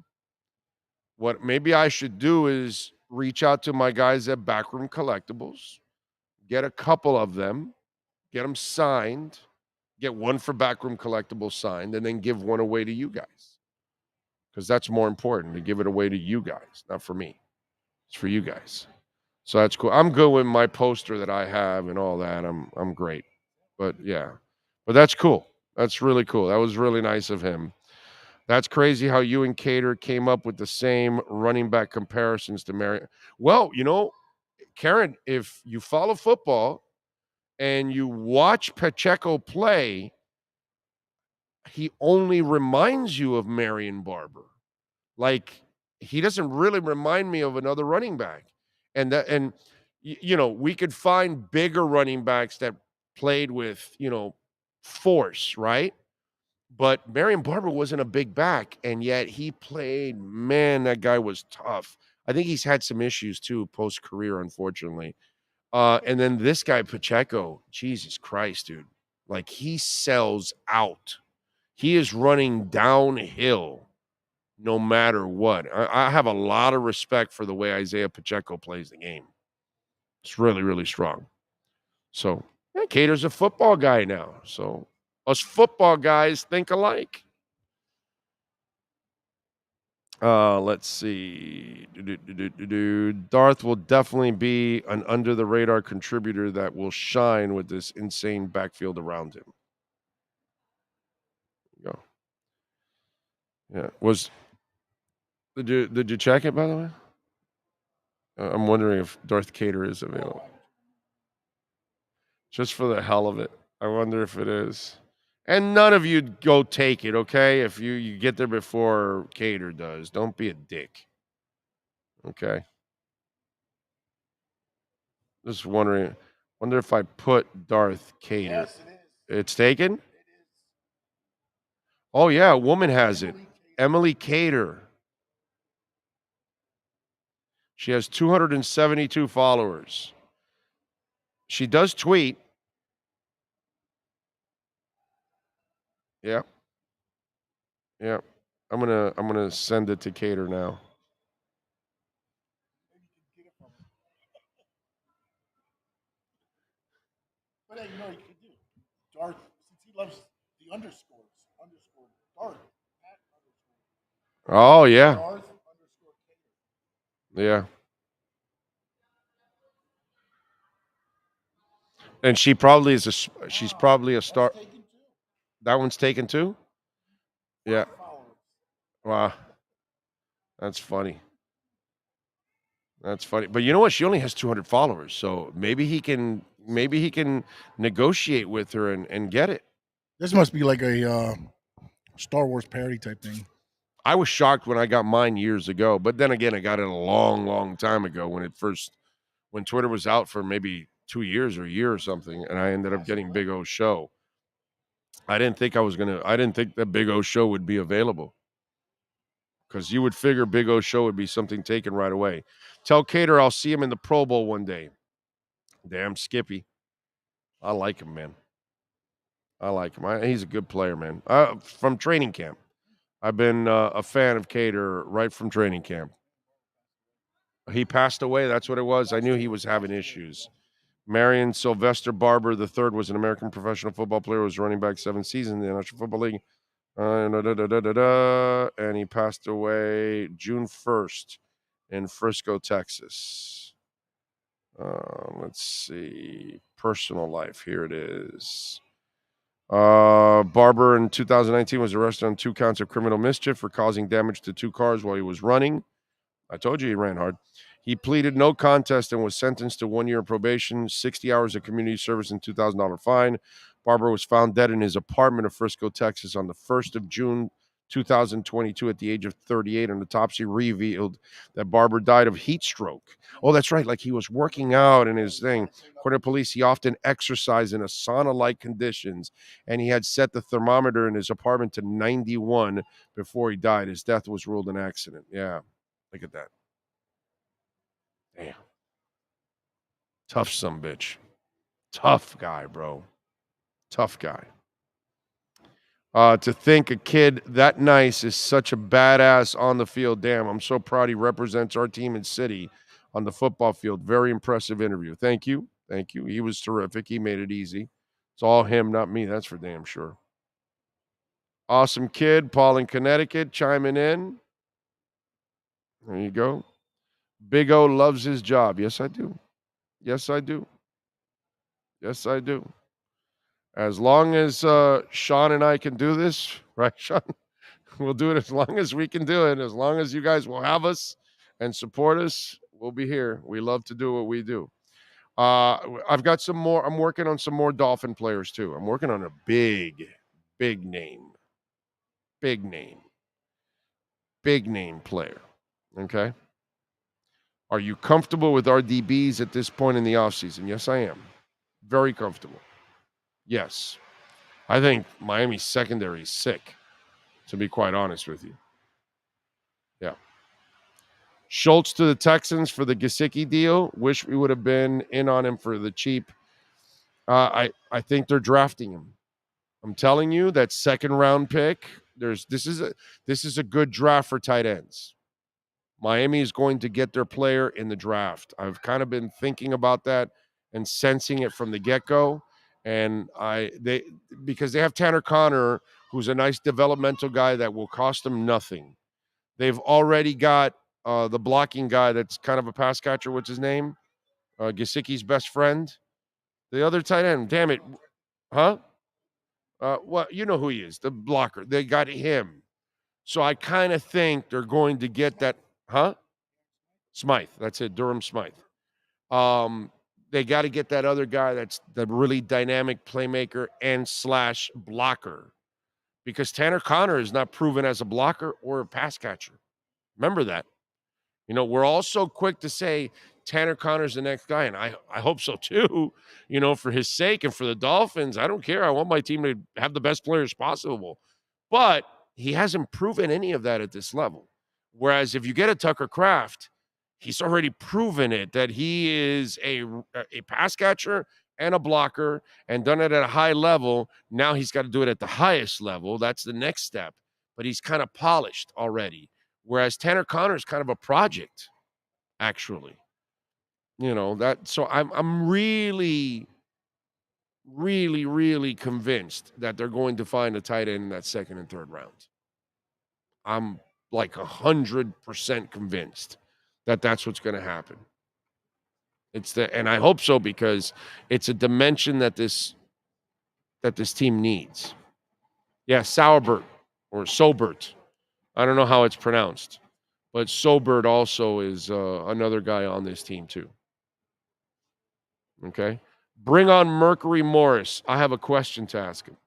What maybe I should do is reach out to my guys at Backroom Collectibles, get a couple of them, get them signed, get one for Backroom Collectibles signed, and then give one away to you guys. Because that's more important, to give it away to you guys, not for me. It's for you guys. So that's cool. I'm good with my poster that I have and all that. I'm great. But yeah. But that's cool. That's really cool. That was really nice of him. That's crazy how you and Kader came up with the same running back comparisons to Marion. Well, Karen, if you follow football and you watch Pacheco play, he only reminds you of Marion Barber. Like, he doesn't really remind me of another running back. And we could find bigger running backs that played with, force, right? But Marion Barber wasn't a big back, and yet he played. Man, that guy was tough. I think he's had some issues too post-career, unfortunately. And then this guy, Pacheco, Jesus Christ, dude. Like, he sells out. He is running downhill no matter what. I have a lot of respect for the way Isaiah Pacheco plays the game. It's really, really strong. So, Kader's a football guy now. So, us football guys think alike. Let's see. Darth will definitely be an under-the-radar contributor that will shine with this insane backfield around him. Go. Yeah. Did you check it, by the way? I'm wondering if Darth Kader is available. Just for the hell of it. I wonder if it is. And none of you go take it, okay? If you get there before Kader does. Don't be a dick. Okay? Just wondering. Wonder if I put Darth Kader. Yes, it is. It's taken? Oh, yeah. A woman has it. Emily Kader. She has 272 followers. She does tweet. Yeah. Yeah. I'm gonna send it to Kader now. But hey, you can do Darth, since he loves the underscores. Darth. Oh yeah. Darth Yeah. And she's probably a star. That one's taken too? Yeah. Wow. That's funny. But you know what? She only has 200 followers. So maybe he can negotiate with her and get it. This must be like a Star Wars parody type thing. I was shocked when I got mine years ago, but then again, I got it a long, long time ago when Twitter was out for maybe 2 years or a year or something, and I ended up getting Big O's show. I didn't think that Big O's show would be available, because you would figure Big O's show would be something taken right away. Tell Kader I'll see him in the Pro Bowl one day. Damn Skippy. I like him, man. I like him. He's a good player, man. From training camp. I've been a fan of Kader right from training camp. He passed away. That's what it was. I knew he was having issues. Marion Sylvester Barber III was an American professional football player who was running back 7 seasons in the National Football League. And he passed away June 1st in Frisco, Texas. Let's see. Personal life. Here it is. Barber in 2019 was arrested on 2 counts of criminal mischief for causing damage to 2 cars while he was running. I told you he ran hard. He pleaded no contest and was sentenced to 1 year of probation, 60 hours of community service, and $2,000 fine. Barber was found dead in his apartment of Frisco, Texas on the 1st of June, 2022 at the age of 38. An autopsy revealed that Barber died of heat stroke. Oh, that's right. Like he was working out in his thing. According to police, he often exercised in a sauna-like conditions, and he had set the thermometer in his apartment to 91 before he died. His death was ruled an accident. Yeah, look at that. Damn. Tough sumbitch. Tough guy, bro. Tough guy. To think a kid that nice is such a badass on the field. Damn, I'm so proud he represents our team and city on the football field. Very impressive interview. Thank you. Thank you. He was terrific. He made it easy. It's all him, not me. That's for damn sure. Awesome kid. Paul in Connecticut chiming in. There you go. Big O loves his job. Yes, I do. Yes, I do. Yes, I do. As long as Sean and I can do this, right, Sean? We'll do it as long as we can do it. As long as you guys will have us and support us, we'll be here. We love to do what we do. I've got some more. I'm working on some more Dolphin players, too. I'm working on a big name player, okay? Are you comfortable with our DBs at this point in the offseason? Yes, I am. Very comfortable. Yes. I think Miami's secondary is sick, to be quite honest with you. Yeah. Schultz to the Texans for the Gesicki deal. Wish we would have been in on him for the cheap. I think they're drafting him. I'm telling you, that second round pick, this is a good draft for tight ends. Miami is going to get their player in the draft. I've kind of been thinking about that and sensing it from the get-go. And because they have Tanner Connor, who's a nice developmental guy that will cost them nothing. They've already got the blocking guy that's kind of a pass catcher. What's his name? Gesicki's best friend. The other tight end. Damn it. Huh? Well, you know who he is. The blocker. They got him. So I kind of think they're going to get that. Huh? Smythe. That's it. Durham Smythe. They got to get that other guy that's the really dynamic playmaker and / blocker, because Tanner Connor is not proven as a blocker or a pass catcher. Remember that. You know, we're all so quick to say Tanner Connor's the next guy, and I hope so too, you know, for his sake and for the Dolphins. I don't care. I want my team to have the best players possible. But he hasn't proven any of that at this level. Whereas if you get a Tucker Kraft, he's already proven it, that he is a pass catcher and a blocker and done it at a high level. Now he's got to do it at the highest level. That's the next step. But he's kind of polished already. Whereas Tanner Connor is kind of a project, actually. You know, that. So I'm really, really, really convinced that they're going to find a tight end in that second and third round. I'm like 100% convinced that that's what's going to happen. And I hope so, because it's a dimension that this team needs. Yeah, Sauerbert or Sobert. I don't know how it's pronounced, but Sobert also is another guy on this team too. Okay. Bring on Mercury Morris. I have a question to ask him.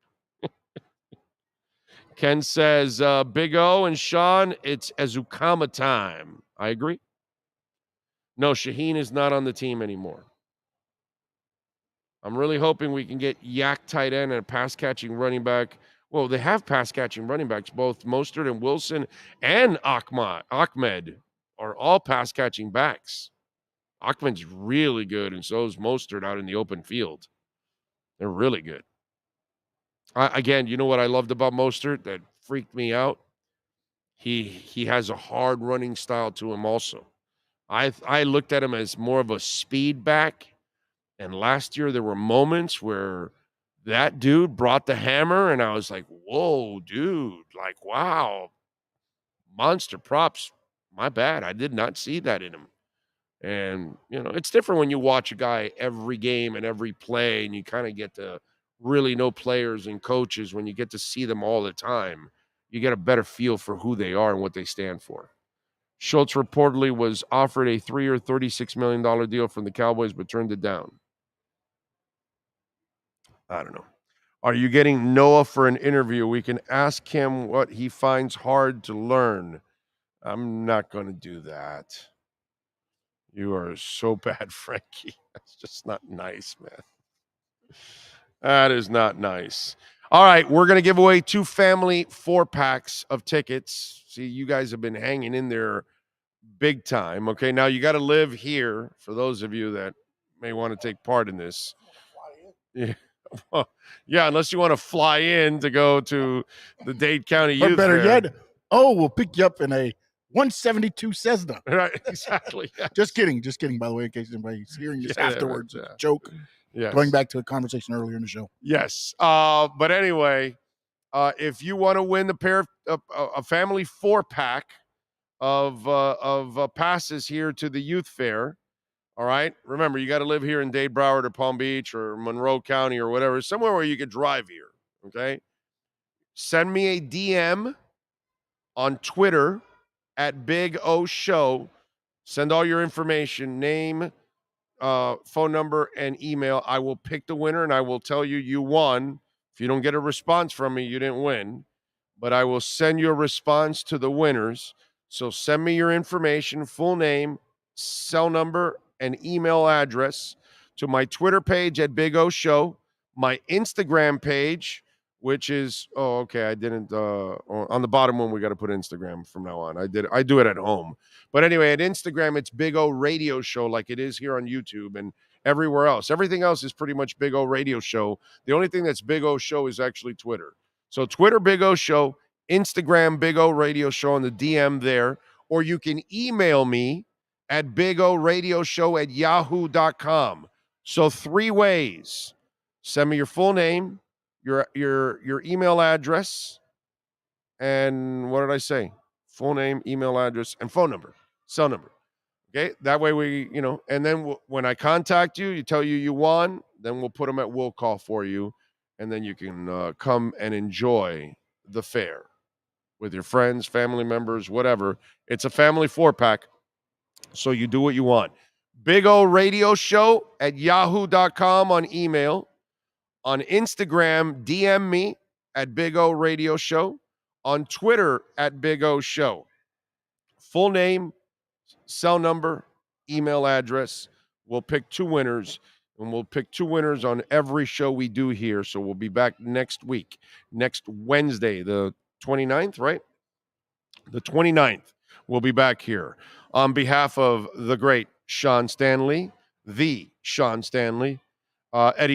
Ken says, Big O and Sean, it's Azukama time. I agree. No, Shaheen is not on the team anymore. I'm really hoping we can get Yak tight end and a pass-catching running back. Well, they have pass-catching running backs. Both Mostert and Wilson and Ahmed are all pass-catching backs. Ahmed's really good, and so is Mostert out in the open field. They're really good. Again, you know what I loved about Mostert that freaked me out? He has a hard running style to him also. I looked at him as more of a speed back, and last year there were moments where that dude brought the hammer, and I was like, whoa, dude, like, wow, monster props. My bad. I did not see that in him. And, you know, it's different when you watch a guy every game and every play, and you kind of get to really know players and coaches, when you get to see them all the time, you get a better feel for who they are and what they stand for. Schultz reportedly was offered a 3-year, $36 million deal from the Cowboys, but turned it down. I don't know. Are you getting Noah for an interview? We can ask him what he finds hard to learn. I'm not going to do that. You are so bad, Frankie. That's just not nice, man. That is not nice. All right, we're going to give away 2 family 4-packs of tickets. See, you guys have been hanging in there big time. Okay, now you got to live here for those of you that may want to take part in this. Yeah. Well, yeah, unless you want to fly in to go to the Dade County Youth Or better Fair. yet, we'll pick you up in a 172 Cessna. Right, exactly. Yes. Just kidding, by the way, in case anybody's hearing this afterwards. Yeah. It's a joke. Yes. Going back to a conversation earlier in the show. Yes. But anyway, if you want to win a family 4-pack of passes here to the youth fair, all right, remember, you got to live here in Dade, Broward, or Palm Beach, or Monroe County, or whatever, somewhere where you could drive here, okay? Send me a DM on Twitter at Big O Show. Send all your information, name, phone number, and email. I will pick the winner, and I will tell you you won. If you don't get a response from me, you didn't win. But I will send you a response to the winners. So send me your information, full name, cell number, and email address to my Twitter page at Big O Show, my Instagram page, which is, on the bottom one, we got to put Instagram from now on. I do it at home. But anyway, at Instagram, it's Big O Radio Show, like it is here on YouTube and everywhere else. Everything else is pretty much Big O Radio Show. The only thing that's Big O Show is actually Twitter. So Twitter, Big O Show, Instagram, Big O Radio Show on the DM there, or you can email me at bigoradioshow@yahoo.com. So 3 ways. Send me your full name, your email address, and what did I say? Full name, email address, and phone number, cell number. Okay, that way we, and then when I contact you, you tell you won, then we'll put them at will call for you, and then you can come and enjoy the fair with your friends, family members, whatever. It's a family 4-pack. So you do what you want. Big O Radio Show at yahoo.com on email. On Instagram, DM me at Big O Radio Show. On Twitter at Big O Show. Full name, cell number, email address. We'll pick 2 winners, and we'll pick 2 winners on every show we do here. So we'll be back next week, next Wednesday, the 29th, right? The 29th. We'll be back here. On behalf of the great Sean Stanley, Eddie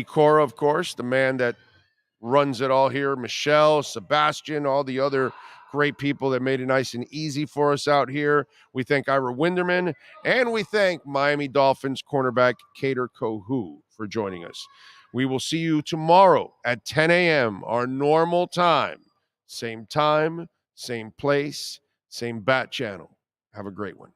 Cora, of course, the man that runs it all here, Michelle, Sebastian, all the other great people that made it nice and easy for us out here. We thank Ira Winderman, and we thank Miami Dolphins cornerback Kader Kohu for joining us. We will see you tomorrow at 10 a.m., our normal time. Same place, same bat channel. Have a great one.